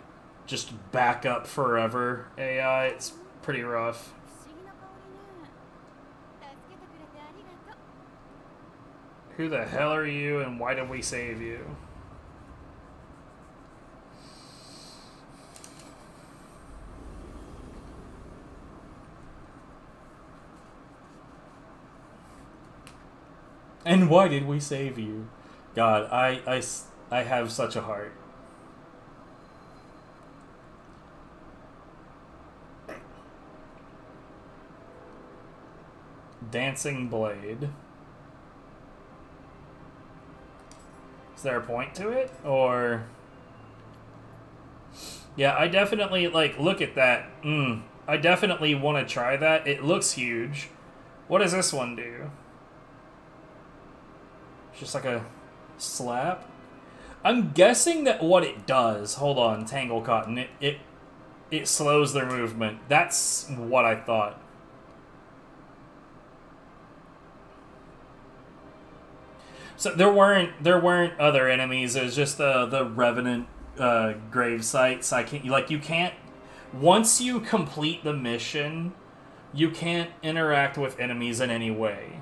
just back up forever AI. It's pretty rough. Who the hell are you and why did we save you? And why did we save you? God, I have such a heart. Dancing Blade. Is there a point to it? Or... Yeah, I definitely, like, look at that. I definitely want to try that. It looks huge. What does this one do? Just like a slap? I'm guessing that what it does... Hold on, Tangle Cotton. It slows their movement. That's what I thought. So there weren't other enemies. It was just the Revenant grave sites. You can't... Once you complete the mission, you can't interact with enemies in any way.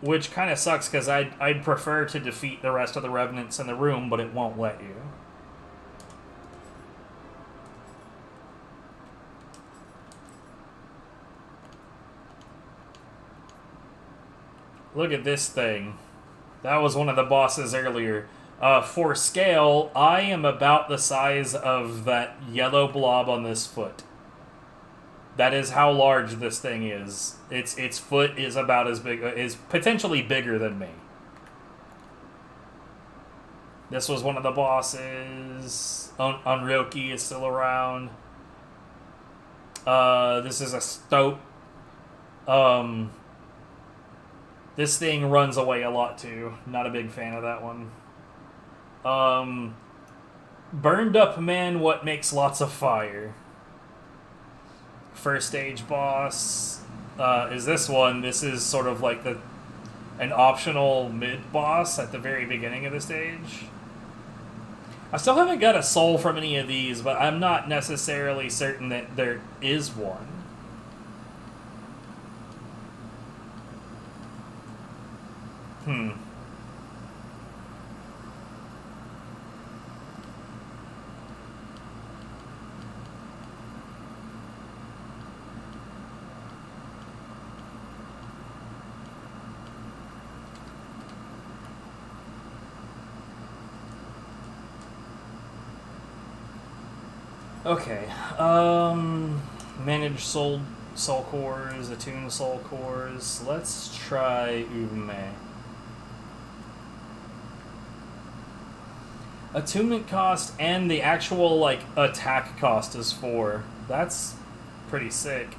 Which kind of sucks, because I'd prefer to defeat the rest of the Revenants in the room, but it won't let you. Look at this thing. That was one of the bosses earlier. For scale, I am about the size of that yellow blob on this foot. That is how large this thing is. Its foot is about as big, is potentially bigger than me. This was one of the bosses. Unryoki is still around. This is a Stoat. This thing runs away a lot too. Not a big fan of that one. Burned Up Man, what makes lots of fire. First stage boss is this one. This is sort of like an optional mid-boss at the very beginning of the stage. I still haven't got a soul from any of these, but I'm not necessarily certain that there is one. Okay, manage soul cores, attune soul cores. Let's try Ume. Attunement cost and the actual, like, attack cost is 4. That's pretty sick.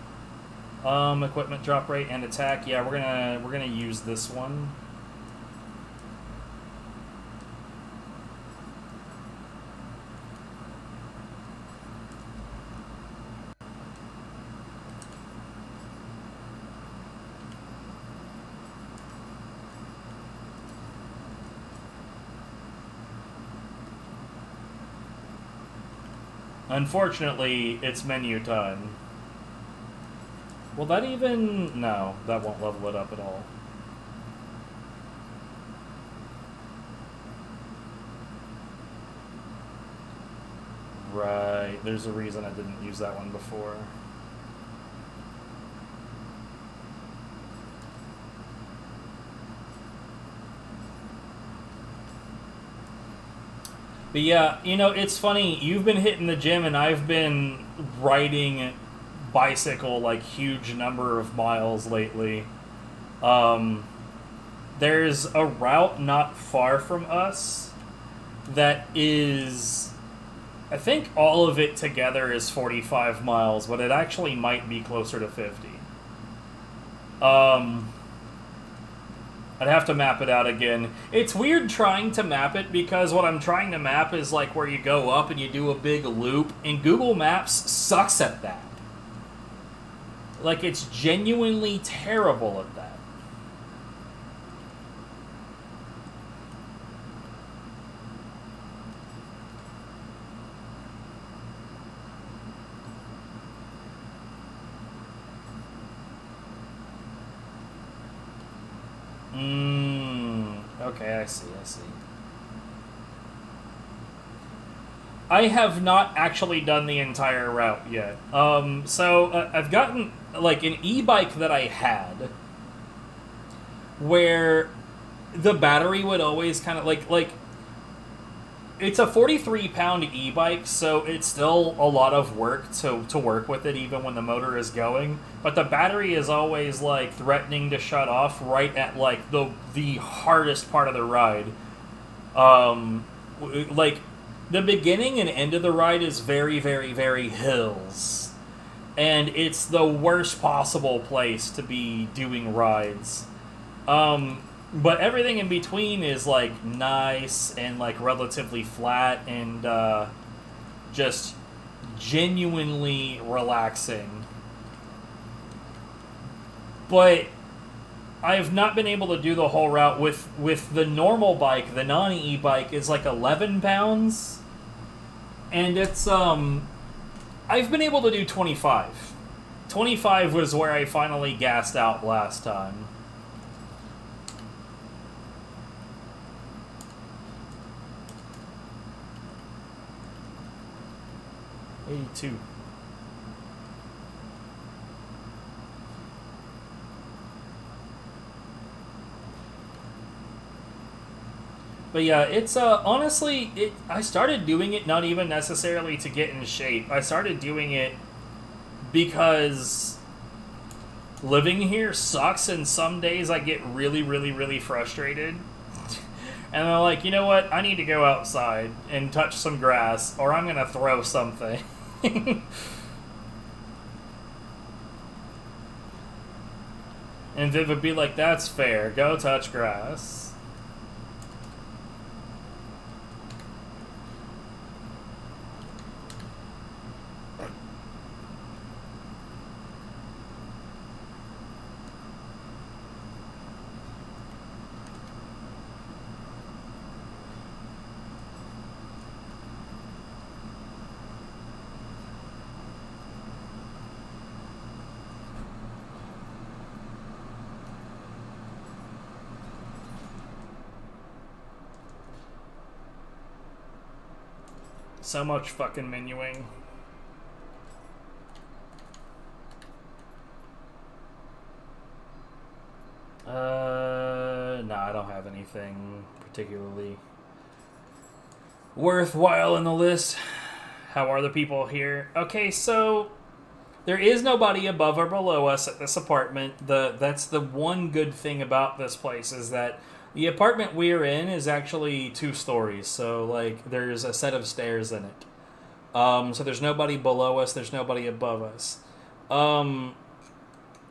Equipment drop rate and attack. Yeah, we're gonna use this one. Unfortunately, it's menu time. Will that even... No, that won't level it up at all. Right, there's a reason I didn't use that one before. But yeah, you know, it's funny, you've been hitting the gym and I've been riding bicycle like huge number of miles lately. Um, there's a route not far from us that is, I think all of it together is 45 miles, but it actually might be closer to 50. I'd have to map it out again. It's weird trying to map it because what I'm trying to map is like where you go up and you do a big loop, and Google Maps sucks at that. Like, it's genuinely terrible at that. Okay, I see. I have not actually done the entire route yet. I've gotten, like, an e-bike that I had where the battery would always kind of, like, it's a 43-pound e-bike, so it's still a lot of work to work with it even when the motor is going. But the battery is always, like, threatening to shut off right at, like, the hardest part of the ride. Like, the beginning and end of the ride is very, very, very hills. And it's the worst possible place to be doing rides. But everything in between is, like, nice and, like, relatively flat and just genuinely relaxing. But I've not been able to do the whole route with the normal bike. The non-e-bike is, like, 11 pounds. And it's, I've been able to do 25. 25 was where I finally gassed out last time. 82. But yeah, it's honestly, I started doing it not even necessarily to get in shape. I started doing it because living here sucks, and some days I get really, really, really frustrated. And I'm like, you know what? I need to go outside and touch some grass, or I'm gonna throw something. And Viv would be like, that's fair. Go touch grass. So much fucking menuing. No, I don't have anything particularly worthwhile in the list. How are the people here? Okay, so there is nobody above or below us at this apartment. That's the one good thing about this place, is that the apartment we're in is actually 2 stories, so, like, there's a set of stairs in it. So there's nobody below us, there's nobody above us.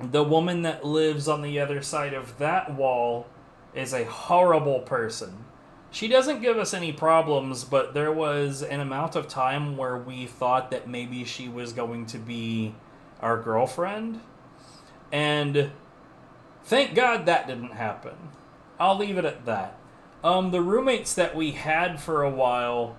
The woman that lives on the other side of that wall is a horrible person. She doesn't give us any problems, but there was an amount of time where we thought that maybe she was going to be our girlfriend. And thank God that didn't happen. I'll leave it at that. The roommates that we had for a while,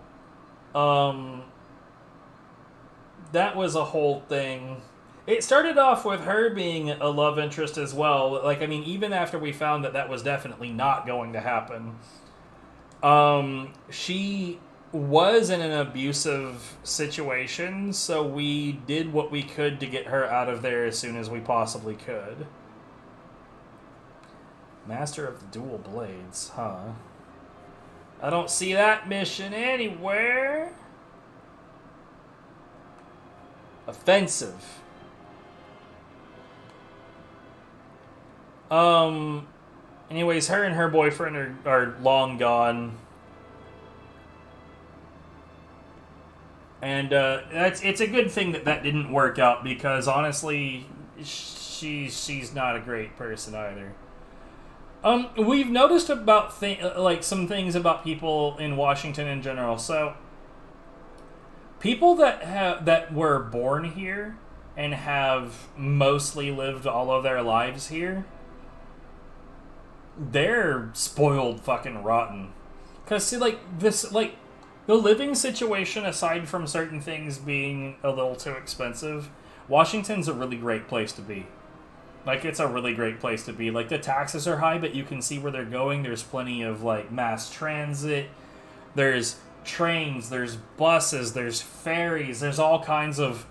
that was a whole thing. It started off with her being a love interest as well. Like, I mean, even after we found that that was definitely not going to happen, she was in an abusive situation, so we did what we could to get her out of there as soon as we possibly could. Master of the Dual Blades, huh? I don't see that mission anywhere. Offensive. Anyways, her and her boyfriend are long gone. And it's a good thing that didn't work out, because honestly, she's not a great person either. We've noticed about some things about people in Washington in general. So, people that were born here and have mostly lived all of their lives here, they're spoiled fucking rotten. Cause see, the living situation, aside from certain things being a little too expensive, Washington's a really great place to be. Like, it's a really great place to be. Like, the taxes are high, but you can see where they're going. There's plenty of, like, mass transit. There's trains. There's buses. There's ferries. There's all kinds of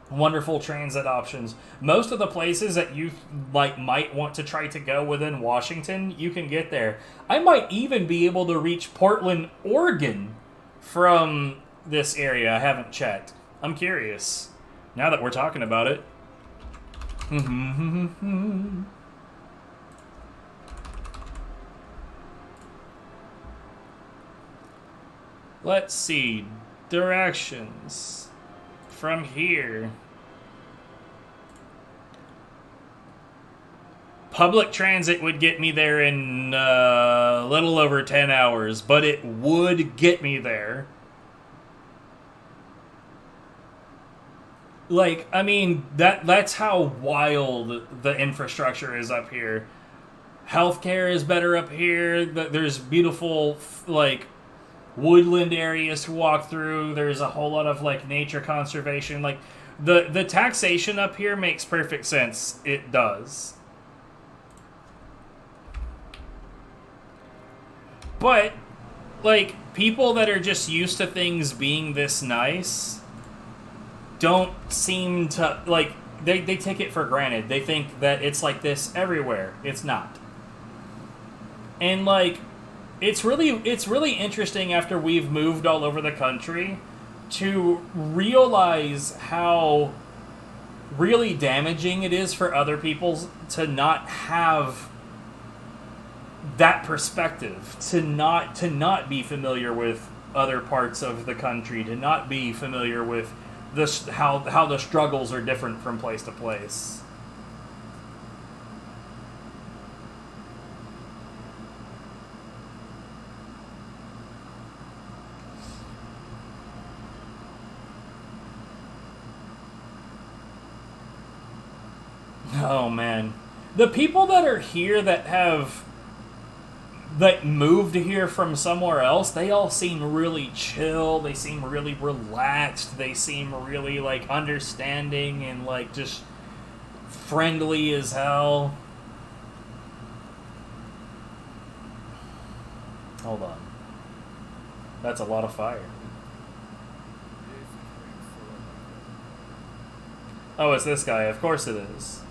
wonderful transit options. Most of the places that you, like, might want to try to go within Washington, you can get there. I might even be able to reach Portland, Oregon from this area. I haven't checked. I'm curious. Now that we're talking about it. Let's see. Directions. From here. Public transit would get me there in a little over 10 hours, but it would get me there. Like, I mean, that's how wild the infrastructure is up here. Healthcare is better up here. There's beautiful, like, woodland areas to walk through. There's a whole lot of, like, nature conservation. Like, the taxation up here makes perfect sense. It does. But, like, people that are just used to things being this nice don't seem to, like, they take it for granted. They think that it's like this everywhere. It's not. And, like, it's really interesting after we've moved all over the country to realize how really damaging it is for other people to not have that perspective, to not be familiar with other parts of the country, to not be familiar with this, how the struggles are different from place to place. Oh man, the people that are here that have moved here from somewhere else, they all seem really chill. They seem really relaxed. They seem really, like, understanding and, like, just friendly as hell. Hold on. That's a lot of fire. Oh, it's this guy. Of course it is.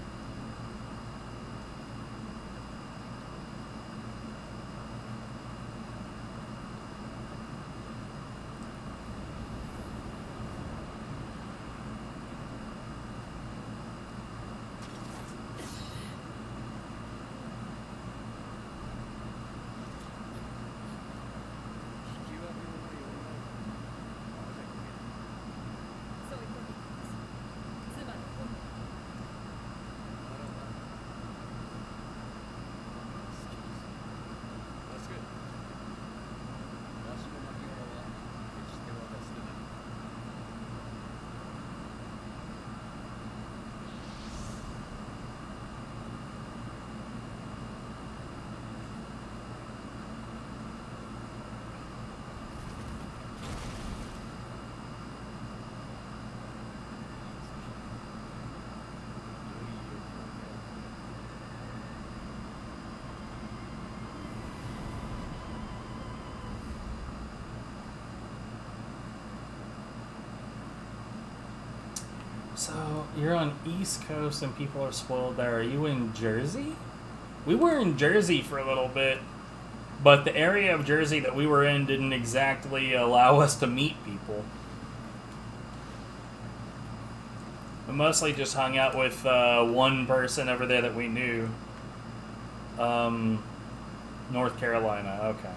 So, you're on East Coast and people are spoiled there. Are you in Jersey? We were in Jersey for a little bit, but the area of Jersey that we were in didn't exactly allow us to meet people. We mostly just hung out with one person over there that we knew. North Carolina, okay.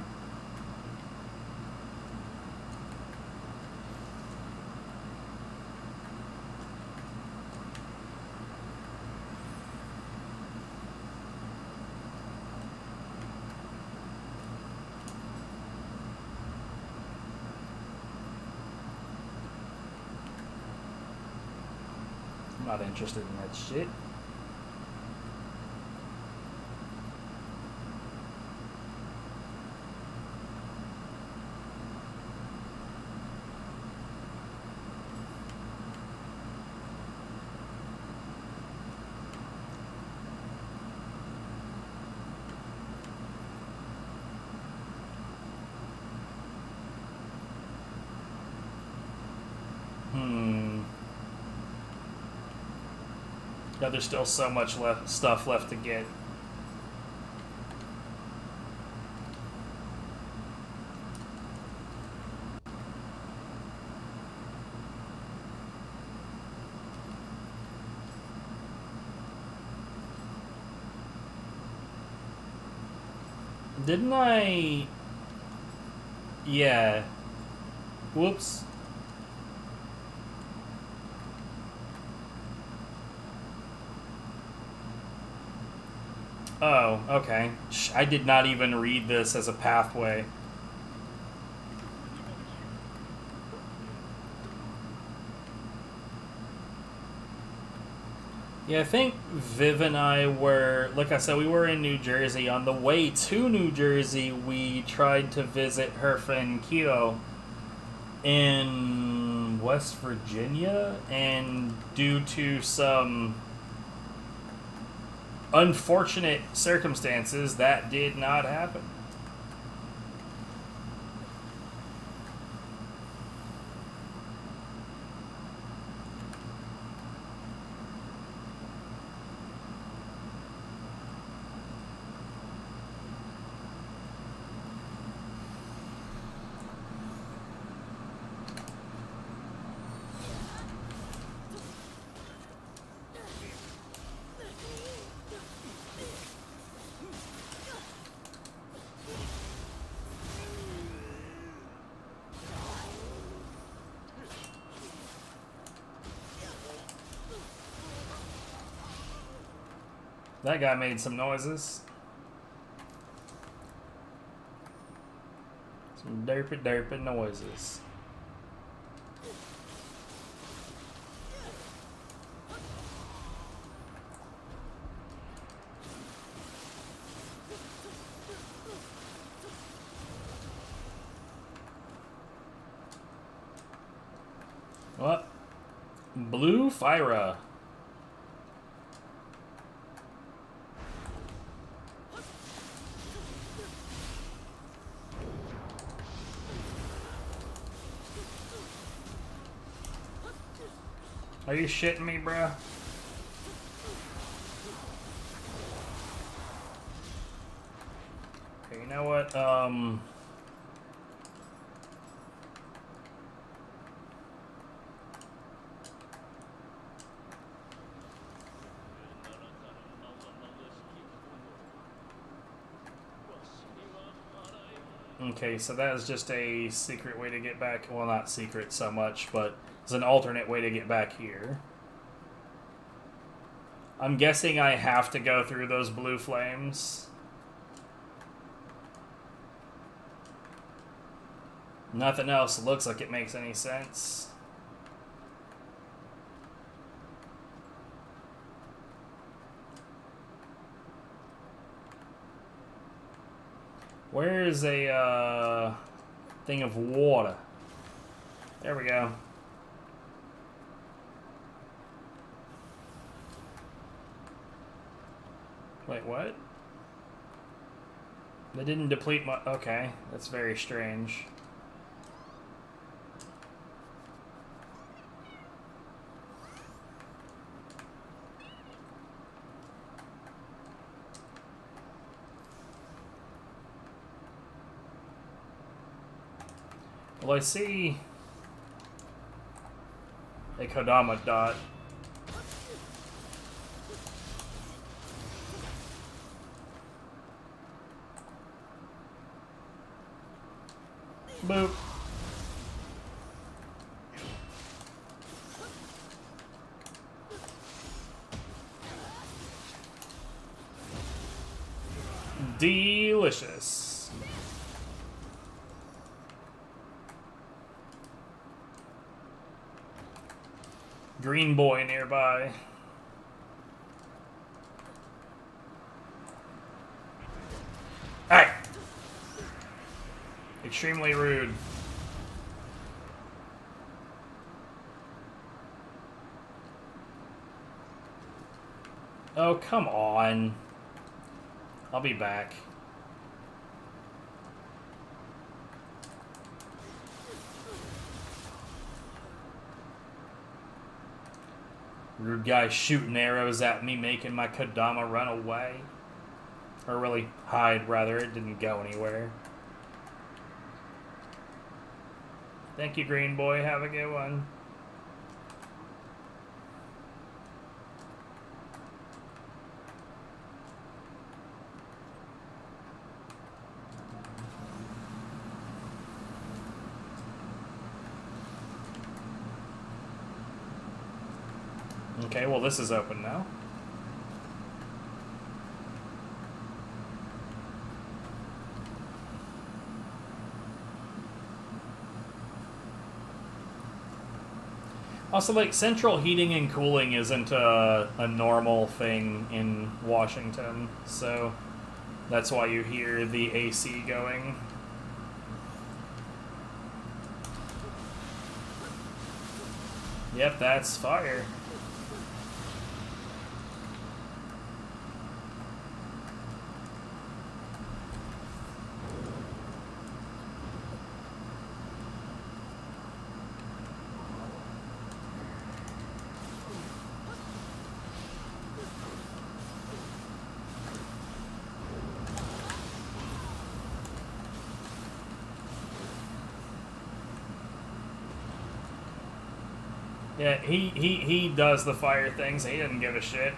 I'm not interested in that shit. Yeah, there's still so much stuff left to get. Didn't I... Yeah. Whoops. Oh, okay. I did not even read this as a pathway. Yeah, I think Viv and I were, like I said, we were in New Jersey. On the way to New Jersey, we tried to visit her friend Nioh in West Virginia, and due to some unfortunate circumstances, that did not happen. That guy made some noises. Some derpy noises. What? Blue Fyra. Are you shitting me, bruh? Okay, you know what? Okay, so that is just a secret way to get back. Well, not secret so much, but it's an alternate way to get back here. I'm guessing I have to go through those blue flames. Nothing else looks like it makes any sense. Where is a thing of water? There we go. Wait, what? They didn't deplete my... Okay, that's very strange. Well, I see a Kodama dot. Boop. Delicious. Green boy nearby. Hey! Extremely rude. Oh, come on. I'll be back. Rude guy shooting arrows at me, making my Kodama run away. Or really, hide, rather. It didn't go anywhere. Thank you, green boy. Have a good one. Okay, well, this is open now. Also, like, central heating and cooling isn't a normal thing in Washington, so that's why you hear the AC going. Yep, that's fire. Yeah, he does the fire things. He doesn't give a shit.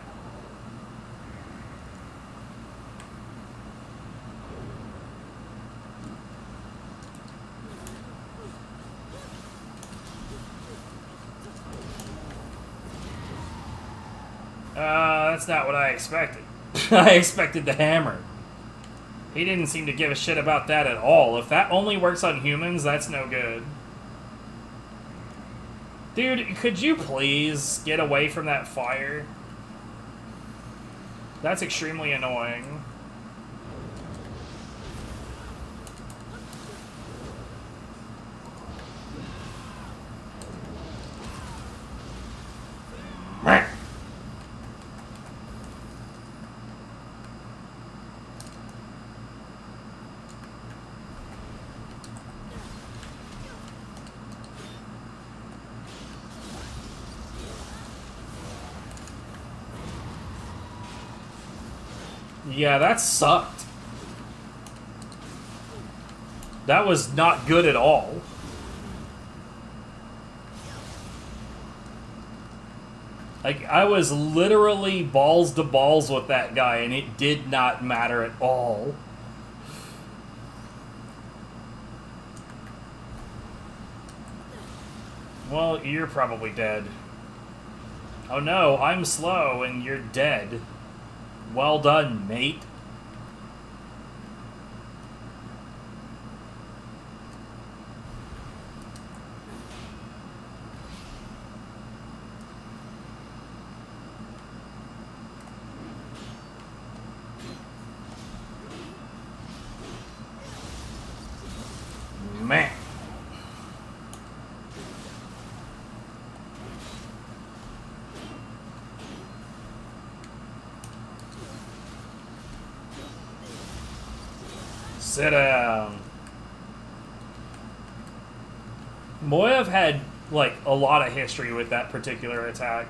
That's not what I expected. I expected the hammer. He didn't seem to give a shit about that at all. If that only works on humans, that's no good. Dude, could you please get away from that fire? That's extremely annoying. Yeah, that sucked. That was not good at all. Like, I was literally balls to balls with that guy, and it did not matter at all. Well, you're probably dead. Oh no, I'm slow, and you're dead. Well done, mate. Man. Sit down. Moyev had, like, a lot of history with that particular attack.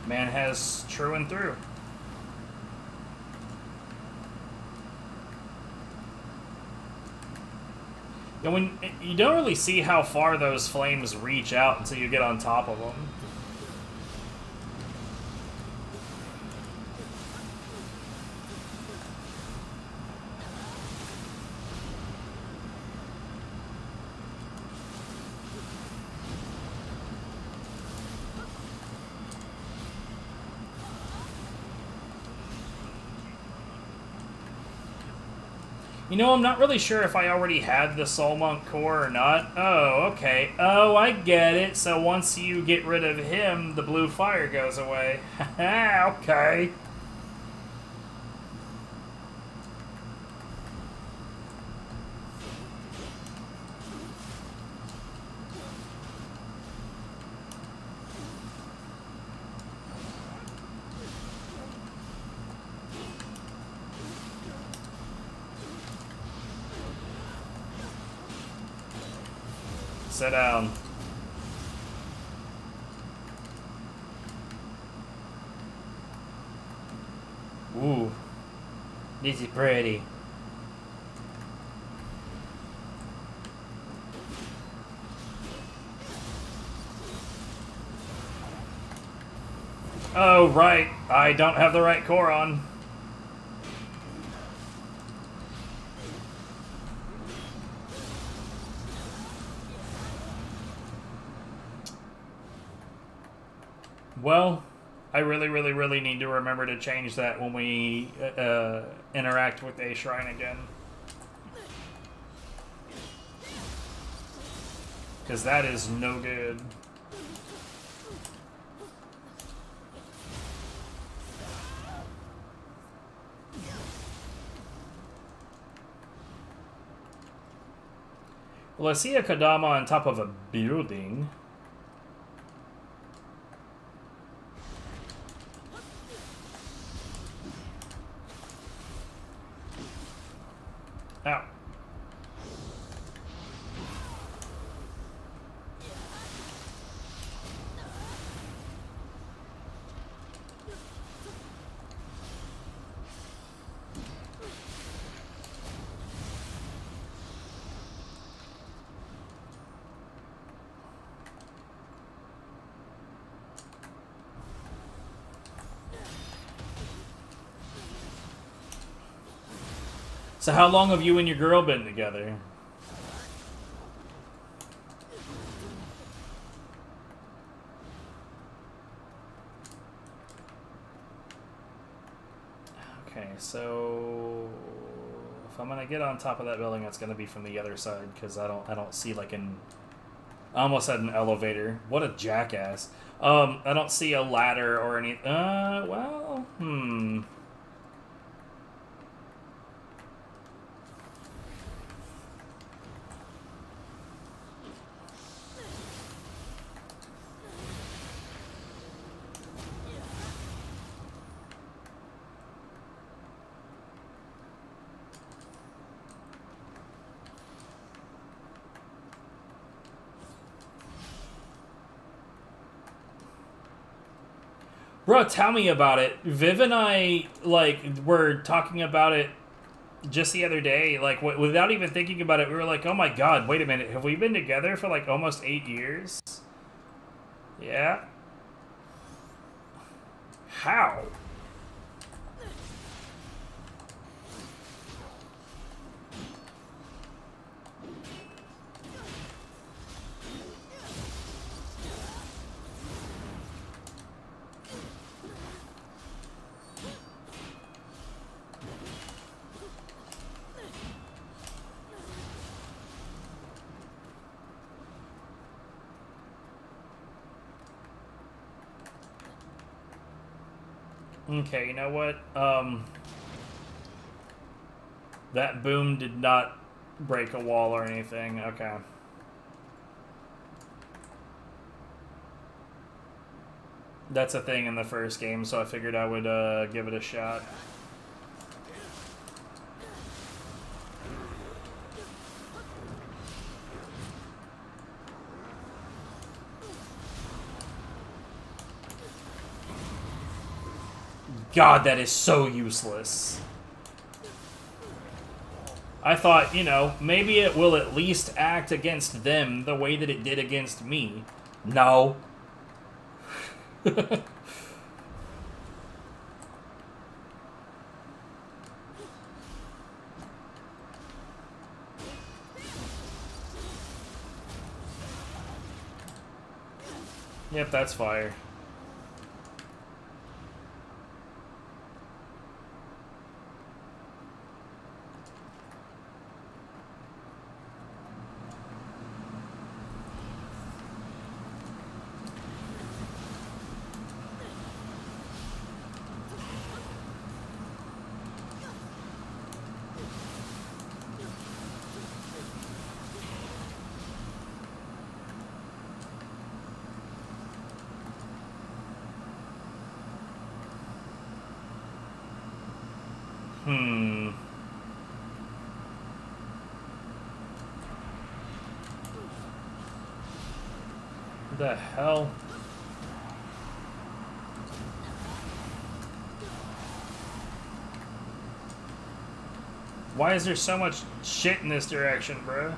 Man has true and through. And when you don't really see how far those flames reach out until you get on top of them. You know, I'm not really sure if I already had the Soul Monk core or not. Oh, okay. Oh, I get it. So once you get rid of him, the blue fire goes away. Okay. Sit down. Ooh. This is pretty. Oh, right. I don't have the right core on. Well, I really need to remember to change that when we interact with a shrine again. Because that is no good. Well, I see a Kodama on top of a building. Ow. So how long have you and your girl been together? Okay, so if I'm gonna get on top of that building, it's gonna be from the other side because I don't see like an. I almost had an elevator. What a jackass! I don't see a ladder or any. Well, Bro, tell me about it. Viv and I, like, were talking about it just the other day. Like, without even thinking about it, we were like, oh my god, wait a minute. Have we been together for, like, almost 8 years? Yeah. How? Okay, you know what? That boom did not break a wall or anything. Okay. That's a thing in the first game, so I figured I would give it a shot. God, that is so useless. I thought, you know, maybe it will at least act against them the way that it did against me. No. Yep, that's fire. The hell? Why is there so much shit in this direction, bro?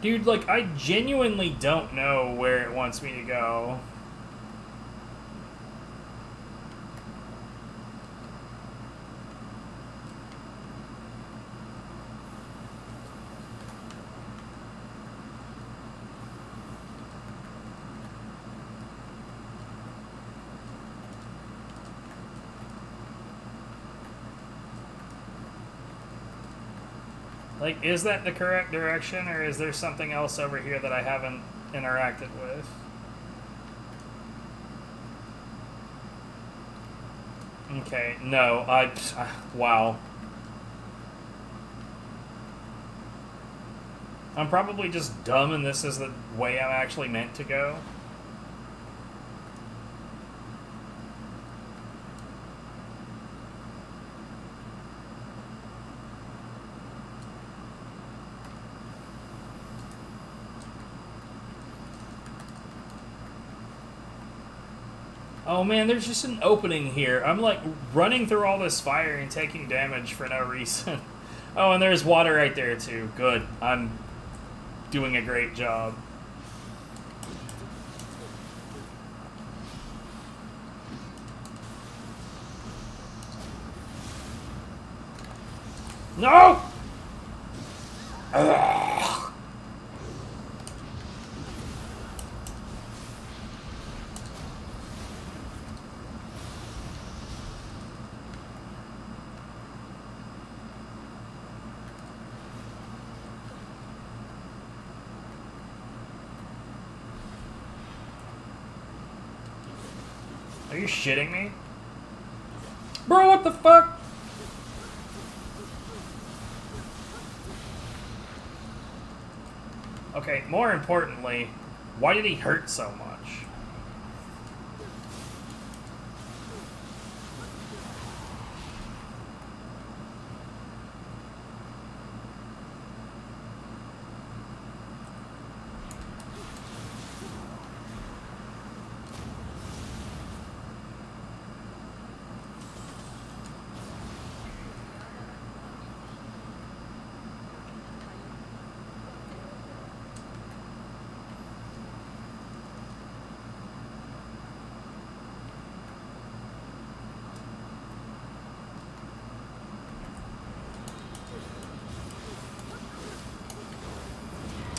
Dude, like, I genuinely don't know where it wants me to go. Like, is that the correct direction, or is there something else over here that I haven't interacted with? Okay, no, wow. I'm probably just dumb and this is the way I'm actually meant to go. Oh man, there's just an opening here. I'm like running through all this fire and taking damage for no reason. Oh, and there's water right there too. Good. I'm doing a great job. No! Ugh. Are you shitting me? Bro, what the fuck? Okay, more importantly, why did he hurt so much?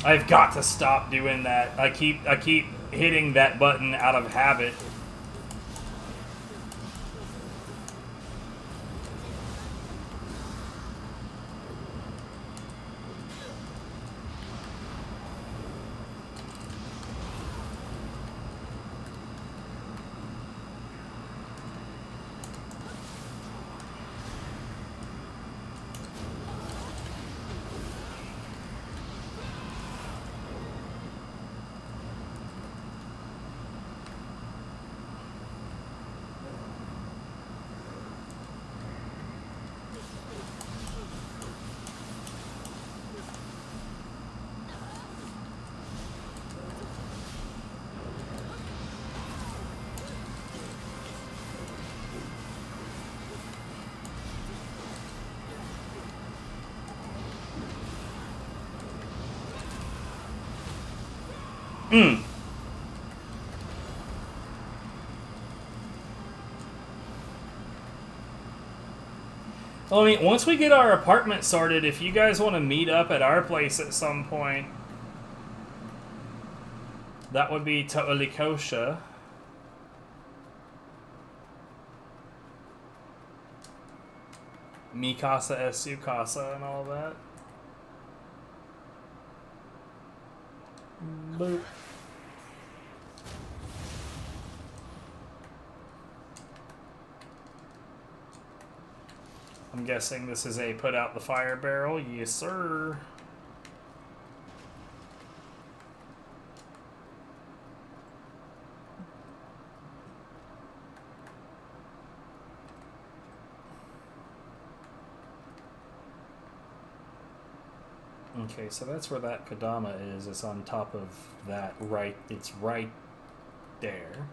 I've got to stop doing that. I keep hitting that button out of habit. Well, I mean, once we get our apartment sorted, if you guys want to meet up at our place at some point, that would be totally kosher. Mi casa es su casa and all that. Boop. I'm guessing this is a put out the fire barrel. Yes, sir. Okay, so that's where that Kodama is. It's on top of that right. It's right there.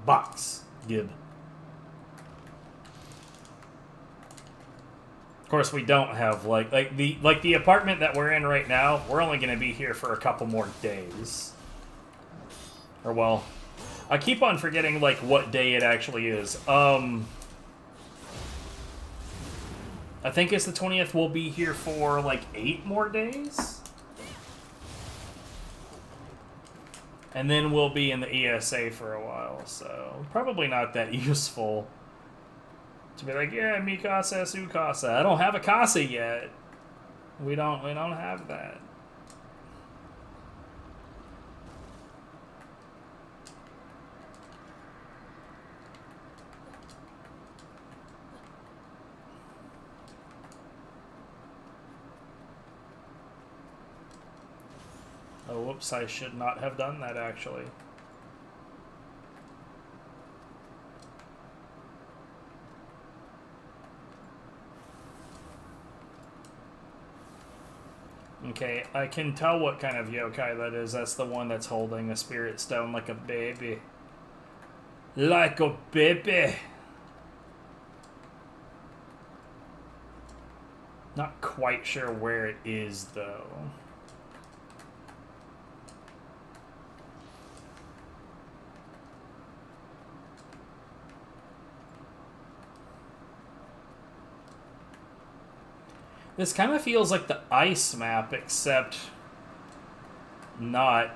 Box. Gib. Of course, we don't have like the apartment that we're in right now. We're only going to be here for a couple more days. Or well, I keep on forgetting like what day it actually is. I think it's the 20th. We'll be here for like 8 more days. And then we'll be in the ESA for a while, so probably not that useful to be like, yeah, mi casa, su casa. I don't have a casa yet. We don't have that. Oh, whoops, I should not have done that, actually. Okay, I can tell what kind of yokai that is. That's the one that's holding a spirit stone like a baby. Like a baby! Not quite sure where it is, though. This kind of feels like the ice map, except not.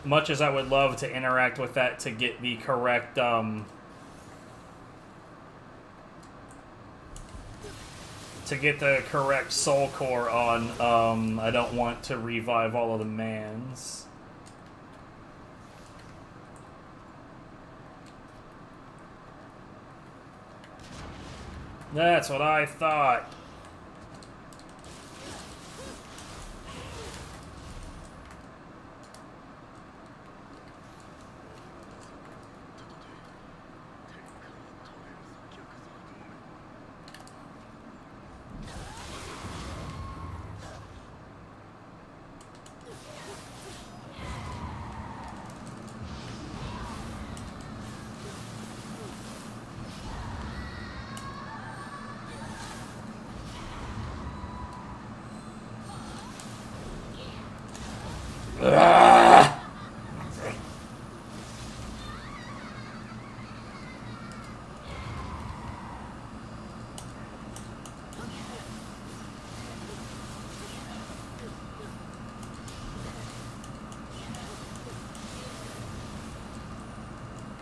Much as I would love to interact with that to get the correct, to get the correct soul core on, I don't want to revive all of the mans. That's what I thought.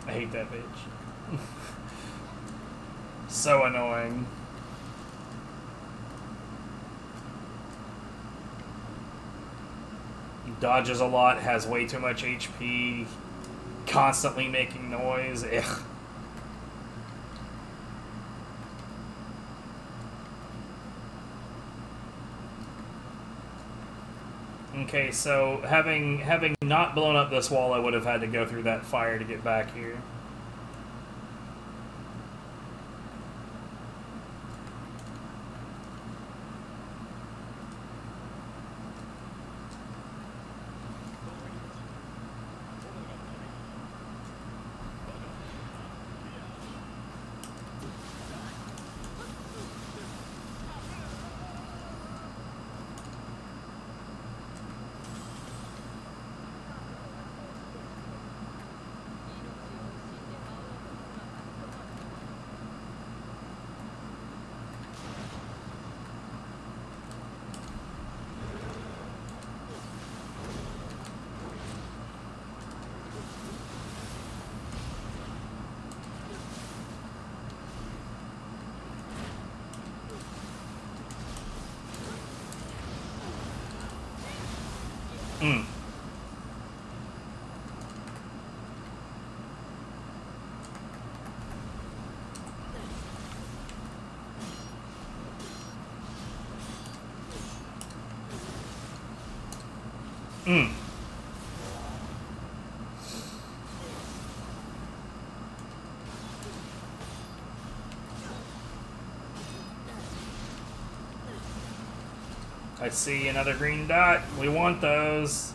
I hate that bitch. So annoying. Dodges a lot, has way too much HP, constantly making noise. Ugh. Okay, so having not blown up this wall, I would have had to go through that fire to get back here. Mm. Mm. I see another green dot. We want those.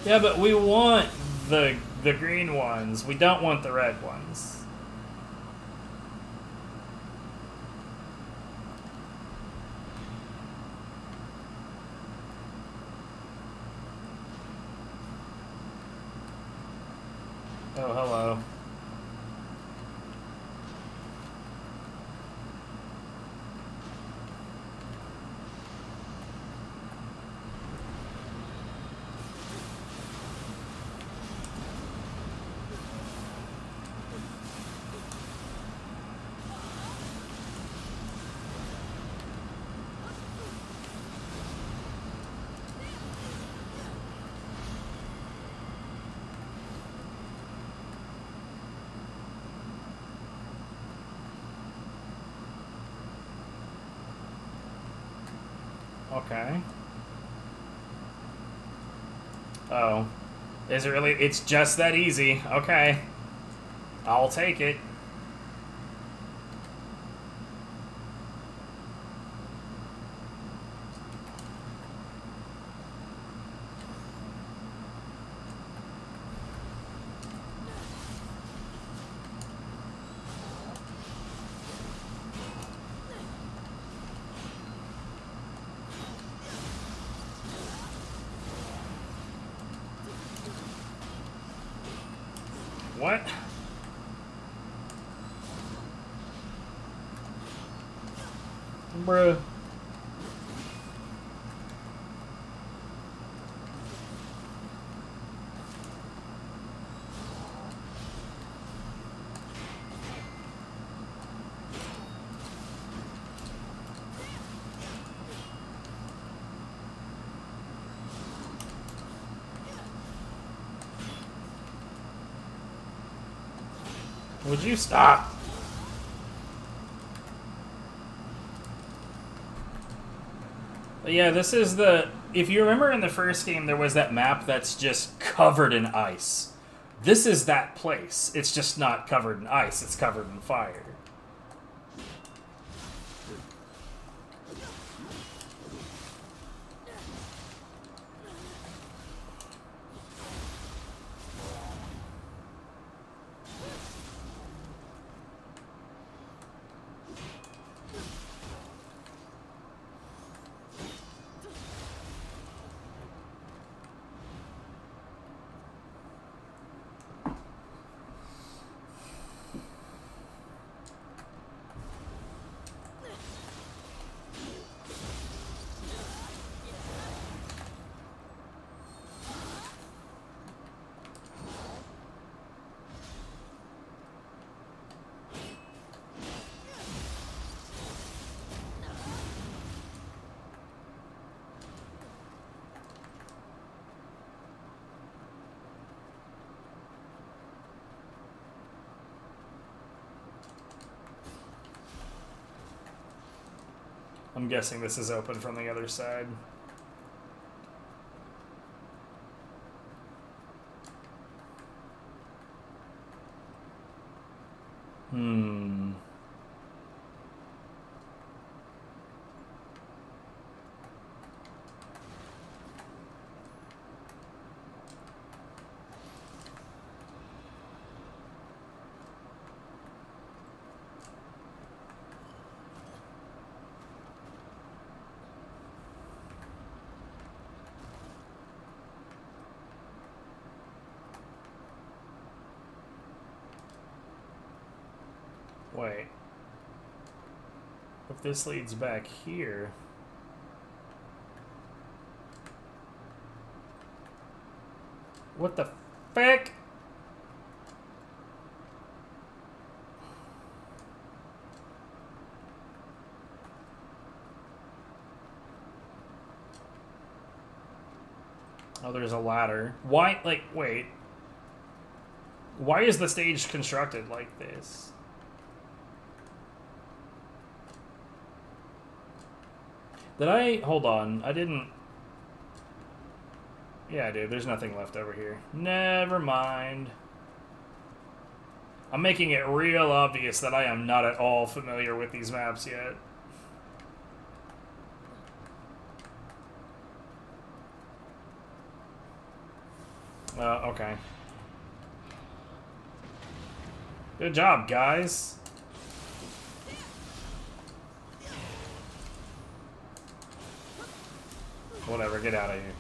Yeah, but we want the green ones. We don't want the red ones. Oh, hello. Okay. Oh. Is it really? It's just that easy. Okay. I'll take it. What? Bruh. Would you stop? But yeah, this is the... If you remember in the first game, there was that map that's just covered in ice. This is that place. It's just not covered in ice. It's covered in fire. I'm guessing this is open from the other side. Hmm. Wait. If this leads back here... What the fuck? Oh, there's a ladder. Why, like, wait. Why is the stage constructed like this? Did I... Hold on. I didn't... Yeah, dude, there's nothing left over here. Never mind. I'm making it real obvious that I am not at all familiar with these maps yet. Okay. Good job, guys. Whatever, get out of here.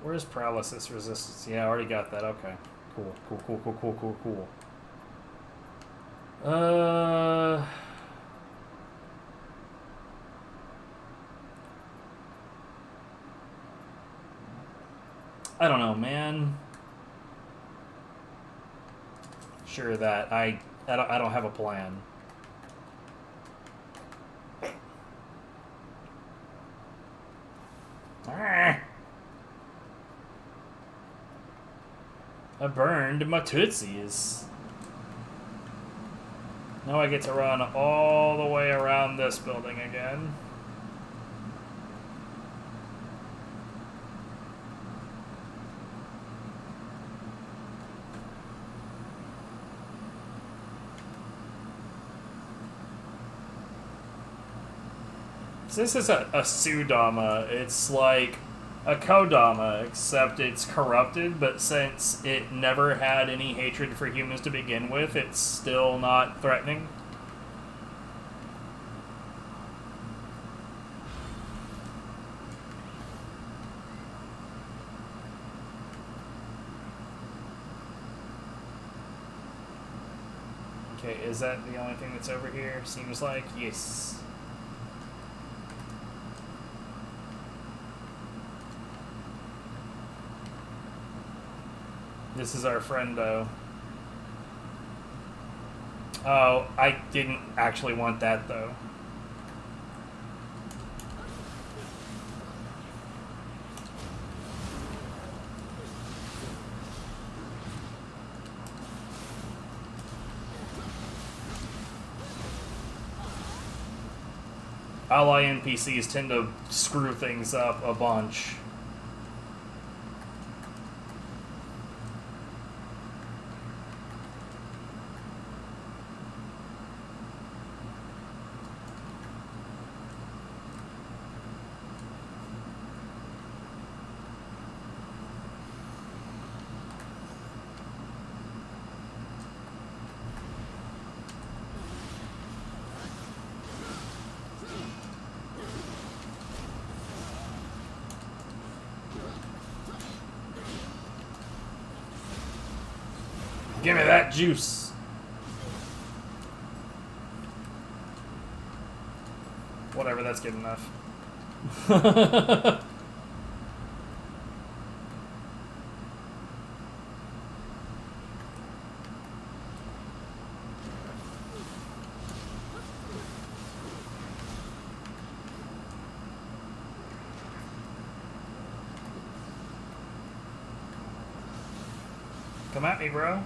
Where's paralysis resistance? Yeah, I already got that. Okay. Cool. I don't know, man. Sure that I don't have a plan. I burned my tootsies. Now I get to run all the way around this building again. So this is a Sudama. It's like a Kodama, except it's corrupted, but since it never had any hatred for humans to begin with, it's still not threatening. Okay, is that the only thing that's over here? Seems like, yes. This is our friend, though. Oh, I didn't actually want that, though. Ally NPCs tend to screw things up a bunch. Give me that juice. Whatever, that's good enough. Come at me, bro.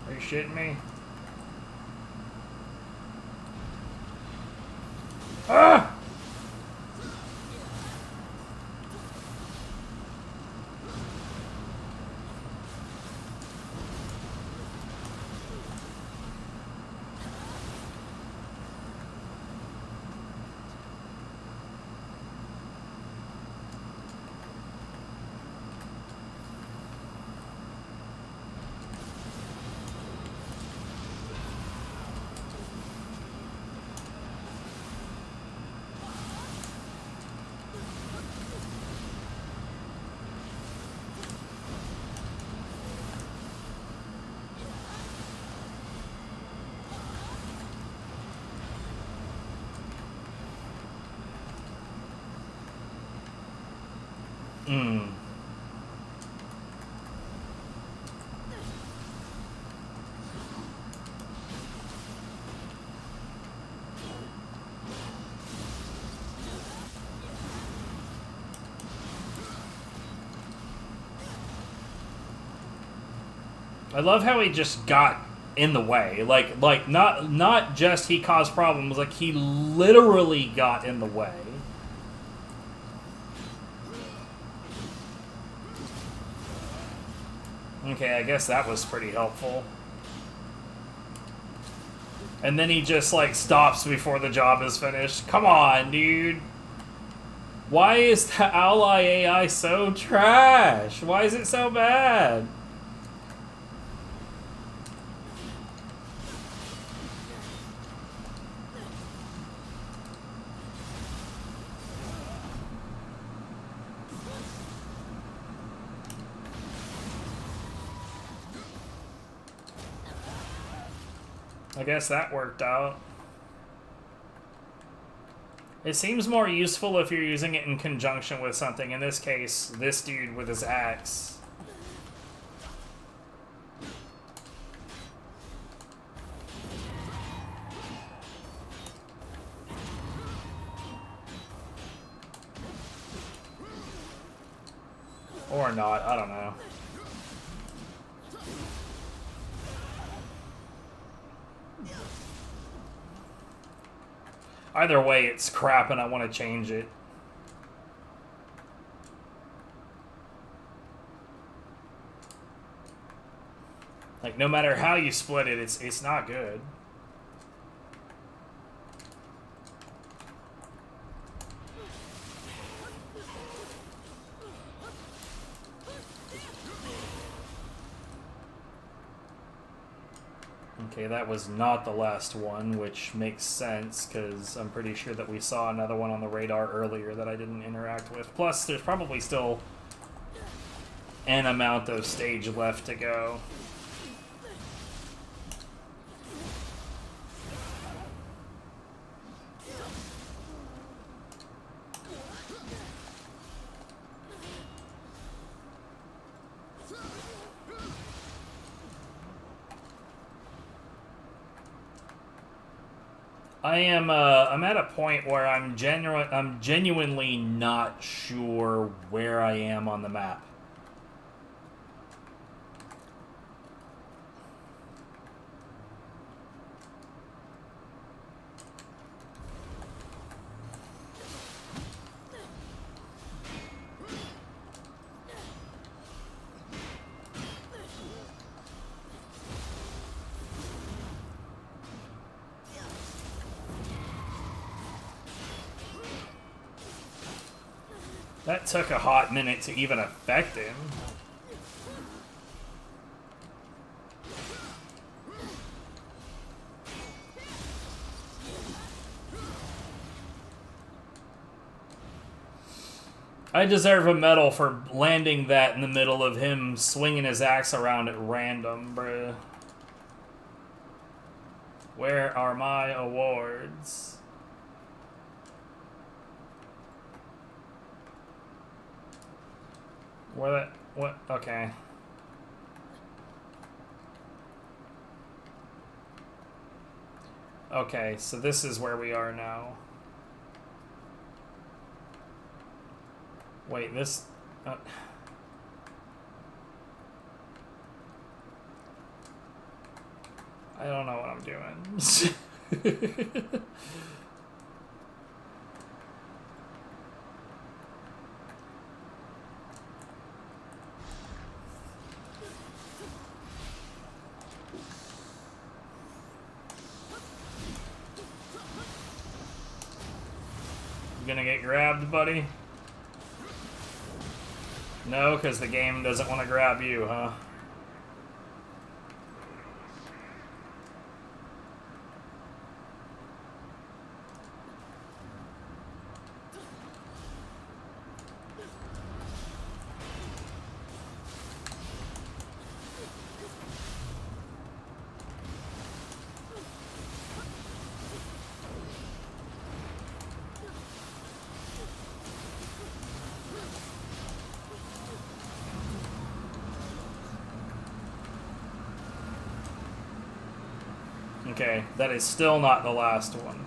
Are you shitting me? Ah! Hmm. I love how he just got in the way. Like not just he caused problems, like he literally got in the way. Okay, I guess that was pretty helpful. And then he just, like, stops before the job is finished. Come on, dude. Why is the ally AI so trash? Why is it so bad? I guess that worked out. It seems more useful if you're using it in conjunction with something. In this case, this dude with his axe. Or not, I don't know. Either way, it's crap and I want to change it. Like, no matter how you split it, it's not good. Okay, that was not the last one, which makes sense, because I'm pretty sure that we saw another one on the radar earlier that I didn't interact with. Plus, there's probably still an amount of stage left to go. I'm at a point where I'm genuinely not sure where I am on the map. That took a hot minute to even affect him. I deserve a medal for landing that in the middle of him swinging his axe around at random, bruh. Where are my awards? Where that? What? Okay. Okay, so this is where we are now. Wait, this... I don't know what I'm doing. You gonna get grabbed, buddy? No, because the game doesn't want to grab you, huh? Okay, that is still not the last one.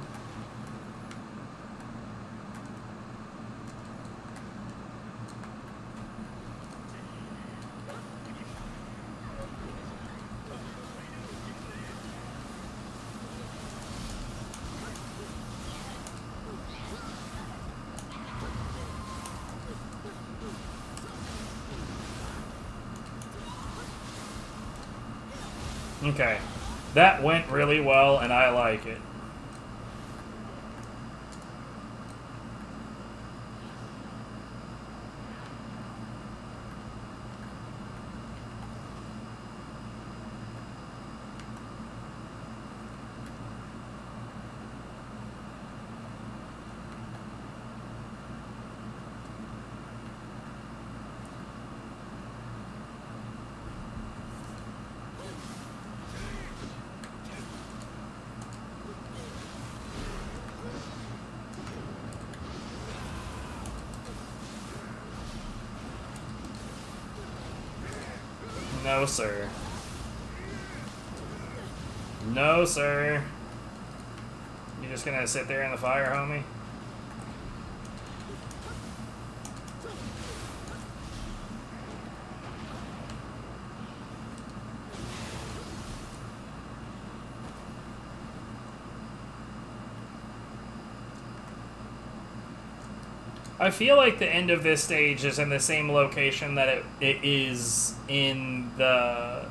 Okay. That went really well, and I like it. No, sir. No, sir. You just gonna sit there in the fire, homie? I feel like the end of this stage is in the same location that it is in the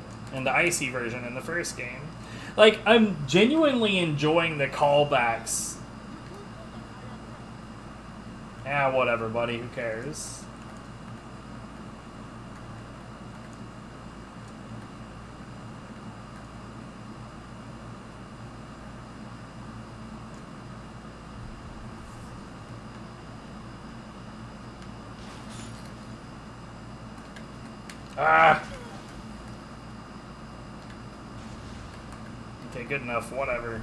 icy version in the first game. Like, I'm genuinely enjoying the callbacks. Ah, whatever, buddy. Who cares? Ah! Okay, good enough. Whatever.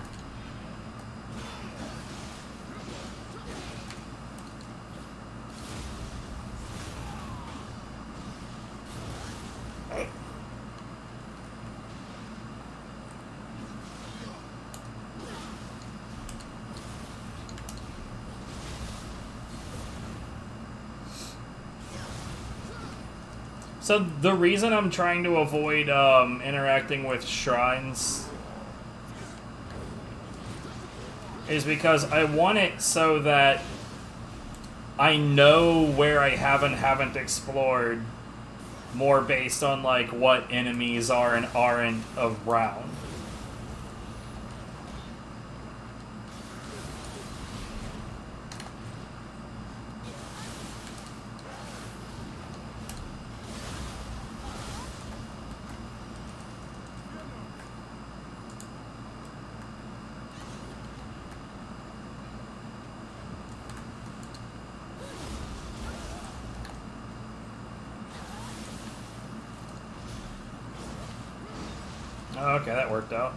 So the reason I'm trying to avoid interacting with shrines is because I want it so that I know where I haven't explored more based on like what enemies are and aren't around. Oh, okay, that worked out.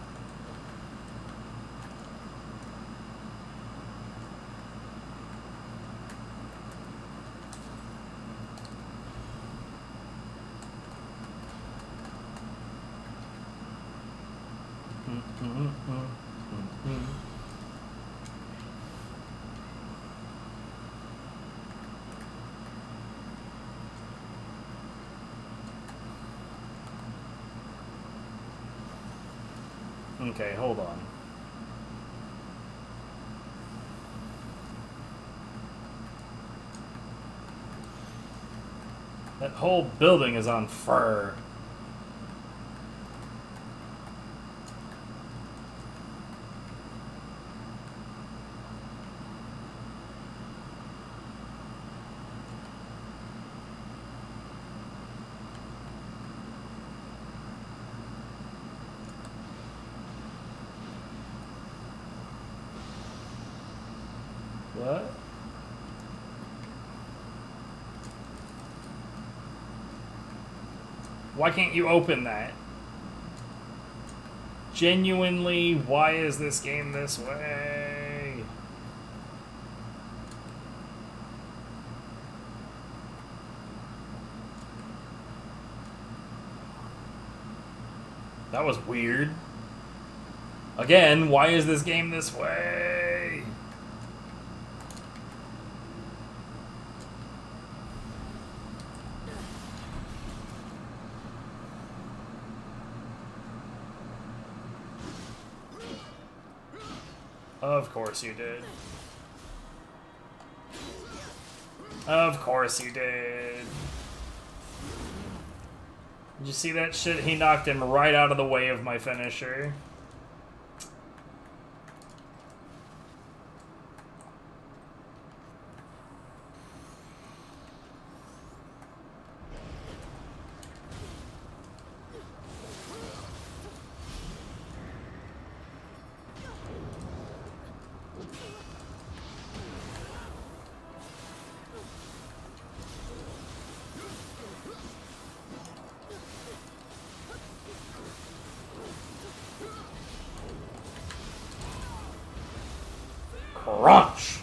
Okay, hold on. That whole building is on fire. What? Why can't you open that? Genuinely, why is this game this way? That was weird. Again, why is this game this way? Of course you did. Of course you did. Did you see that shit? He knocked him right out of the way of my finisher. Crunch!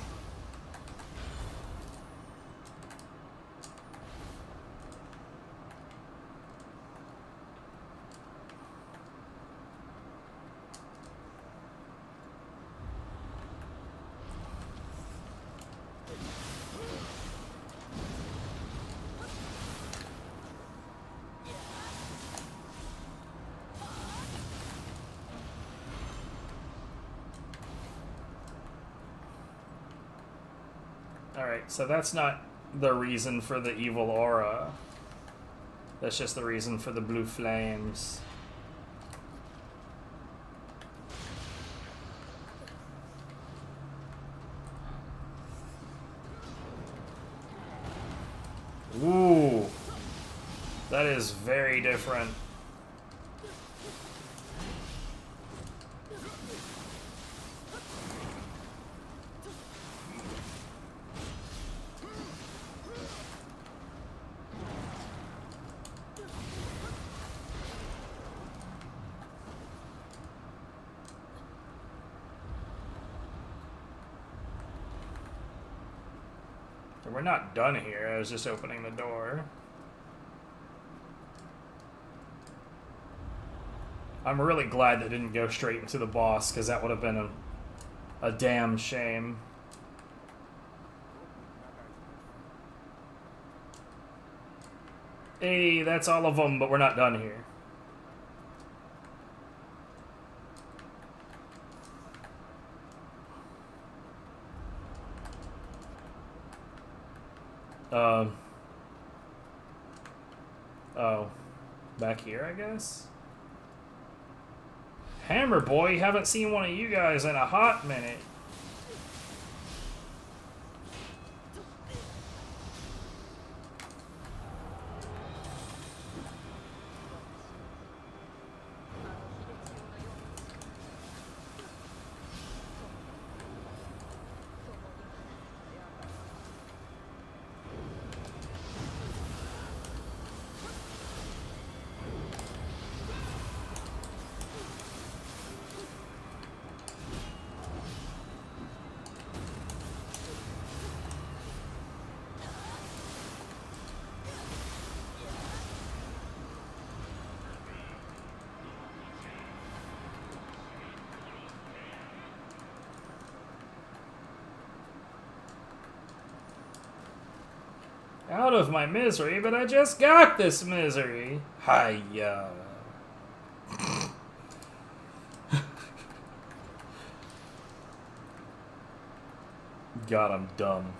Alright, so that's not the reason for the evil aura. That's just the reason for the blue flames. Ooh. That is very different. We're not done here. I was just opening the door. I'm really glad that didn't go straight into the boss, because that would have been a damn shame. Hey, that's all of them, but we're not done here. Oh. Back here, I guess? Hammer Boy, haven't seen one of you guys in a hot minute. out of my misery, but I just got this misery. Hiya. God, I'm dumb.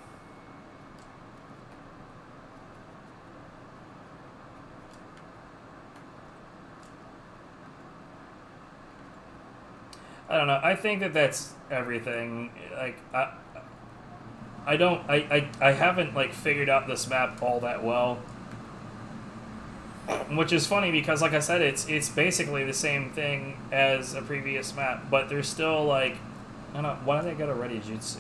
I don't know. I think that that's everything. Like, I haven't, like, figured out this map all that well. Which is funny because, like I said, it's basically the same thing as a previous map, but there's still, like, I don't know, why did I get a ready jutsu?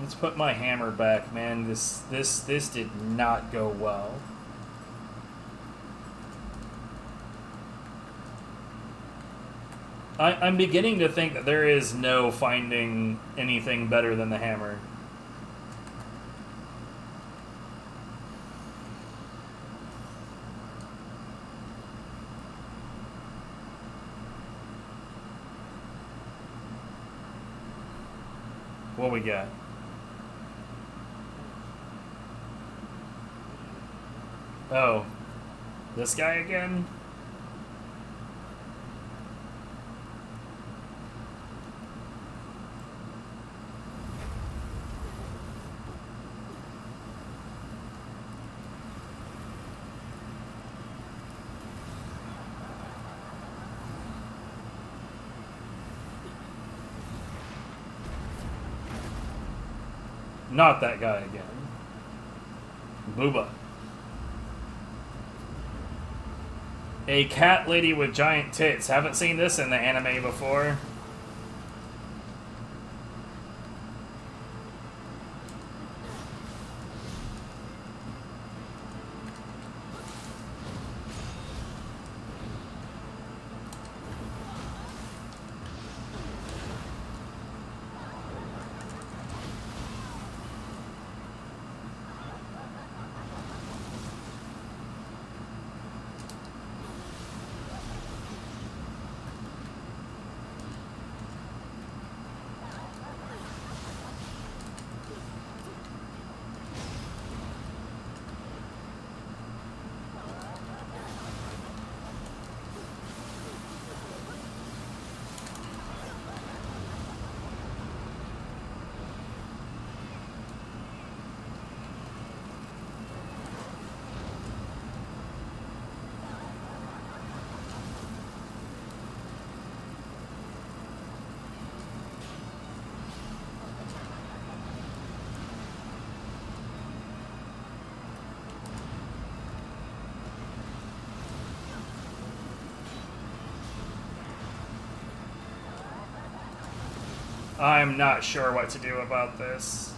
Let's put my hammer back, man. This did not go well. I'm beginning to think that there is no finding anything better than the hammer. What we got? Oh, this guy again? Not that guy again. Booba. A cat lady with giant tits. Haven't seen this in the anime before. I'm not sure what to do about this.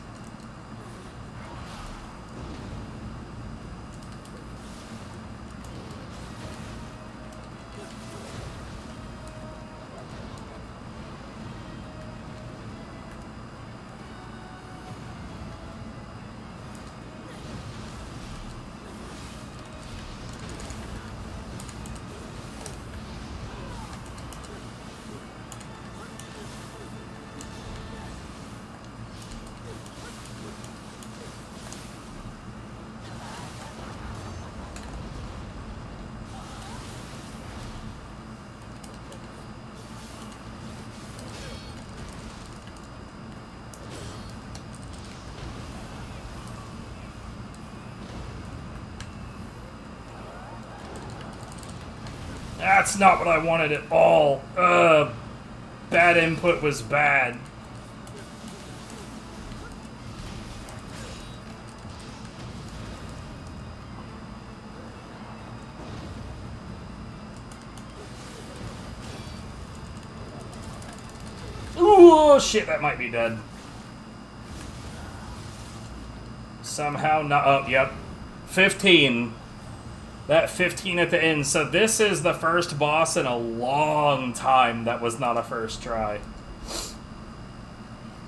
That's not what I wanted at all. Bad input was bad. Ooh, shit, that might be dead. Somehow not. Oh, yep. 15. That 15 at the end. So this is the first boss in a long time that was not a first try.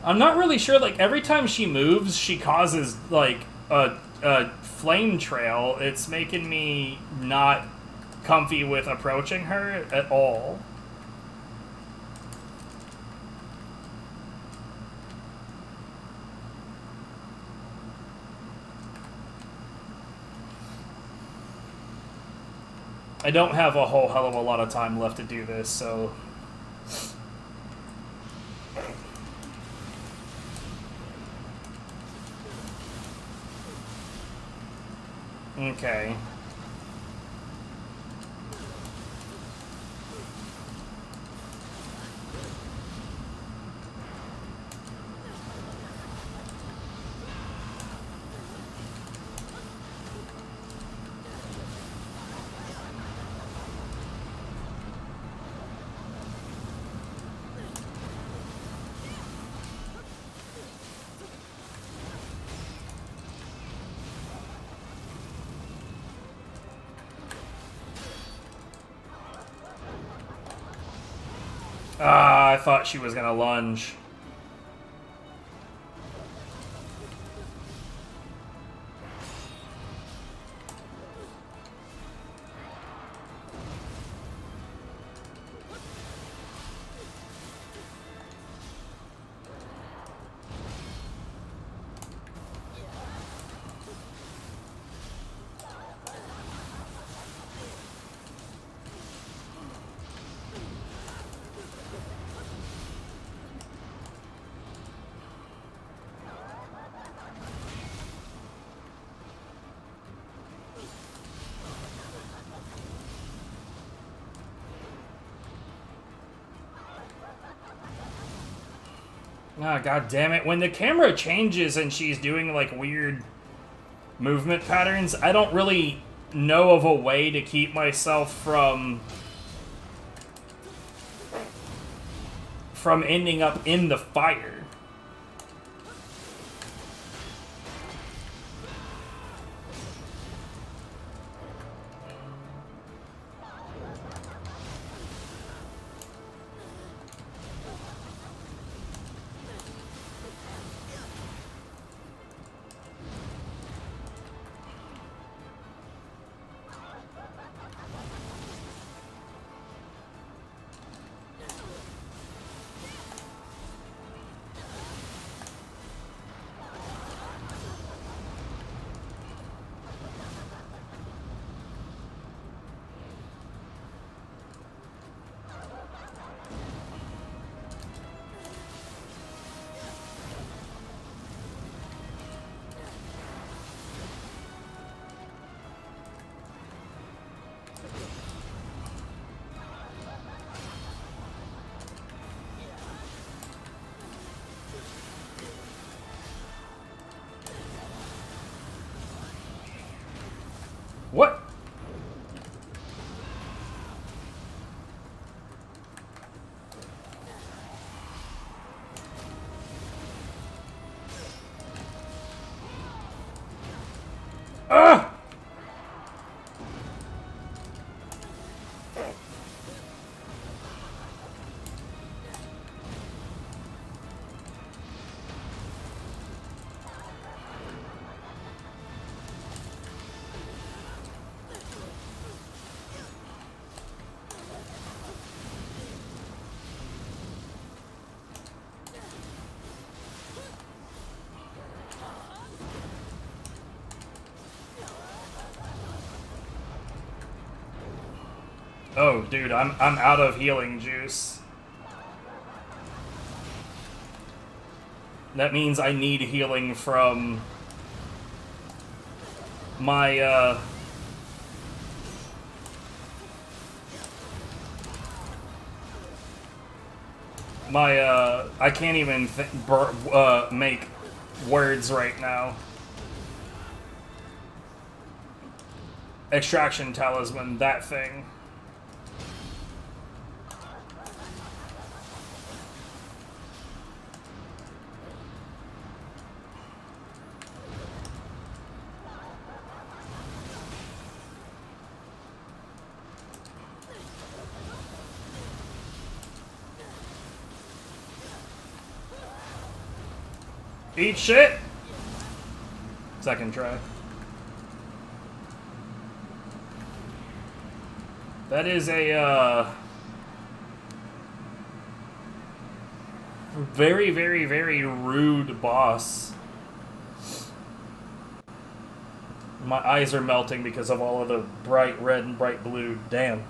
I'm not really sure, like, every time she moves, she causes, like, a flame trail. It's making me not comfy with approaching her at all. I don't have a whole hell of a lot of time left to do this, so... Okay. Ah, I thought she was gonna lunge. Ah, god damn it. When the camera changes and she's doing, like, weird movement patterns, I don't really know of a way to keep myself from ending up in the fire. What? Ah! Oh, dude, I'm out of healing juice. That means I need healing from my I can't even make words right now. Extraction talisman, that thing. Eat shit! Second try. That is a, very, very, very rude boss. My eyes are melting because of all of the bright red and bright blue. Damn.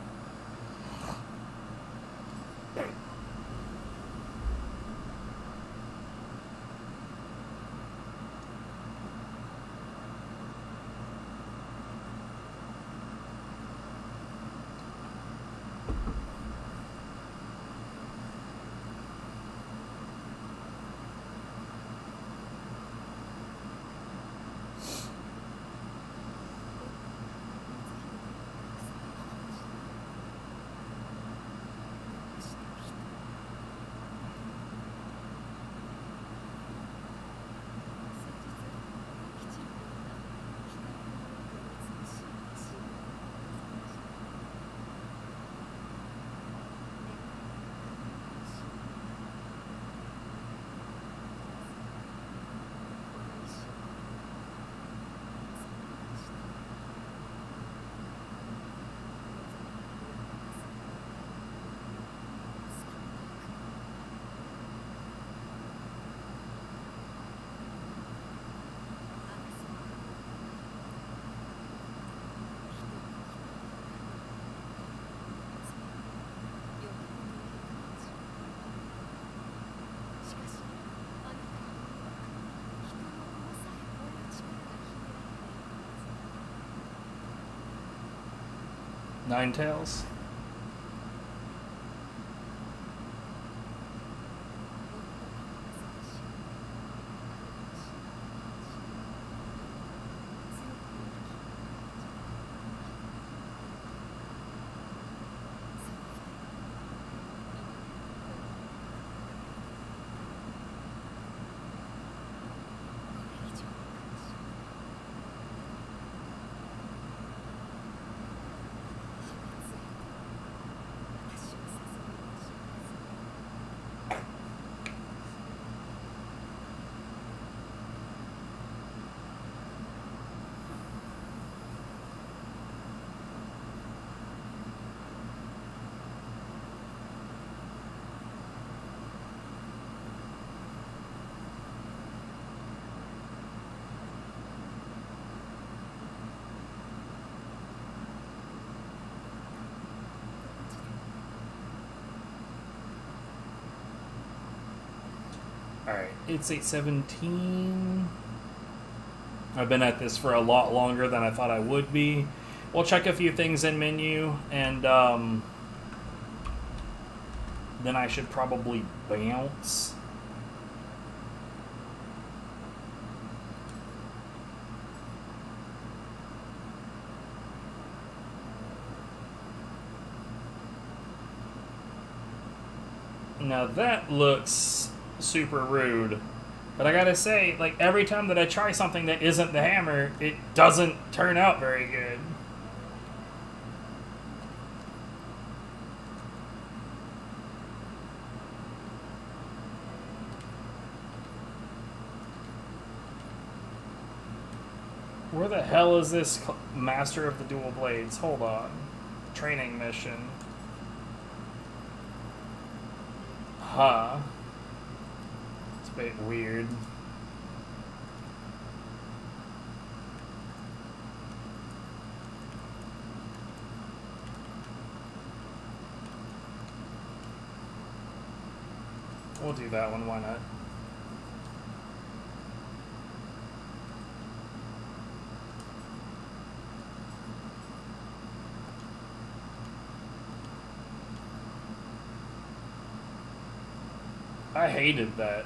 Ninetales. Alright, it's 8:17. I've been at this for a lot longer than I thought I would be. We'll check a few things in menu, and then I should probably bounce. Now that looks super rude. But I gotta say, like, every time that I try something that isn't the hammer, it doesn't turn out very good. Where the hell is this Master of the Dual Blades? Hold on. Training mission. Huh. It's a bit weird. We'll do that one, why not? I hated that.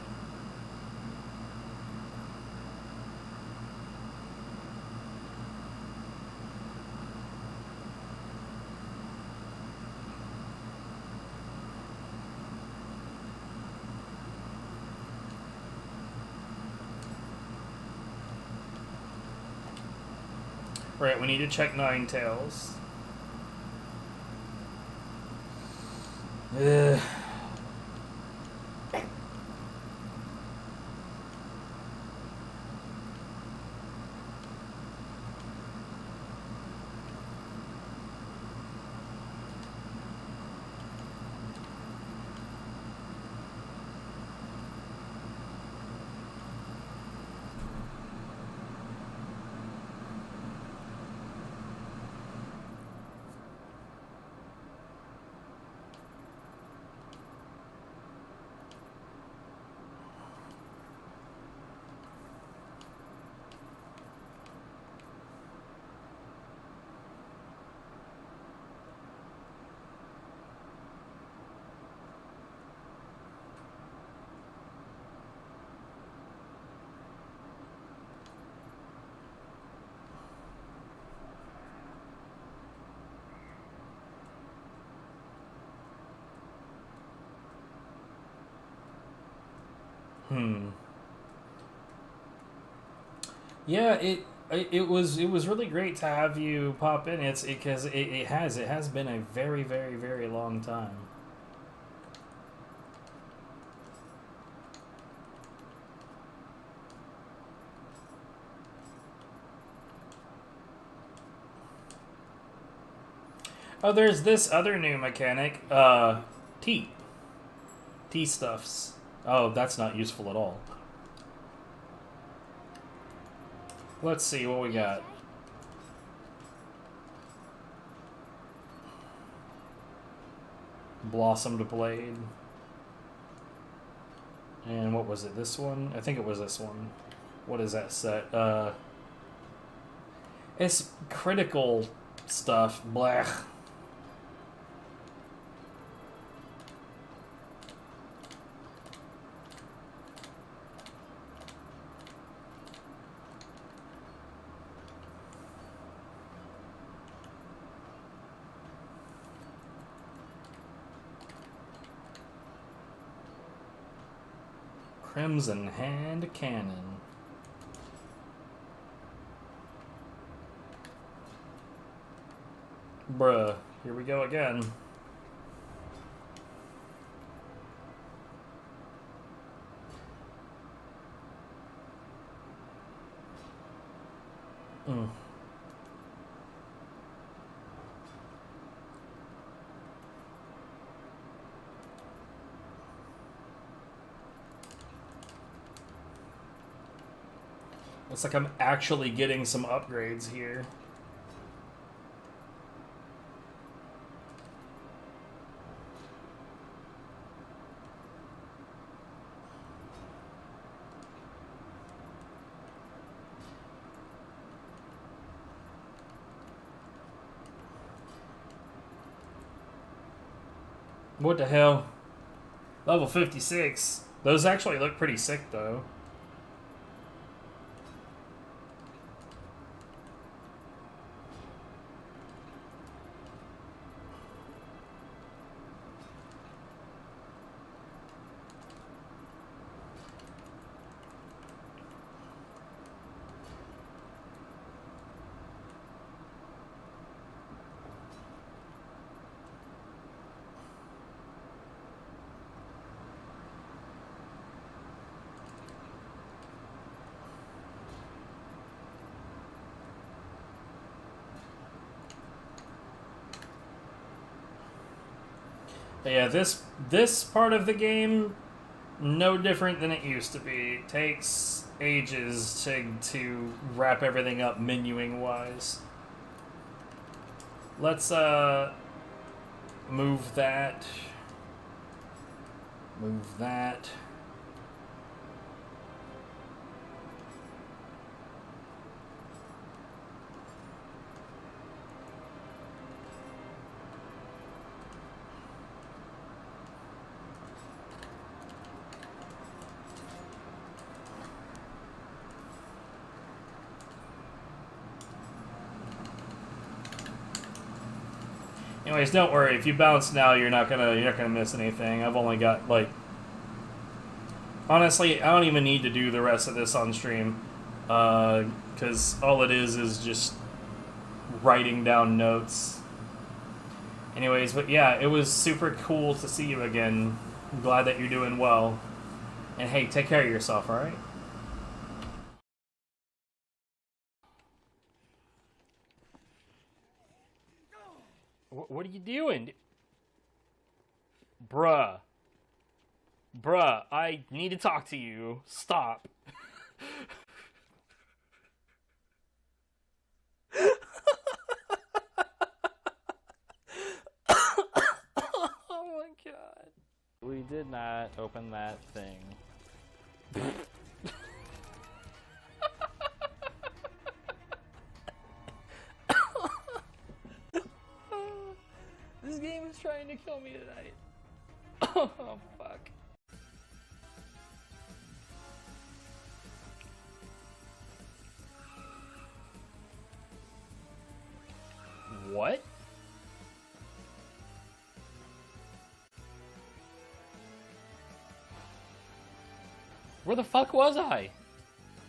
Right, we need to check Ninetales. Ugh. Yeah, it was really great to have you pop in. It's because it has been a very very very long time. Oh, there's this other new mechanic, tea. Tea stuffs. Oh, that's not useful at all. Let's see what we got. Blossomed Blade. And what was it? This one? I think it was this one. What is that set? It's critical stuff. Blech. Crimson Hand Cannon. Bruh, here we go again. Mm. Looks like I'm actually getting some upgrades here. What the hell? Level 56. Those actually look pretty sick, though. But yeah, this part of the game, no different than it used to be. It takes ages to wrap everything up menuing wise. Let's move that. Move that. Anyways, don't worry. If you bounce now, you're not gonna miss anything. I've only got like, honestly, I don't even need to do the rest of this on stream, because all it is just writing down notes. Anyways, but yeah, it was super cool to see you again. I'm glad that you're doing well. And hey, take care of yourself, all right? What are you doing? Bruh. Bruh, I need to talk to you. Stop. Oh my god. We did not open that thing. This game is trying to kill me tonight. Oh, fuck. What? Where the fuck was I?